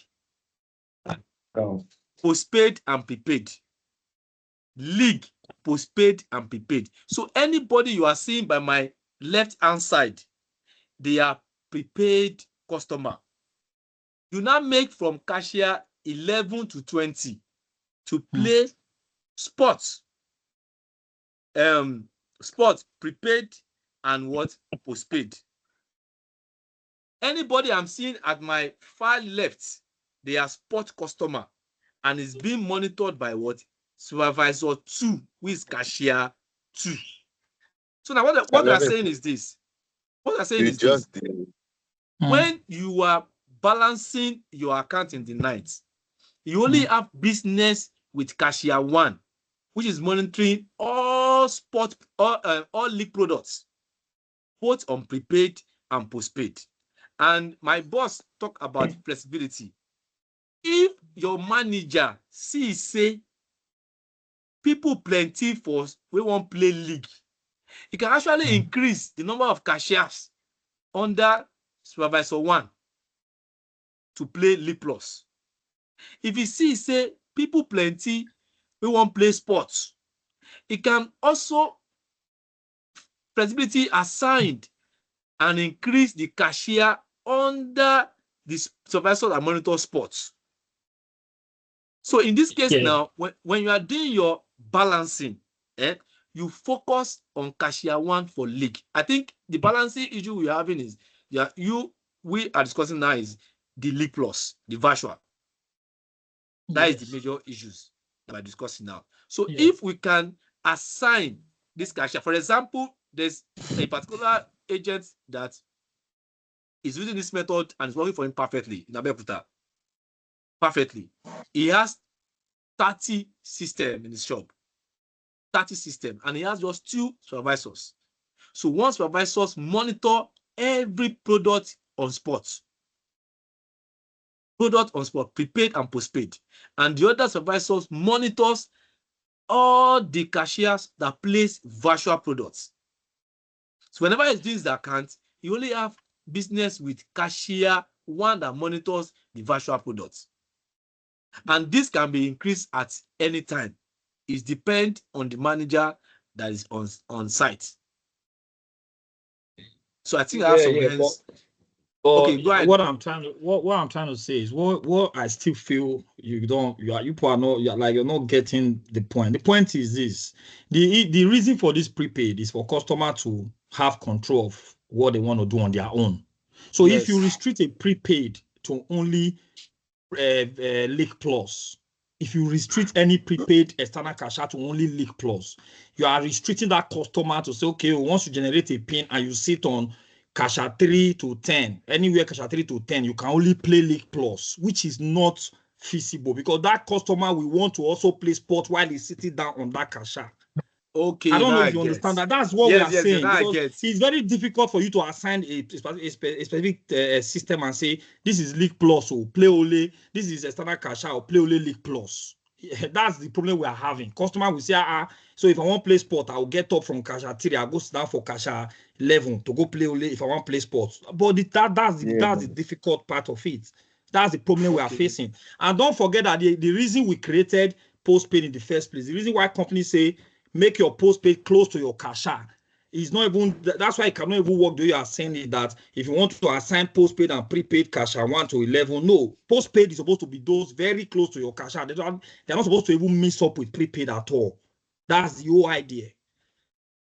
postpaid and prepaid. League, postpaid and prepaid. So anybody you are seeing by my left hand side, they are prepaid customer. You now make from cashier 11 to 20 to play sports, sports prepaid and what postpaid. Anybody I'm seeing at my far left, they are sport customer and is being monitored by what? Supervisor 2, who is cashier 2. So now what they're saying is this. What they're saying is this. When you are balancing your account in the night, you only have business with cashier 1, which is monitoring all sport, all league products, both on prepaid and postpaid. And my boss talk about flexibility. If your manager see say people plenty for we won't play league, you can actually increase the number of cashiers under supervisor 1 to play league plus. If you see say people plenty we won't play sports, it can also flexibility assigned and increase the cashier under the supervisor that monitor sports. So in this case now, when you are doing your balancing, you focus on cashier 1 for league. I think the balancing issue we're having is we are discussing now is the league plus, the virtual. That is the major issues that we're discussing now. So if we can assign this cashier, for example, there's a particular agent that is using this method and it's working for him perfectly in Abeokuta. Perfectly. He has 30 systems in his shop. 30 systems, and he has just 2 supervisors. So one supervisor monitor every product on spot. Product on spot, prepaid and postpaid. And the other supervisors monitors all the cashiers that place virtual products. So whenever he's doing the account, you only have business with cashier 1 that monitors the virtual products. And this can be increased at any time. It depends on the manager that is on site. So I think I have some hands. Okay, go ahead. What I'm trying to say is what I still feel you're not getting the point. The point is this: the reason for this prepaid is for customer to have control of what they want to do on their own. So if you restrict a prepaid to only League Plus, if you restrict any prepaid external cashier to only League Plus, you are restricting that customer to say, okay, once you generate a PIN and you sit on cashier 3 to 10, anywhere cashier 3 to 10, you can only play League Plus, which is not feasible because that customer will want to also play sport while he's sitting down on that cashier. Okay, I don't know if you understand that. That's what we are saying. Because it's very difficult for you to assign a specific system and say, this is League Plus or play only, this is external cashier or play only League Plus. that's the problem we are having. Customer will say, so if I want to play sport, I will get up from cashier 3, I'll go sit down for cashier 11 to go play only if I want to play sports. But that's the difficult part of it. That's the problem we are facing. And don't forget that the reason we created postpaid in the first place, the reason why companies say make your postpaid close to your cashier is not even, that's why it cannot even work the way you are saying it, that if you want to assign postpaid and prepaid cashier 1 to 11, no, postpaid is supposed to be those very close to your cashier. They're not supposed to even mix up with prepaid at all. That's the whole idea.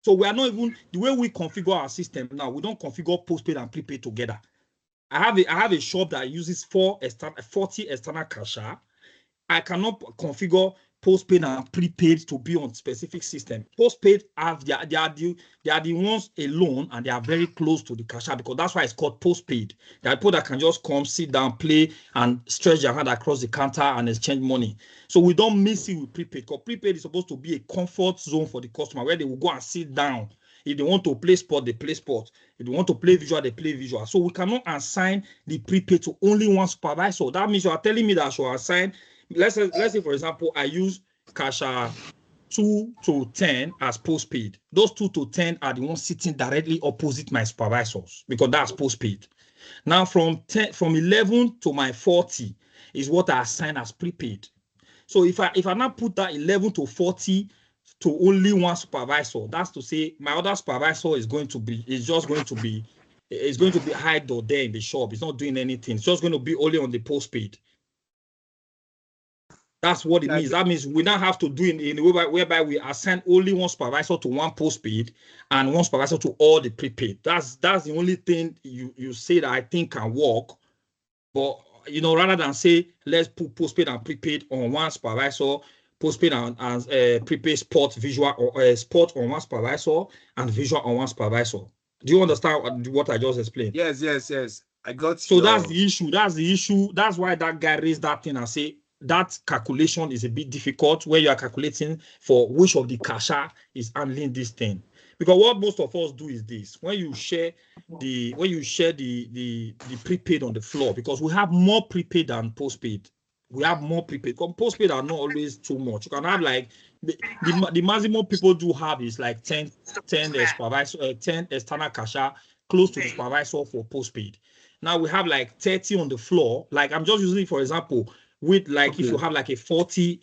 So we are not even, the way we configure our system now, we don't configure postpaid and prepaid together. I have a shop that uses 40 external cashier. I cannot configure postpaid and prepaid to be on specific system. Postpaid they are the ones alone, and they are very close to the cashier, because that's why it's called postpaid. There are people that can just come, sit down, play, and stretch their hand across the counter and exchange money. So we don't mix it with prepaid, because prepaid is supposed to be a comfort zone for the customer where they will go and sit down. If they want to play sport, they play sport. If they want to play visual, they play visual. So we cannot assign the prepaid to only one supervisor. That means you are telling me that I should assign, let's say, for example, I use cashier 2 to 10 as postpaid. Those 2 to 10 are the ones sitting directly opposite my supervisors, because that's postpaid. Now from 11 to my 40 is what I assign as prepaid. So if I now put that 11 to 40 to only one supervisor, that's to say my other supervisor is going to be idle there in the shop. It's not doing anything. It's just going to be only on the postpaid. That's what it means. That means we now have to do it in a way whereby we assign only one supervisor to one postpaid and one supervisor to all the prepaid. That's the only thing you say that I think can work. But rather than say let's put postpaid and prepaid on one supervisor, postpaid and prepaid sport visual, or sport on one supervisor and visual on one supervisor. Do you understand what I just explained? Yes. I got. So that's the issue. That's why that guy raised that thing and say that calculation is a bit difficult, where you are calculating for which of the cashier is handling this thing. Because what most of us do is this: when you share the prepaid on the floor, because we have more prepaid than postpaid. We have more prepaid. Because postpaid are not always too much. You can have like the maximum people do have is like 10 supervisor, 10 external cashier close to the supervisor for postpaid. Now we have like 30 on the floor. Like I'm just using, for example, with like if you have like a 40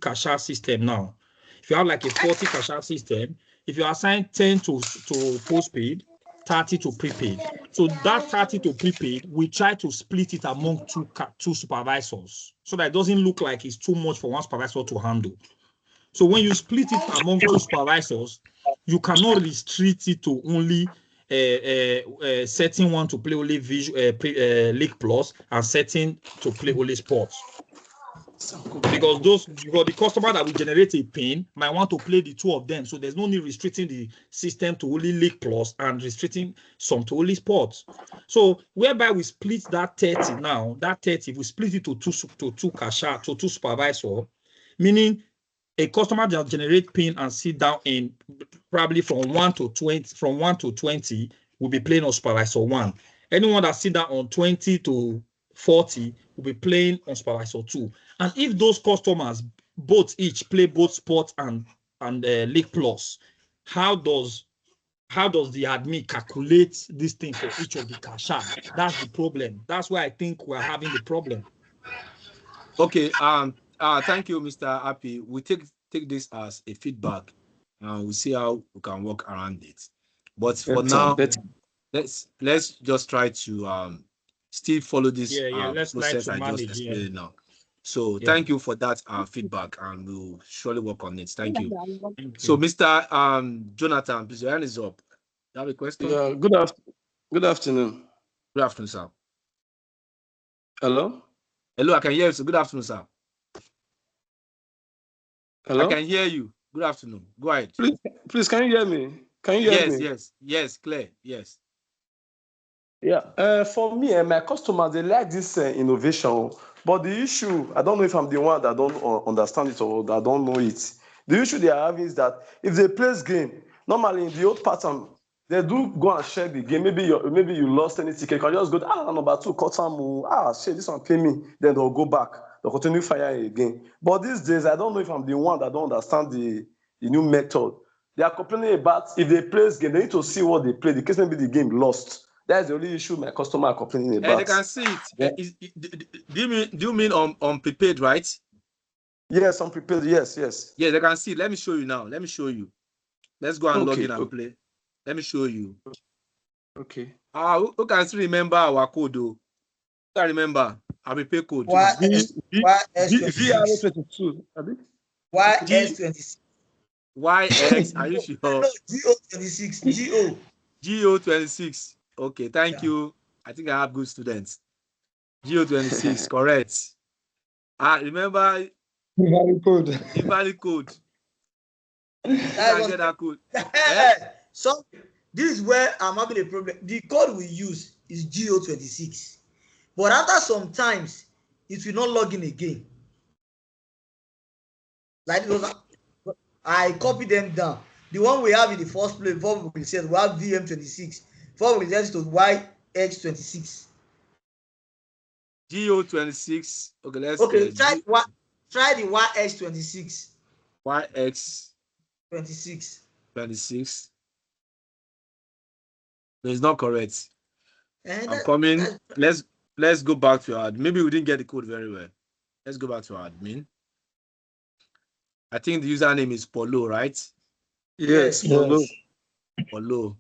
cashier system now. If you have like a 40 cashier system, if you assign 10 to postpaid, 30 to prepaid. So that 30 to prepaid, we try to split it among two supervisors, so that it doesn't look like it's too much for one supervisor to handle. So when you split it among two supervisors, you cannot restrict it to only setting one to play only League Plus and setting to play only sports. Because the customer that will generate a PIN might want to play the two of them. So there's no need restricting the system to only League Plus and restricting some to only sports. So whereby we split that 30 now, we split it to two cashier, to two supervisor, meaning a customer that generate PIN and sit down in probably from 1 to 20 will be playing on supervisor 1. Anyone that sit down on 20 to 40 will be playing on supervisor 2. And if those customers each play both sports and League Plus, how does the admin calculate this thing for each of the cashier? That's the problem. That's why I think we're having the problem. Okay. Thank you, Mr. Happy. We take this as a feedback, and we see how we can work around it. But for now, let's just try to still follow this process I just explained now. So thank you for that feedback, and we'll surely work on it. Thank you. So Mr. Jonathan, please, your hand is up. You have a question? Yeah, good afternoon. Good afternoon, sir. Hello? Hello, I can hear you. So good afternoon, sir. Hello? I can hear you. Good afternoon. Go ahead. Please, can you hear me? Can you hear me? Yes, clear. Yes. Yeah. For me and my customers, they like this innovation. But the issue, I don't know if I'm the one that don't understand it or that don't know it. The issue they are having is that if they play game, normally in the old pattern, they do go and share the game. Maybe you lost any ticket. You can just go, number 2, cut some, shit, this one pay me. Then they'll go back. they'll continue firing again. But these days, I don't know if I'm the one that don't understand the new method. They are complaining about if they play this game, they need to see what they play. The case maybe the game lost. That's the only issue my customer are complaining about. And they can see it. Yeah. Do you mean on prepaid, right? Yes, on prepaid. Yes. Yeah, they can see it. Let me show you now. Let me show you. Let's go and log in and play. Let me show you. Okay. Who can still remember our code though? I remember our prepaid code. VR22. YS26. YX, are you sure? No, GO26. GO26. Okay, thank you. I think I have good students. GO26, correct. Remember Invalid code. invalid code. That Get that code. So this is where I'm having a problem. The code we use is GO26, but after some times it will not log in again. Like I copy them down. The one we have in the first place, before we said we have VM26, before we set to YX26. GO26. Okay, let's try the YX26. YX26. No, it's not correct. I'm coming. Let's go back to our admin. Maybe we didn't get the code very well. Let's go back to our admin. I think the username is Polo, right? Yes, Polo. Polo.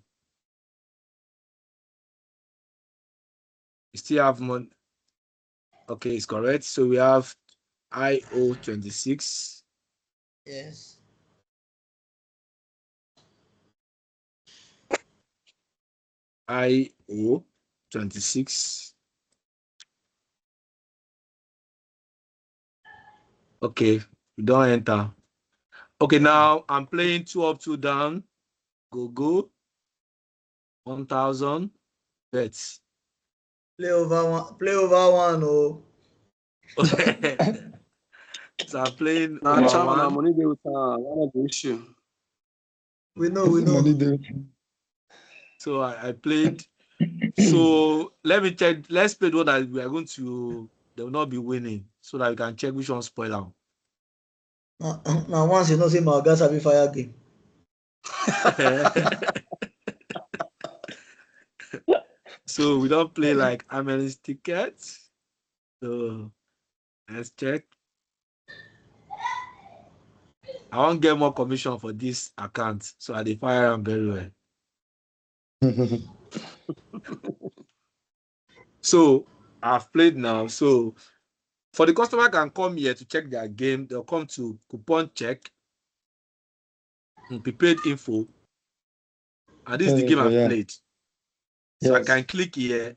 We still have one. Okay, it's correct. So we have IO26. Yes. IO26. Okay, we don't enter. Okay, now I'm playing 2 up, 2 down. Go. 1,000 bets. Play over one. Oh. So I'm playing over one. Money with one of the issue. We know. So I played. So let me check. Let's play the one that we are going to. They will not be winning, so that we can check which one spoil out. Now once you know, say my guys have a fire game. So we don't play like Amelie's tickets. So let's check. I won't get more commission for this account, so I fire them very well. So I've played now. So for the customer can come here to check their game, they'll come to coupon check and prepaid info. And this is the game I've played. So I can click here,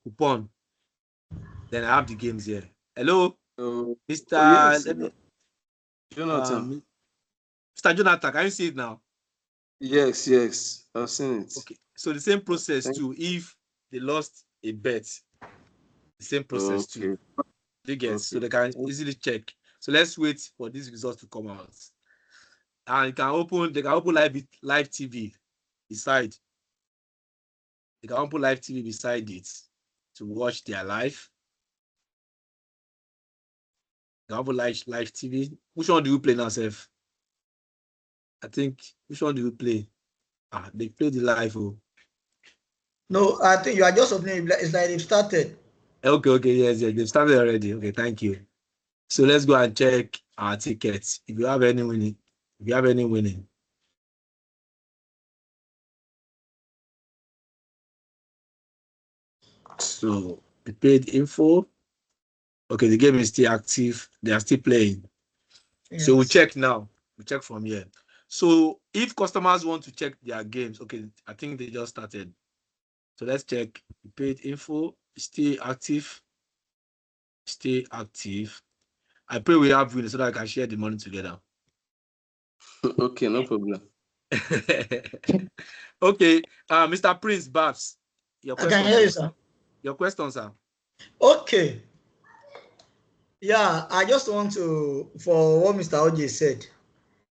coupon. Then I have the games here. Hello, Mr. Jonathan. Mr. Jonathan, can you see it now? Yes, I've seen it. Okay, so the same process too. If they lost a bet, the same process too. They get so they can easily check. So let's wait for these results to come out. And they can open live TV beside. They can open live TV beside it to watch their live. They can open live TV. Which one do you play now, Seth? I think which one do you play? They play the live. Oh. No, I think you are just opening. It's like they've started. Okay, yes, they've started already. Okay, thank you. So let's go and check our tickets. If you have any winning. So prepaid info. Okay, the game is still active. They are still playing. Yes. So we check now. We check from here. So if customers want to check their games, okay, I think they just started. So let's check prepaid info. Stay active. I pray we have winners so that I can share the money together. Okay, no problem. Okay, Mr. Prince Babs, your question. I can hear you, sir. Your question, sir. Okay. Yeah, I just want to, for what Mr. OJ said,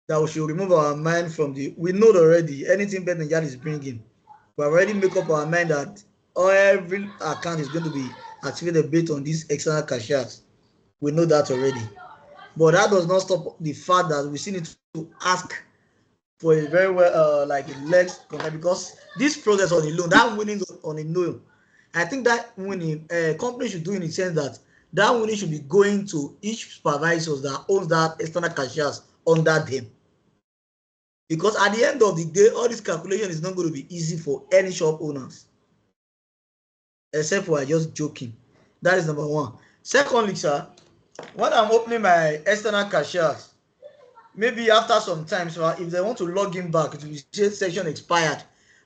that we should remove our mind from we know already, anything Bet9ja is bringing. We already make up our mind that every account is going to be activated based on these external cashiers. We know that already. But that does not stop the fact that we still need to ask for a very well like a legs contact, because this process on a loan, that winning on a loan, I think that winning company should do in the sense that that winning should be going to each supervisors that owns that external cashiers under them. Because at the end of the day, all this calculation is not going to be easy for any shop owners. Except for just joking. That is number one. Secondly, sir, when I'm opening my external cashiers, maybe after some time, so if they want to log in back, it will say session expired.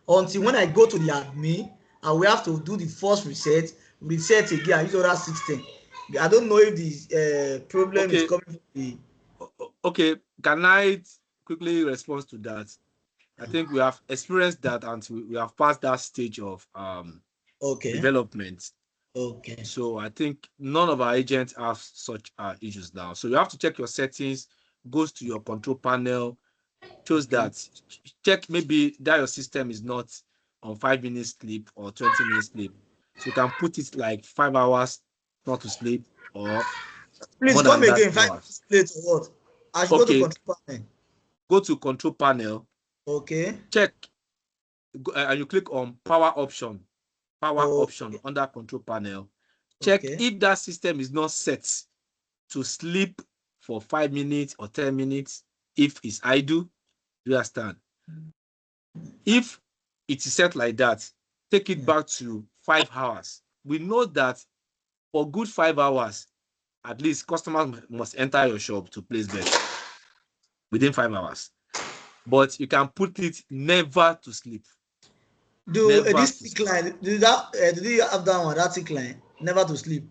Until when I go to the admin, I will have to do the first reset again, and use other system. I don't know if the problem is coming from the. Okay, can I quickly respond to that? I think we have experienced that and we have passed that stage of development. Okay. So I think none of our agents have such issues now. So you have to check your settings, goes to your control panel, shows that, check maybe that your system is not on 5 minutes sleep or 20 minutes sleep. So you can put it like 5 hours not to sleep, or please come again, 5 minutes late or what? I should go to control panel. Go to control panel. Okay. Check and you click on power option. Option under control panel. Check if that system is not set to sleep for 5 minutes or 10 minutes. If it's idle, you understand? If it is set like that, take it back to 5 hours. We know that for good 5 hours, at least customers must enter your shop to place bet within 5 hours. But you can put it never to sleep. This tick line, do you have that one, that tick line, never to sleep?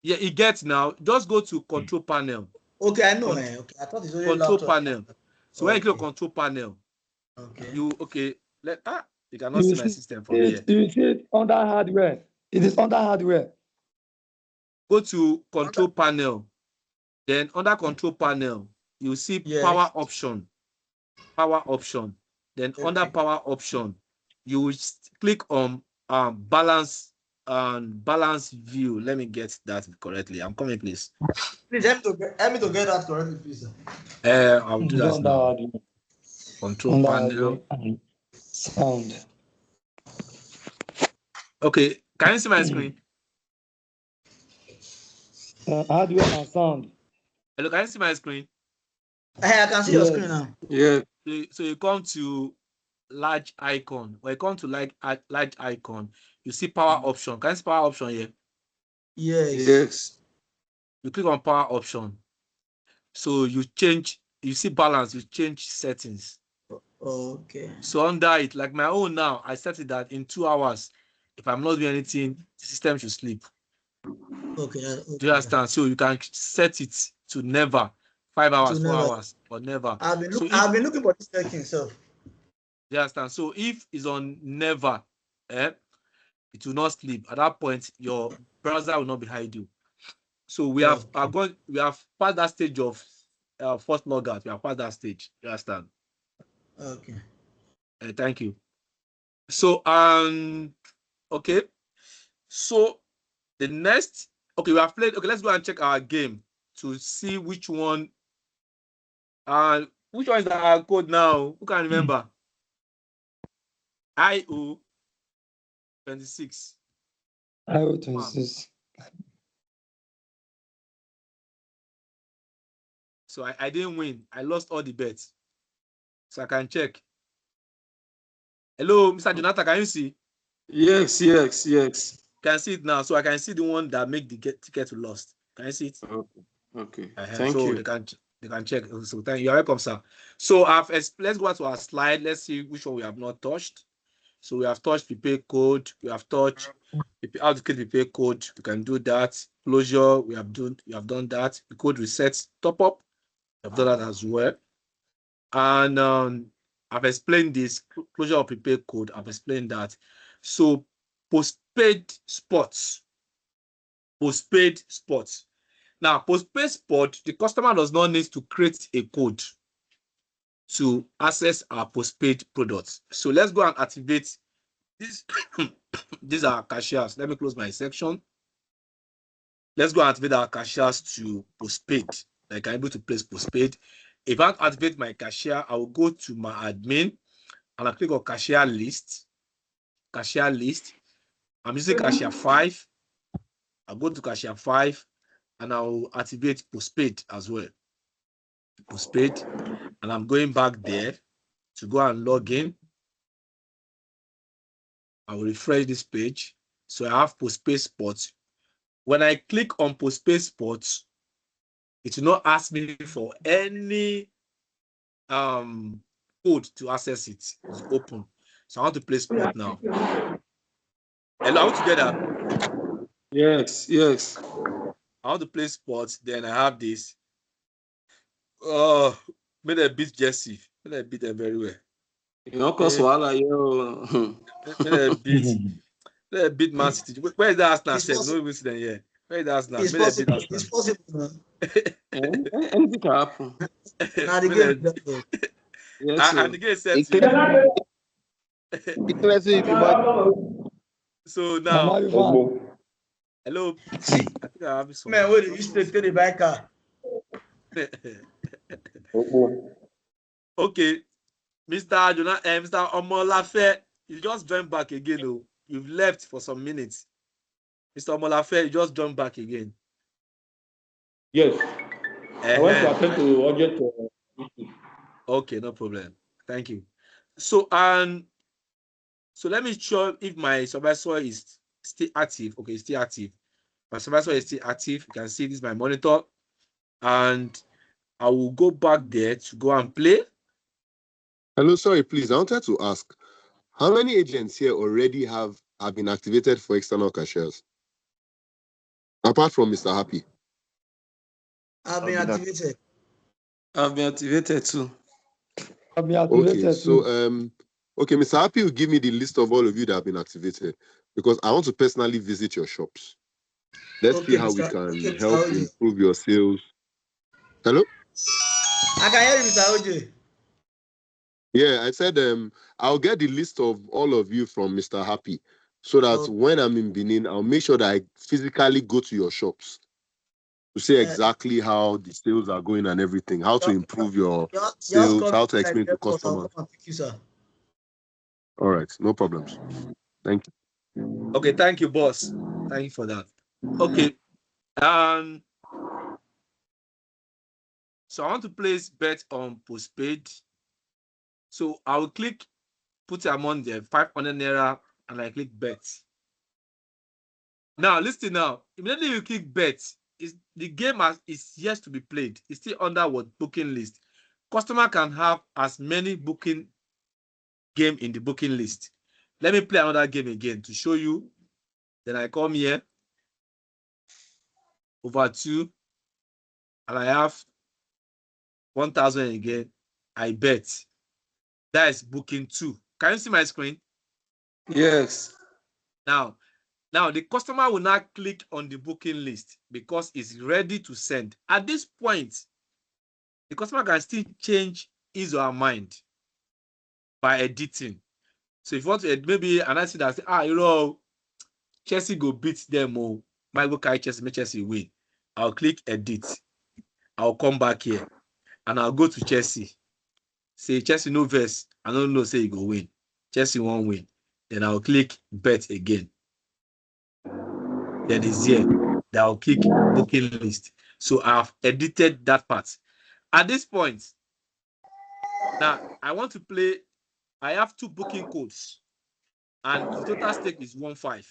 Yeah, it gets now. Just go to control panel. Okay, I know. Okay, I thought it's only control laptop. Panel. So when you click control panel, you cannot see my system from here. You see it under hardware. It is under hardware. Go to control panel. Then under control panel, you see power option. Power option. Then under power option, you click on balance view. Let me get that correctly. I'm coming, please. Please help me to get that correctly, please. I'll do that now. Control panel. Sound. Okay, can you see my screen? Hardware and sound. Hello, can you see my screen? I can see your screen now. Yeah. So you come to large icon. When you come to large icon, you see power option. Can you see power option here? Yes. You click on power option. So you see balance, you change settings. Okay. So under it, like my own now, I set it that in 2 hours, if I'm not doing anything, the system should sleep. Okay. Do you understand? So you can set it to never, 5 hours, 4 hours, or never. I've been looking for this setting, so. You understand? So if it's on never, it will not sleep. At that point, your browser will not be idle. So we have passed that stage of first logout. We have passed that stage. You understand? Okay. Thank you. So okay. So the next, we have played. Okay, let's go and check our game to see which one. Which one is our code now? Who can remember? IO 26. IO 26. So I didn't win. I lost all the bets. So I can check. Hello, Mr. Jonathan, can you see? Yes. Can see it now. So I can see the one that make the ticket lost. Can you see it? Okay. Thank you. They can check. So thank you. You're welcome, sir. So let's go to our slide. Let's see which one we have not touched. So we have touched prepaid code. We have touched how to create prepaid code. You can do that. Closure. We have done that. The code reset top up. I've done that as well. And I've explained this closure of prepaid code. I've explained that. So postpaid spots. Now, postpaid spot, the customer does not need to create a code to access our postpaid products. So let's go and activate this. These are cashiers. Let me close my section. let's go activate our cashiers to postpaid. Like I'm able to place postpaid. If I activate my cashier, I will go to my admin and I click on cashier list. Cashier list. I'm using cashier 5. I'll go to cashier 5 and I'll activate postpaid as well. Postpaid. And I'm going back there to go and log in. I will refresh this page. So I have postpaid spots. When I click on postpaid spots, it will not ask me for any code to access it. It's open. So I want to play spot now. Hello, are we together? Yes, yes. I want to play sports. Then I have this. Oh, made a beat Jesse. Made a beat them very well. You know, cause wahala, yo. Made a beat Man City. Where is that Arsenal? No even see them here. Where is that Arsenal? It's possible. It's possible, man. Anything can happen. Now the game is done. Yes, and the game is set. So now, hello. I think I have some. Man, where did you speak to the banker? Okay, Mr. Jonathan, Mr. Omolafe, you just joined back again. Oh, you've left for some minutes. Mr. Omolafe, you just joined back again. Yes. I went to attend to urgent. Okay, no problem. Thank you. So so let me show if my supervisor is still active. Okay, still active. My supervisor is still active. You can see this is my monitor, and I will go back there to go and play. Hello, sorry, please. I wanted to ask, how many agents here already have been activated for external cashiers? Apart from Mr. Happy. I've been activated. I've been activated too. I've been activated okay, so okay, Mr. Happy will give me the list of all of you that have been activated because I want to personally visit your shops. Let's see how we can help improve your sales. Hello? I can hear you, Mr. OJ. Yeah, I said I'll get the list of all of you from Mr. Happy so that when I'm in Benin, I'll make sure that I physically go to your shops to see exactly how the sales are going and everything, how to improve your sales, how to explain to customers. All right, no problems. Thank you. Okay, thank you, boss. Thank you for that. Okay. So I want to place bet on postpaid. So I will click put amount there, 500 naira, and I click bet. Now listen now. Immediately you click bet, the game is yet to be played. It's still under what booking list. Customer can have as many booking game in the booking list. Let me play another game again to show you. Then I come here over 2 and I have 1,000 again. I bet. That is booking 2. Can you see my screen? Yes. Now the customer will now click on the booking list because it's ready to send. At this point, the customer can still change his or her mind by editing. So if you want to edit, maybe another thing that say, you know, Chelsea go beat them or might go carry Chelsea, make Chelsea win. I'll click edit. I'll come back here and I'll go to Chelsea. Say Chelsea no verse. I don't know, say you go win. Chelsea won't win. Then I'll click bet again. Then it's here. Then I'll click booking list. So I've edited that part. At this point, now I want to play. I have 2 booking codes, and the total stake is 1.5.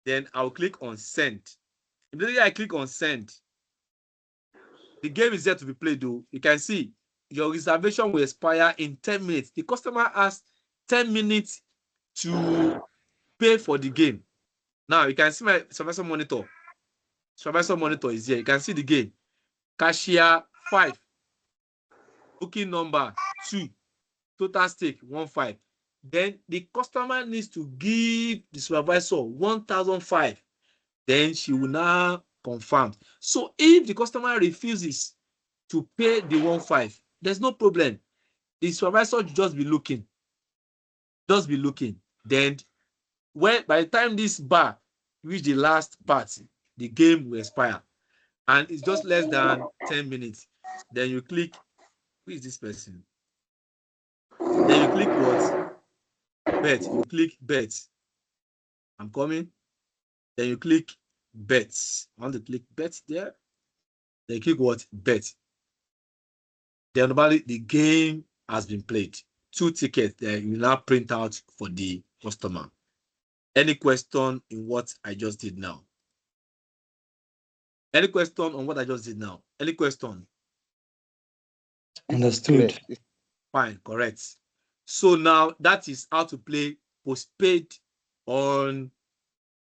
Then I'll click on send. Immediately I click on send. The game is there to be played though. You can see your reservation will expire in 10 minutes. The customer has 10 minutes to pay for the game. Now you can see my supervisor monitor. Supervisor monitor is here. You can see the game. Cashier 5. Booking number 2. Total stake 1.5. Then the customer needs to give the supervisor 1,005. Then she will now confirm. So if the customer refuses to pay the 1.5, there's no problem. The supervisor just be looking. Just be looking. Then by the time this bar reach the last part, the game will expire. And it's just less than 10 minutes. Then you click, who is this person? Then you click what? Bet. You click bet. I'm coming. Then you click bets. I want to click bet there. Then you click what? Bet. Then normally the game has been played. 2 tickets that you now print out for the customer. Any question in what I just did now? Any question on what I just did now? Any question? Understood. Fine, correct. So now that is how to play postpaid on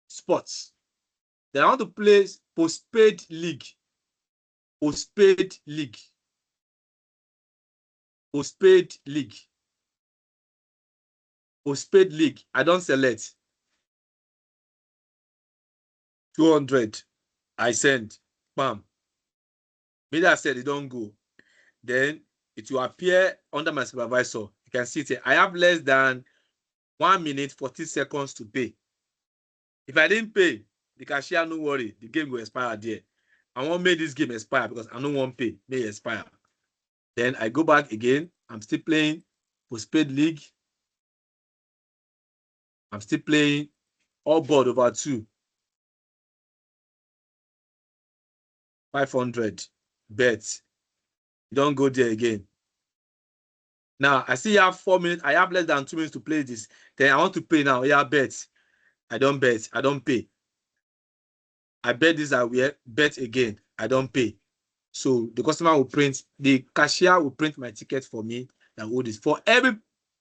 sports. Then I want to play postpaid league. Postpaid league. Postpaid league. Postpaid league. I don't select. 200. I send. Bam. Maybe I said it don't go. Then it will appear under my supervisor. You can see it. I have less than 1 minute 40 seconds to pay. If I didn't pay, the cashier, no worry, the game will expire there. I won't make this game expire because I don't want pay. May expire. Then I go back again. I'm still playing postpaid league. I'm still playing all board over 2. 500 bets. Don't go there again. Now I see you have 4 minutes. I have less than 2 minutes to play this. Then I want to pay now. Yeah, bet. I don't bet. I don't pay. I bet this I will bet again. I don't pay. So the customer will print, the cashier will print my ticket for me and hold this. For every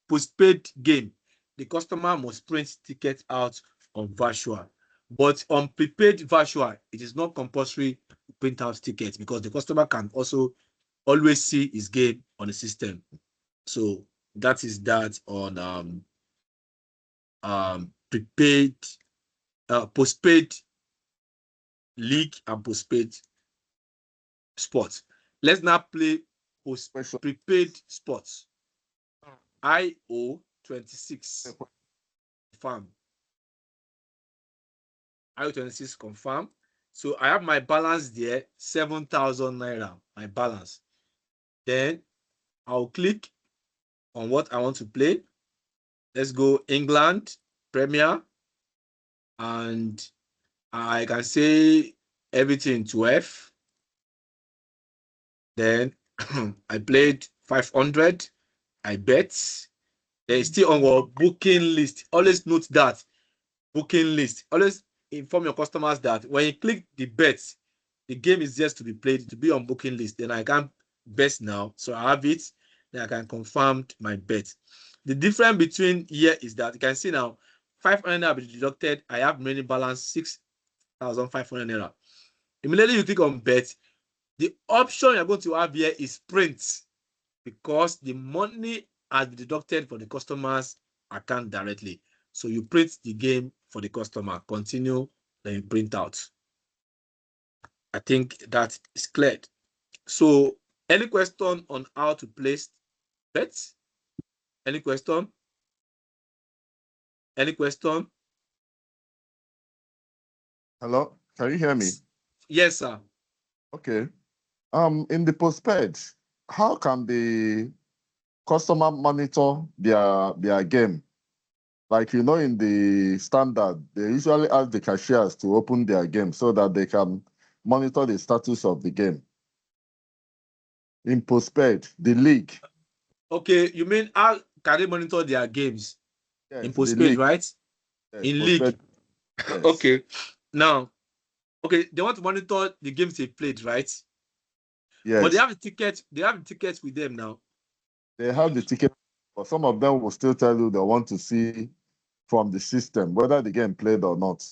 postpaid game, the customer must print ticket out on virtual. But on prepaid virtual, it is not compulsory to print out tickets because the customer can also always see his game on the system. So that is that on prepaid, postpaid league and postpaid sports. Let's now play prepaid sports. IO26 confirm. IO26 confirm. So I have my balance there, 7,000 naira, my balance. Then I'll click on what I want to play. Let's go England, Premier, and I can say everything 12. Then I played 500. I bet. There is still on our booking list. Always note that booking list. Always inform your customers that when you click the bet, the game is just to be played, to be on booking list. Then I can bet now. So I have it. Then I can confirm my bet. The difference between here is that you can see now 500 naira be deducted. I have remaining balance 6,500 naira. Immediately you click on bet. The option you're going to have here is print because the money has been deducted for the customer's account directly. So you print the game for the customer, continue, then you print out. I think that is clear. So any question on how to place bets? Any question? Any question? Hello, can you hear me? Yes, sir. Okay. In the postpaid, how can the customer monitor their game? Like, you know, in the standard, they usually ask the cashiers to open their game so that they can monitor the status of the game. In postpaid, the league. Okay, you mean how can they monitor their games? Yes, in postpaid, right? Yes, in postpaid. league. Yes. Okay. Now, okay, they want to monitor the games they played, right? Yes. But they have the ticket. They have the tickets with them now. They have the ticket, but some of them will still tell you they want to see from the system whether the game played or not.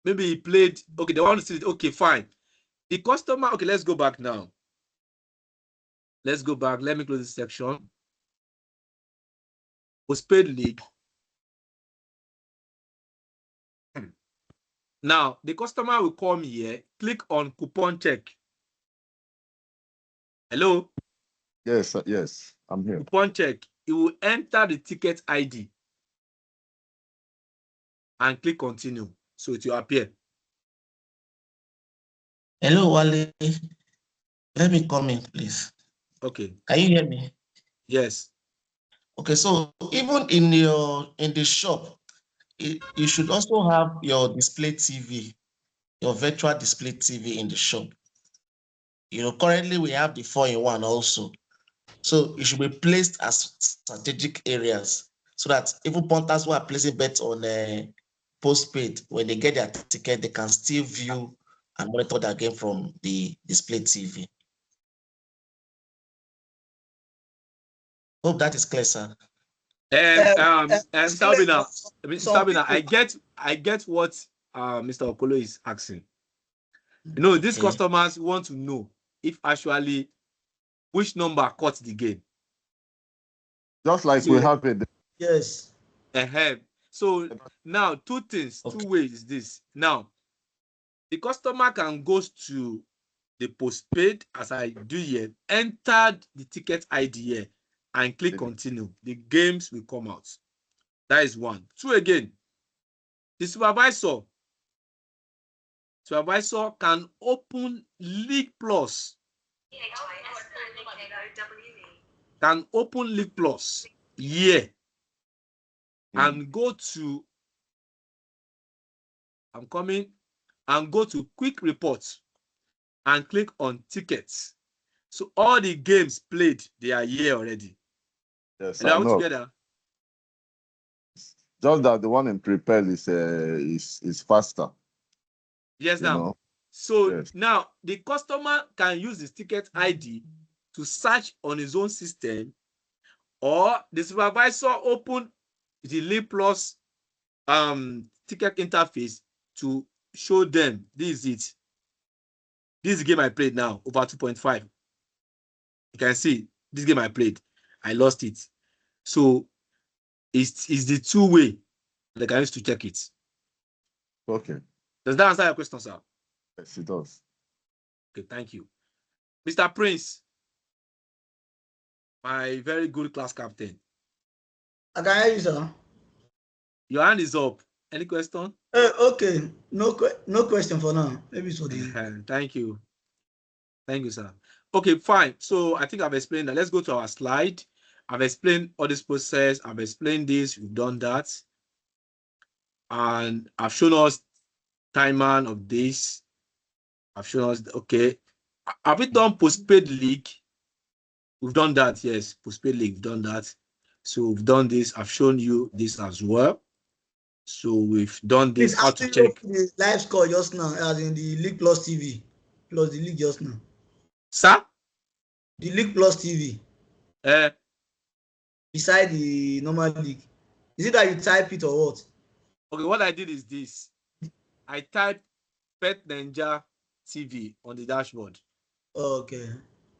Maybe he played. Okay, they want to see it. Okay, fine. The customer. Okay, let's go back now. Let's go back. Let me close this section. Postpaid league. Now, the customer will come here, click on coupon check. Hello? Yes, yes, I'm here. Coupon check. He will enter the ticket ID and click continue. So it will appear. Hello, Wale. Let me come in, please. Okay. Can you hear me? Yes. Okay, so even in the shop, you should also have your display TV, your virtual display TV in the shop. Currently we have the 4-in-1 also. So it should be placed as strategic areas so that even punters who are placing bets on postpaid, when they get their ticket, they can still view and monitor their game from the display TV. Hope that is clear, sir. Sabina, Sabina, people, I get what Mr. Okolo is asking. These Okay. customers want to know if actually which number caught the game. Just like we have it. yes. So now two ways is this. Now, the customer can go to the postpaid as I do here, enter the ticket ID here and click continue. The games will come out. That is one. Two again, the supervisor can open League Plus. Can open League Plus here and go to quick reports and click on tickets. So all the games played, they are here already. Yes, are I we know. together? Just that the one in prepared is faster. Yes, now. So yes. Now the customer can use his ticket ID to search on his own system, or the supervisor open the League Plus ticket interface to show them this is it. This is the game I played now, over 2.5. You can see this game I played. I lost it. So it's the two-way they can use to check it. Okay. Does that answer your question, sir? Yes, it does. Okay, thank you. Mr. Prince, my very good class captain. I can hear you, sir. Your hand is up. Any question? Okay. No question for now. Maybe it's for the. Thank you. Thank you, sir. Okay, fine. So I think I've explained that. Let's go to our slide. I've explained all this process. I've explained this. We've done that. And I've shown us timeline of this. I've shown us, okay. Have we done postpaid league? We've done that, yes. Postpaid league, we've done that. So we've done this. I've shown you this as well. So we've done this. How to check the live score just now, as in the League Plus TV, plus the league just now. Sir? The League Plus TV. Beside the normal league. Is it that you type it or what? Okay, what I did is this. I typed Bet9ja TV on the dashboard. Okay.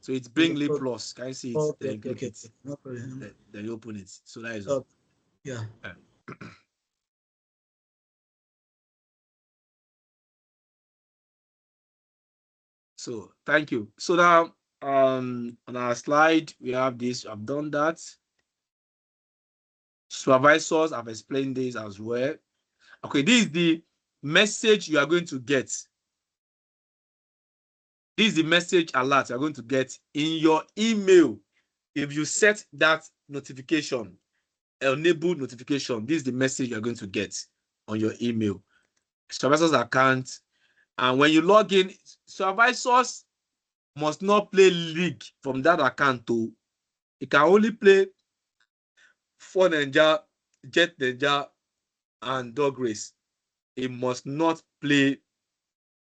So it's bring League Plus. Can you see it? Okay, then you click okay. it. No problem. Then you open it. So that is all. Yeah. So thank you. So now on our slide, we have this. I've done that. Supervisors, I've explained this as well. Okay, this is the message you are going to get. This is the message alert you're going to get in your email. If you set that notification, enable notification, this is the message you're going to get on your email. Supervisor's account. And when you log in, supervisors must not play league from that account too. It can only play 4-9ja, Jet9ja, and Dog Race. It must not play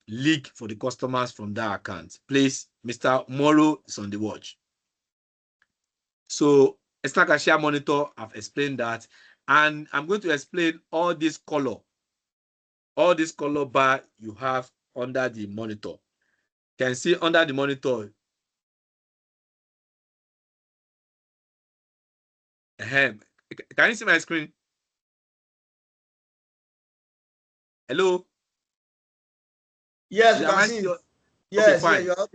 league for the customers from that account. Please, Mr. Moro is on the watch. So, it's like a share monitor. I've explained that. And I'm going to explain all this color bar you have under the monitor. You can see under the monitor. Can you see my screen? Hello? Yes, you can see it. Yes, okay, fine. Yeah,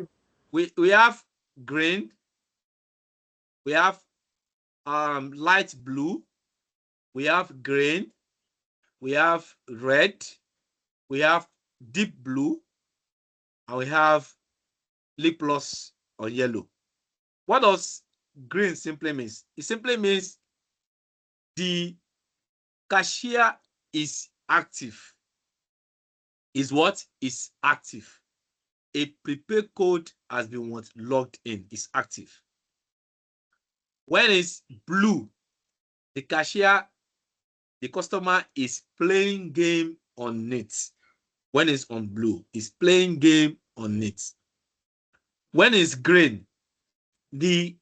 we have green. We have light blue. We have green. We have red. We have deep blue. and we have League Plus on yellow. What does green simply means? It simply means the cashier is active. Is what? Is active. A prepaid code has been what? Logged in. Is active. When it's blue, the cashier, the customer is playing game on it. When it's on blue, is playing game on it. When it's green, the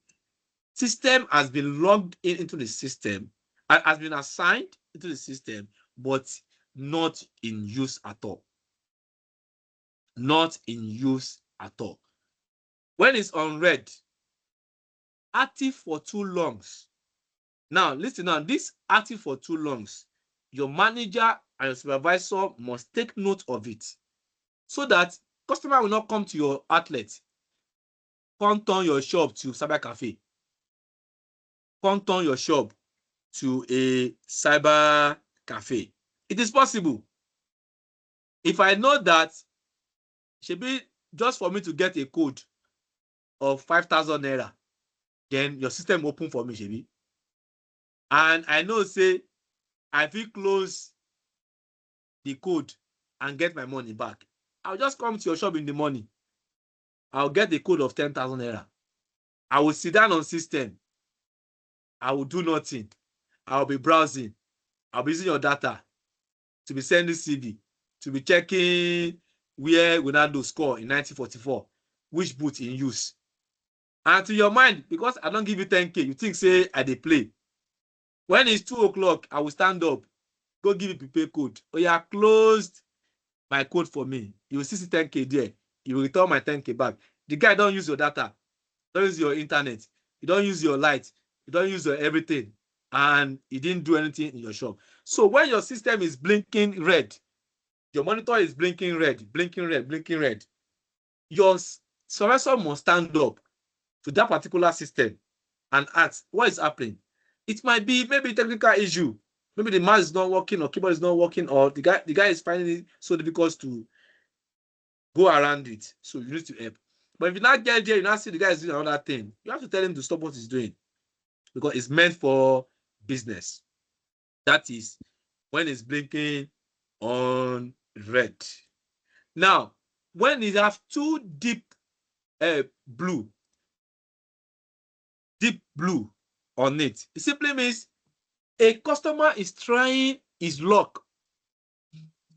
system has been logged in into the system, has been assigned into the system, but not in use at all. Not in use at all. When it's on red, active for too long. Now, listen now, this active for too long, your manager and your supervisor must take note of it so that customer will not come to your outlet, come turn your shop to cyber cafe, come turn your shop to a cyber cafe. It is possible. If I know that, should be just for me to get a code of 5,000 naira, then your system open for me, shebi. And I know, say, I will close the code and get my money back. I'll just come to your shop in the morning. I'll get the code of 10,000 naira. I will sit down on system. I will do nothing. I'll be browsing. I'll be using your data to be sending CV, to be checking where Ronaldo score in 1944, which boot in use. And to your mind, because I don't give you 10K, you think, say, I dey play. When it's 2 o'clock, I will stand up, go give you prepaid code. Oh, yeah, closed my code for me. You will see 10K there. You will return my 10K back. The guy don't use your data, don't use your internet, you don't use your light, you don't use your everything, and he didn't do anything in your shop. So when your system is blinking red, your monitor is blinking red, blinking red, blinking red, your supervisor must stand up to that particular system and ask, what is happening? It might be maybe technical issue. Maybe the mouse is not working or keyboard is not working, or the guy is finding it so difficult to go around it. So you need to help. But if you not get there, you not see the guy is doing another thing, you have to tell him to stop what he's doing because it's meant for business. That is when it's blinking on red. Now, when you have two deep blue on it, it simply means a customer is trying his luck,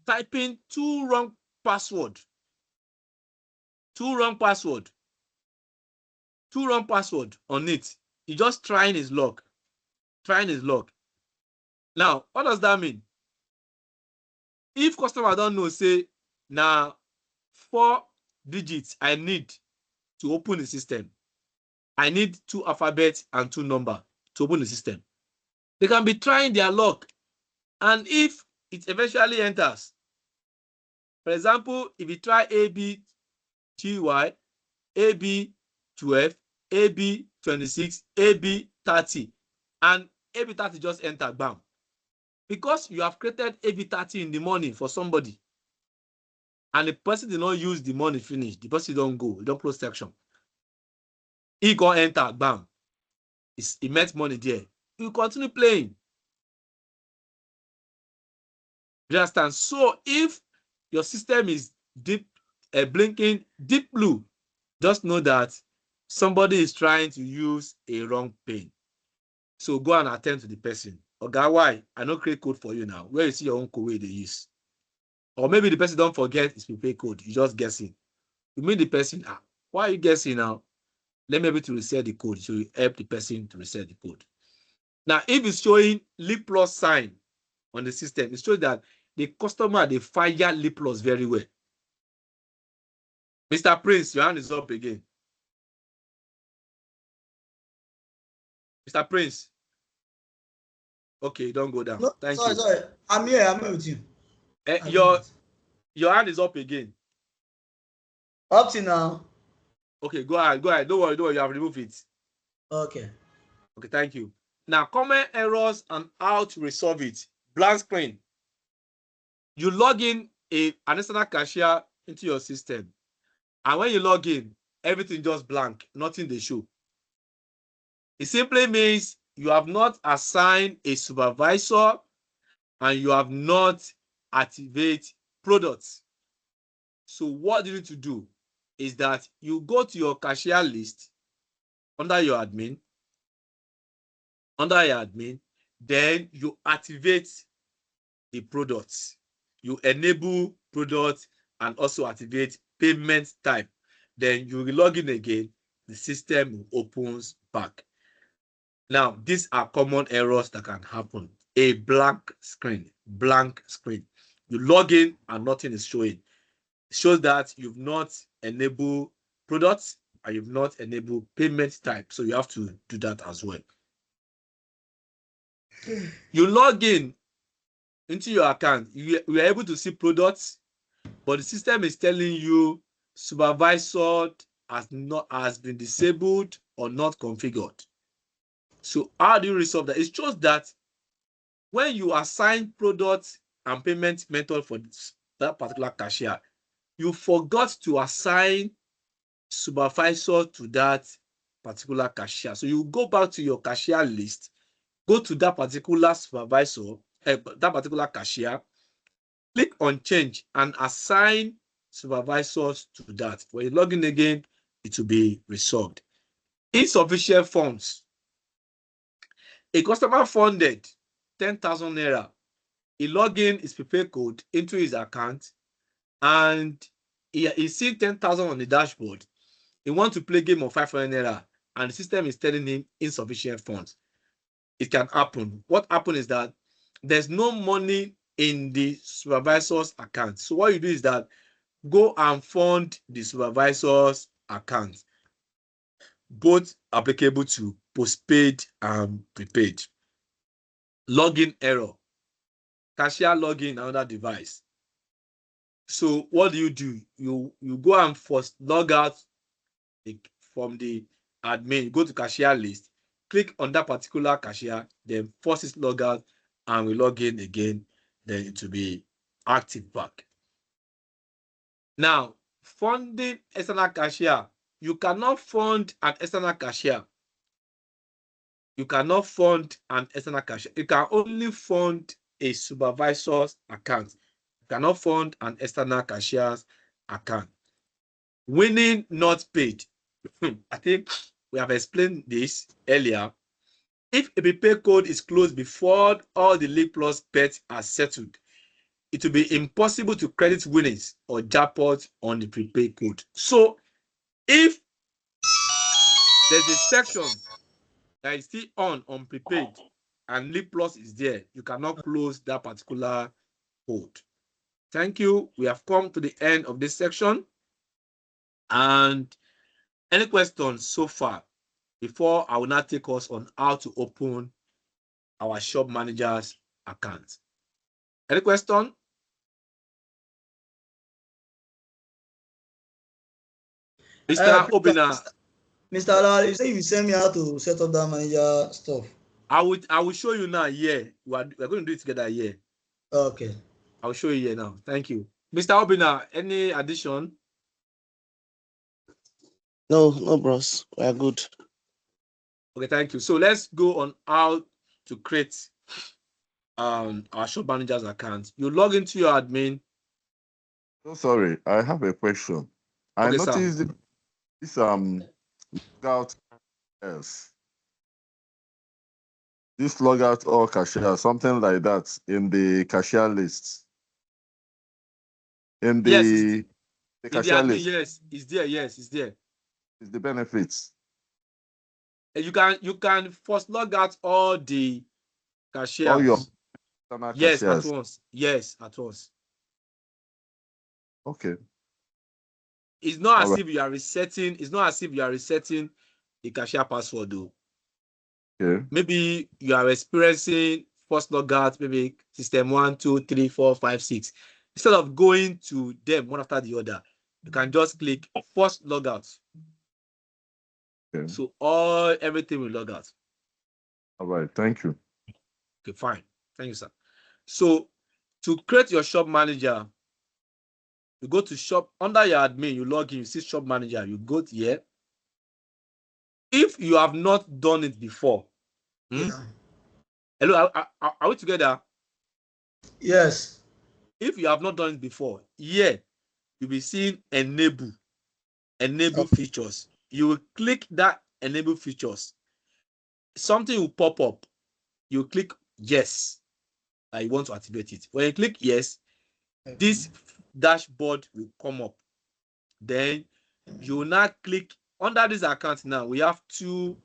typing two wrong password on it. He's just trying his luck. Now, what does that mean? If customer don't know, say, now 4 digits I need to open the system. I need 2 alphabets and 2 numbers to open the system. They can be trying their luck. And if it eventually enters, for example, if you try ABTY, AB12, AB26, AB30, and AB30 just enter, bam. Because you have created AB30 in the morning for somebody, and the person did not use the money finish, the person don't go, don't close section. He go enter, bam. He met money there. You continue playing. You understand? So if your system is deep, blinking deep blue, just know that somebody is trying to use a wrong pin. So go and attend to the person. Okay, why? I no create code for you now. Where you see your own code where they use. Or maybe the person don't forget his prepaid code. You just guessing. You mean the person, why are you guessing now? Let me be able to reset the code. So you help the person to reset the code. Now, if it's showing League Plus sign on the system, it shows that the customer, they fire League Plus very well. Mr. Prince, your hand is up again. Mr. Prince. Okay, don't go down. No, Thank sorry, you. sorry. I'm here with you. Your hand is up again. Up to now. Okay, go ahead. Don't worry. You have removed it. Okay, thank you. Now, common errors and how to resolve it. Blank screen. You log in an external cashier into your system. And when you log in, everything just blank, nothing they show. It simply means you have not assigned a supervisor and you have not activated products. So what you need to do is that you go to your cashier list under your admin, then you activate the products. You enable products and also activate payment type. Then you will log in again, the system opens back. Now, these are common errors that can happen. A blank screen. You log in and nothing is showing. It shows that you've not enabled products and you've not enabled payment type. So you have to do that as well. You log in into your account. You are able to see products, but the system is telling you supervisor has been disabled or not configured. So how do you resolve that? It's just that when you assign products and payment method for that particular cashier, you forgot to assign supervisor to that particular cashier. So you go back to your cashier list, go to that particular supervisor, that particular cashier, click on change and assign supervisors to that. When you log in again, it will be resolved. Insufficient funds. A customer funded 10,000 naira. He log in his prepaid code into his account and he sees 10,000 on the dashboard. He wants to play game of 500 naira and the system is telling him insufficient funds. It can happen. What happened is that there's no money in the supervisor's account. So what you do is that go and fund the supervisor's account. Both applicable to postpaid and prepaid. Login error. Cashier login another device. So what do? You go and first log out from the admin, go to cashier list, click on that particular cashier, then force it log out and we log in again, then it will be active back. Now, funding external cashier. You cannot fund an external cashier. You cannot fund an external cashier. You can only fund a supervisor's account. You cannot fund an external cashier's account. Winning not paid. I think we have explained this earlier. If a prepaid code is closed before all the League Plus bets are settled, it will be impossible to credit winnings or jackpots on the prepaid code. So if there's a section that is still on prepaid and League Plus is there, you cannot close that particular code. Thank you. We have come to the end of this section. And any questions so far before I will now take us on how to open our shop manager's account? Any question? Mr. Obina. Mr. Olawale, you say you send me how to set up that manager stuff. I will show you now. Yeah, we're going to do it together here. Okay. I'll show you here now. Thank you. Mr. Obina, any addition? No, bros. We are good. Okay, thank you. So let's go on how to create our shop manager's account. You log into your admin. Oh, sorry, I have a question. I noticed this logout else. This logout or cashier, something like that in the cashier list. In the cashier admin, list. yes, it's there. Yes, it's there. It's the benefits. You can first log out all the cashiers. All your yes, cashiers. at once. Yes, at once. Okay. It's not as if you are resetting. It's not as if you are resetting the cashier password, though. Okay. Maybe you are experiencing first logout, maybe system 1, 2, 3, 4, 5, 6. Instead of going to them one after the other, you can just click first logout. Okay. So everything will log out. All right. Thank you. Okay, fine. Thank you, sir. So to create your shop manager, You go to shop, under your admin, you log in, you see shop manager, you go here. If you have not done it before, Yeah. Hello, are we together? Yes. If you have not done it before, you'll be seeing enable features. You will click that enable features. Something will pop up. You click yes. You want to activate it. When you click yes, this dashboard will come up. Then you will now click under this account. Now we have 2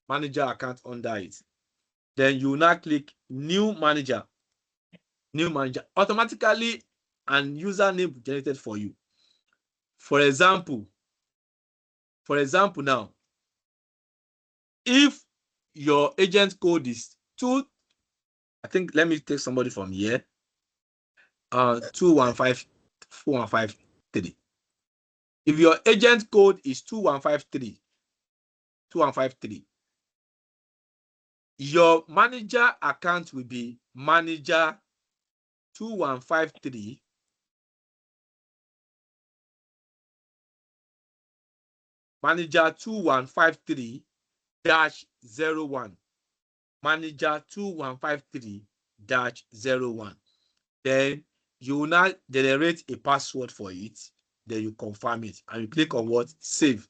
manager accounts under it. Then you will now click new manager. Automatically an username generated for you. For example now, if your agent code is 2, I think let me take somebody from here. 2153. If your agent code is 2153, your manager account will be manager 2153 manager 2153 -01 manager 2153 -01. Then you will now generate a password for it. Then you confirm it and you click on what? Save.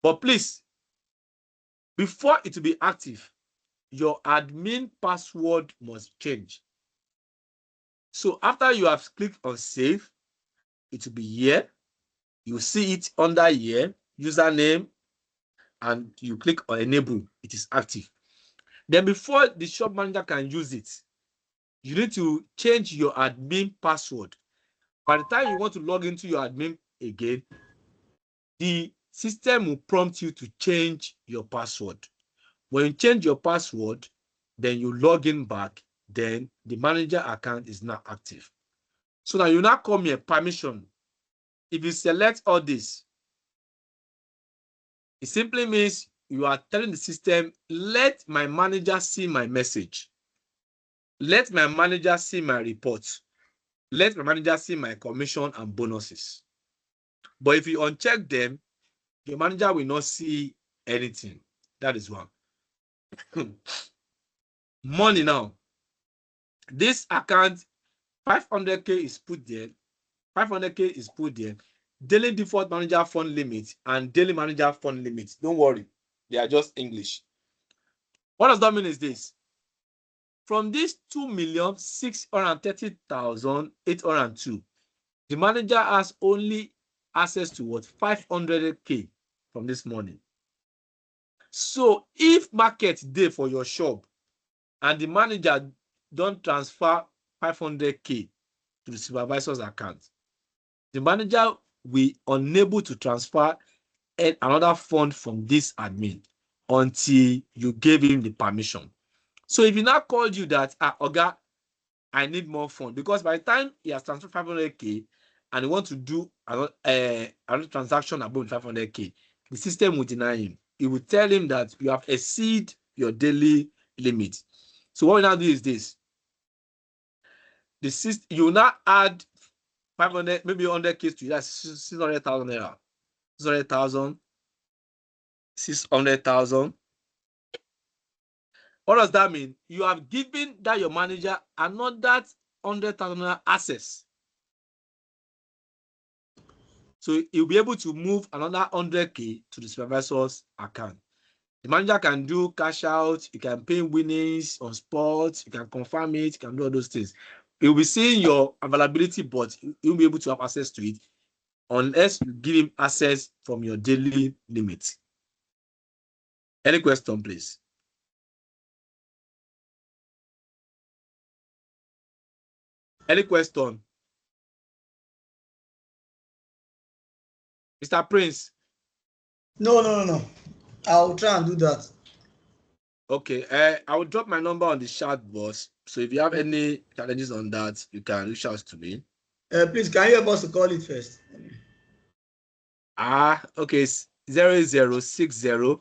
But please, before it will be active, your admin password must change. So after you have clicked on save, it will be here. You see it under here, username, and you click on enable. It is active. Then before the shop manager can use it, you need to change your admin password. By the time you want to log into your admin again, the system will prompt you to change your password. When you change your password, then you log in back, then the manager account is now active. So now you now come here, permission. If you select all this, it simply means you are telling the system, let my manager see my message. Let my manager see my reports. Let my manager see my commission and bonuses. But if you uncheck them, your manager will not see anything. That is one. Money now. This account, 500K is put there. 500K is put there. Daily default manager fund limit and daily manager fund limit. Don't worry. They are just English. What does that mean is this? From this 2,630,802, the manager has only access to what? 500K from this morning. So if market day for your shop and the manager don't transfer 500K to the supervisor's account, the manager will unable to transfer another fund from this admin until you gave him the permission. So if he now called you that, Oga, I need more fund, because by the time he has transferred 500K and he wants to do another transaction above 500K, the system will deny him. It will tell him that you have exceeded your daily limit. So what we now do is this. The system, you now add 500, maybe 100K to that, 600,000 naira. 600,000. 600,000. What does that mean? You have given that your manager another 100,000 access. So he'll be able to move another 100K to the supervisor's account. The manager can do cash out, you can pay winnings on spot, you can confirm it, you can do all those things. He'll be seeing your availability, but he'll be able to have access to it unless you give him access from your daily limit. Any question, please? Any question? Mr. Prince? No. I'll try and do that. Okay, I will drop my number on the chat box. So if you have any challenges on that, you can reach out to me. Please, can you help us to call it first? Okay, 0060.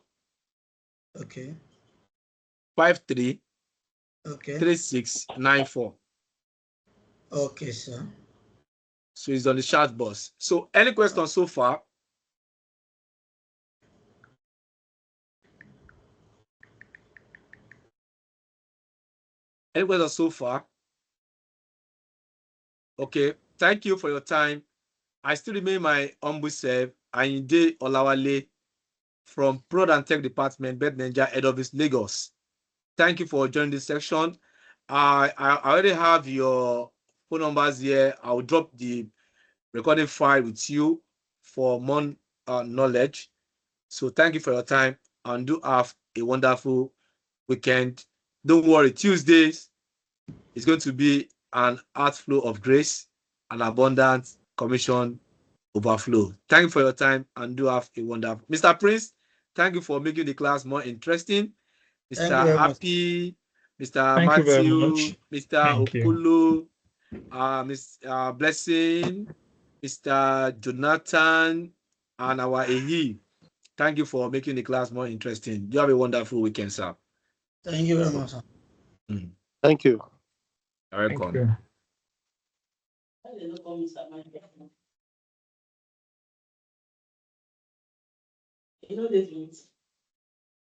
Okay. 53. Okay. 3694. Okay, sir. So he's on the chat box. So any questions so far? Any questions so far? Okay. Thank you for your time. I still remain my humble self, Ayinde Olawale from Prod and Tech Department, Bet9ja, Head Office, Lagos. Thank you for joining this section. I already have your phone numbers here. I'll drop the recording file with you for more knowledge. So thank you for your time and do have a wonderful weekend. Don't worry, Tuesdays is going to be an outflow of grace, an abundant commission overflow. Thank you for your time and do have a wonderful. Mr. Prince, thank you for making the class more interesting. Mr. Happy, Mr. Thank you very Matthew, much. Mr. Thank you. Okulu, Miss Blessing, Mr. Jonathan, and our Ehi. Thank you for making the class more interesting. You have a wonderful weekend, sir. Thank you very much, sir. Thank you. You're welcome. Thank you. You know this means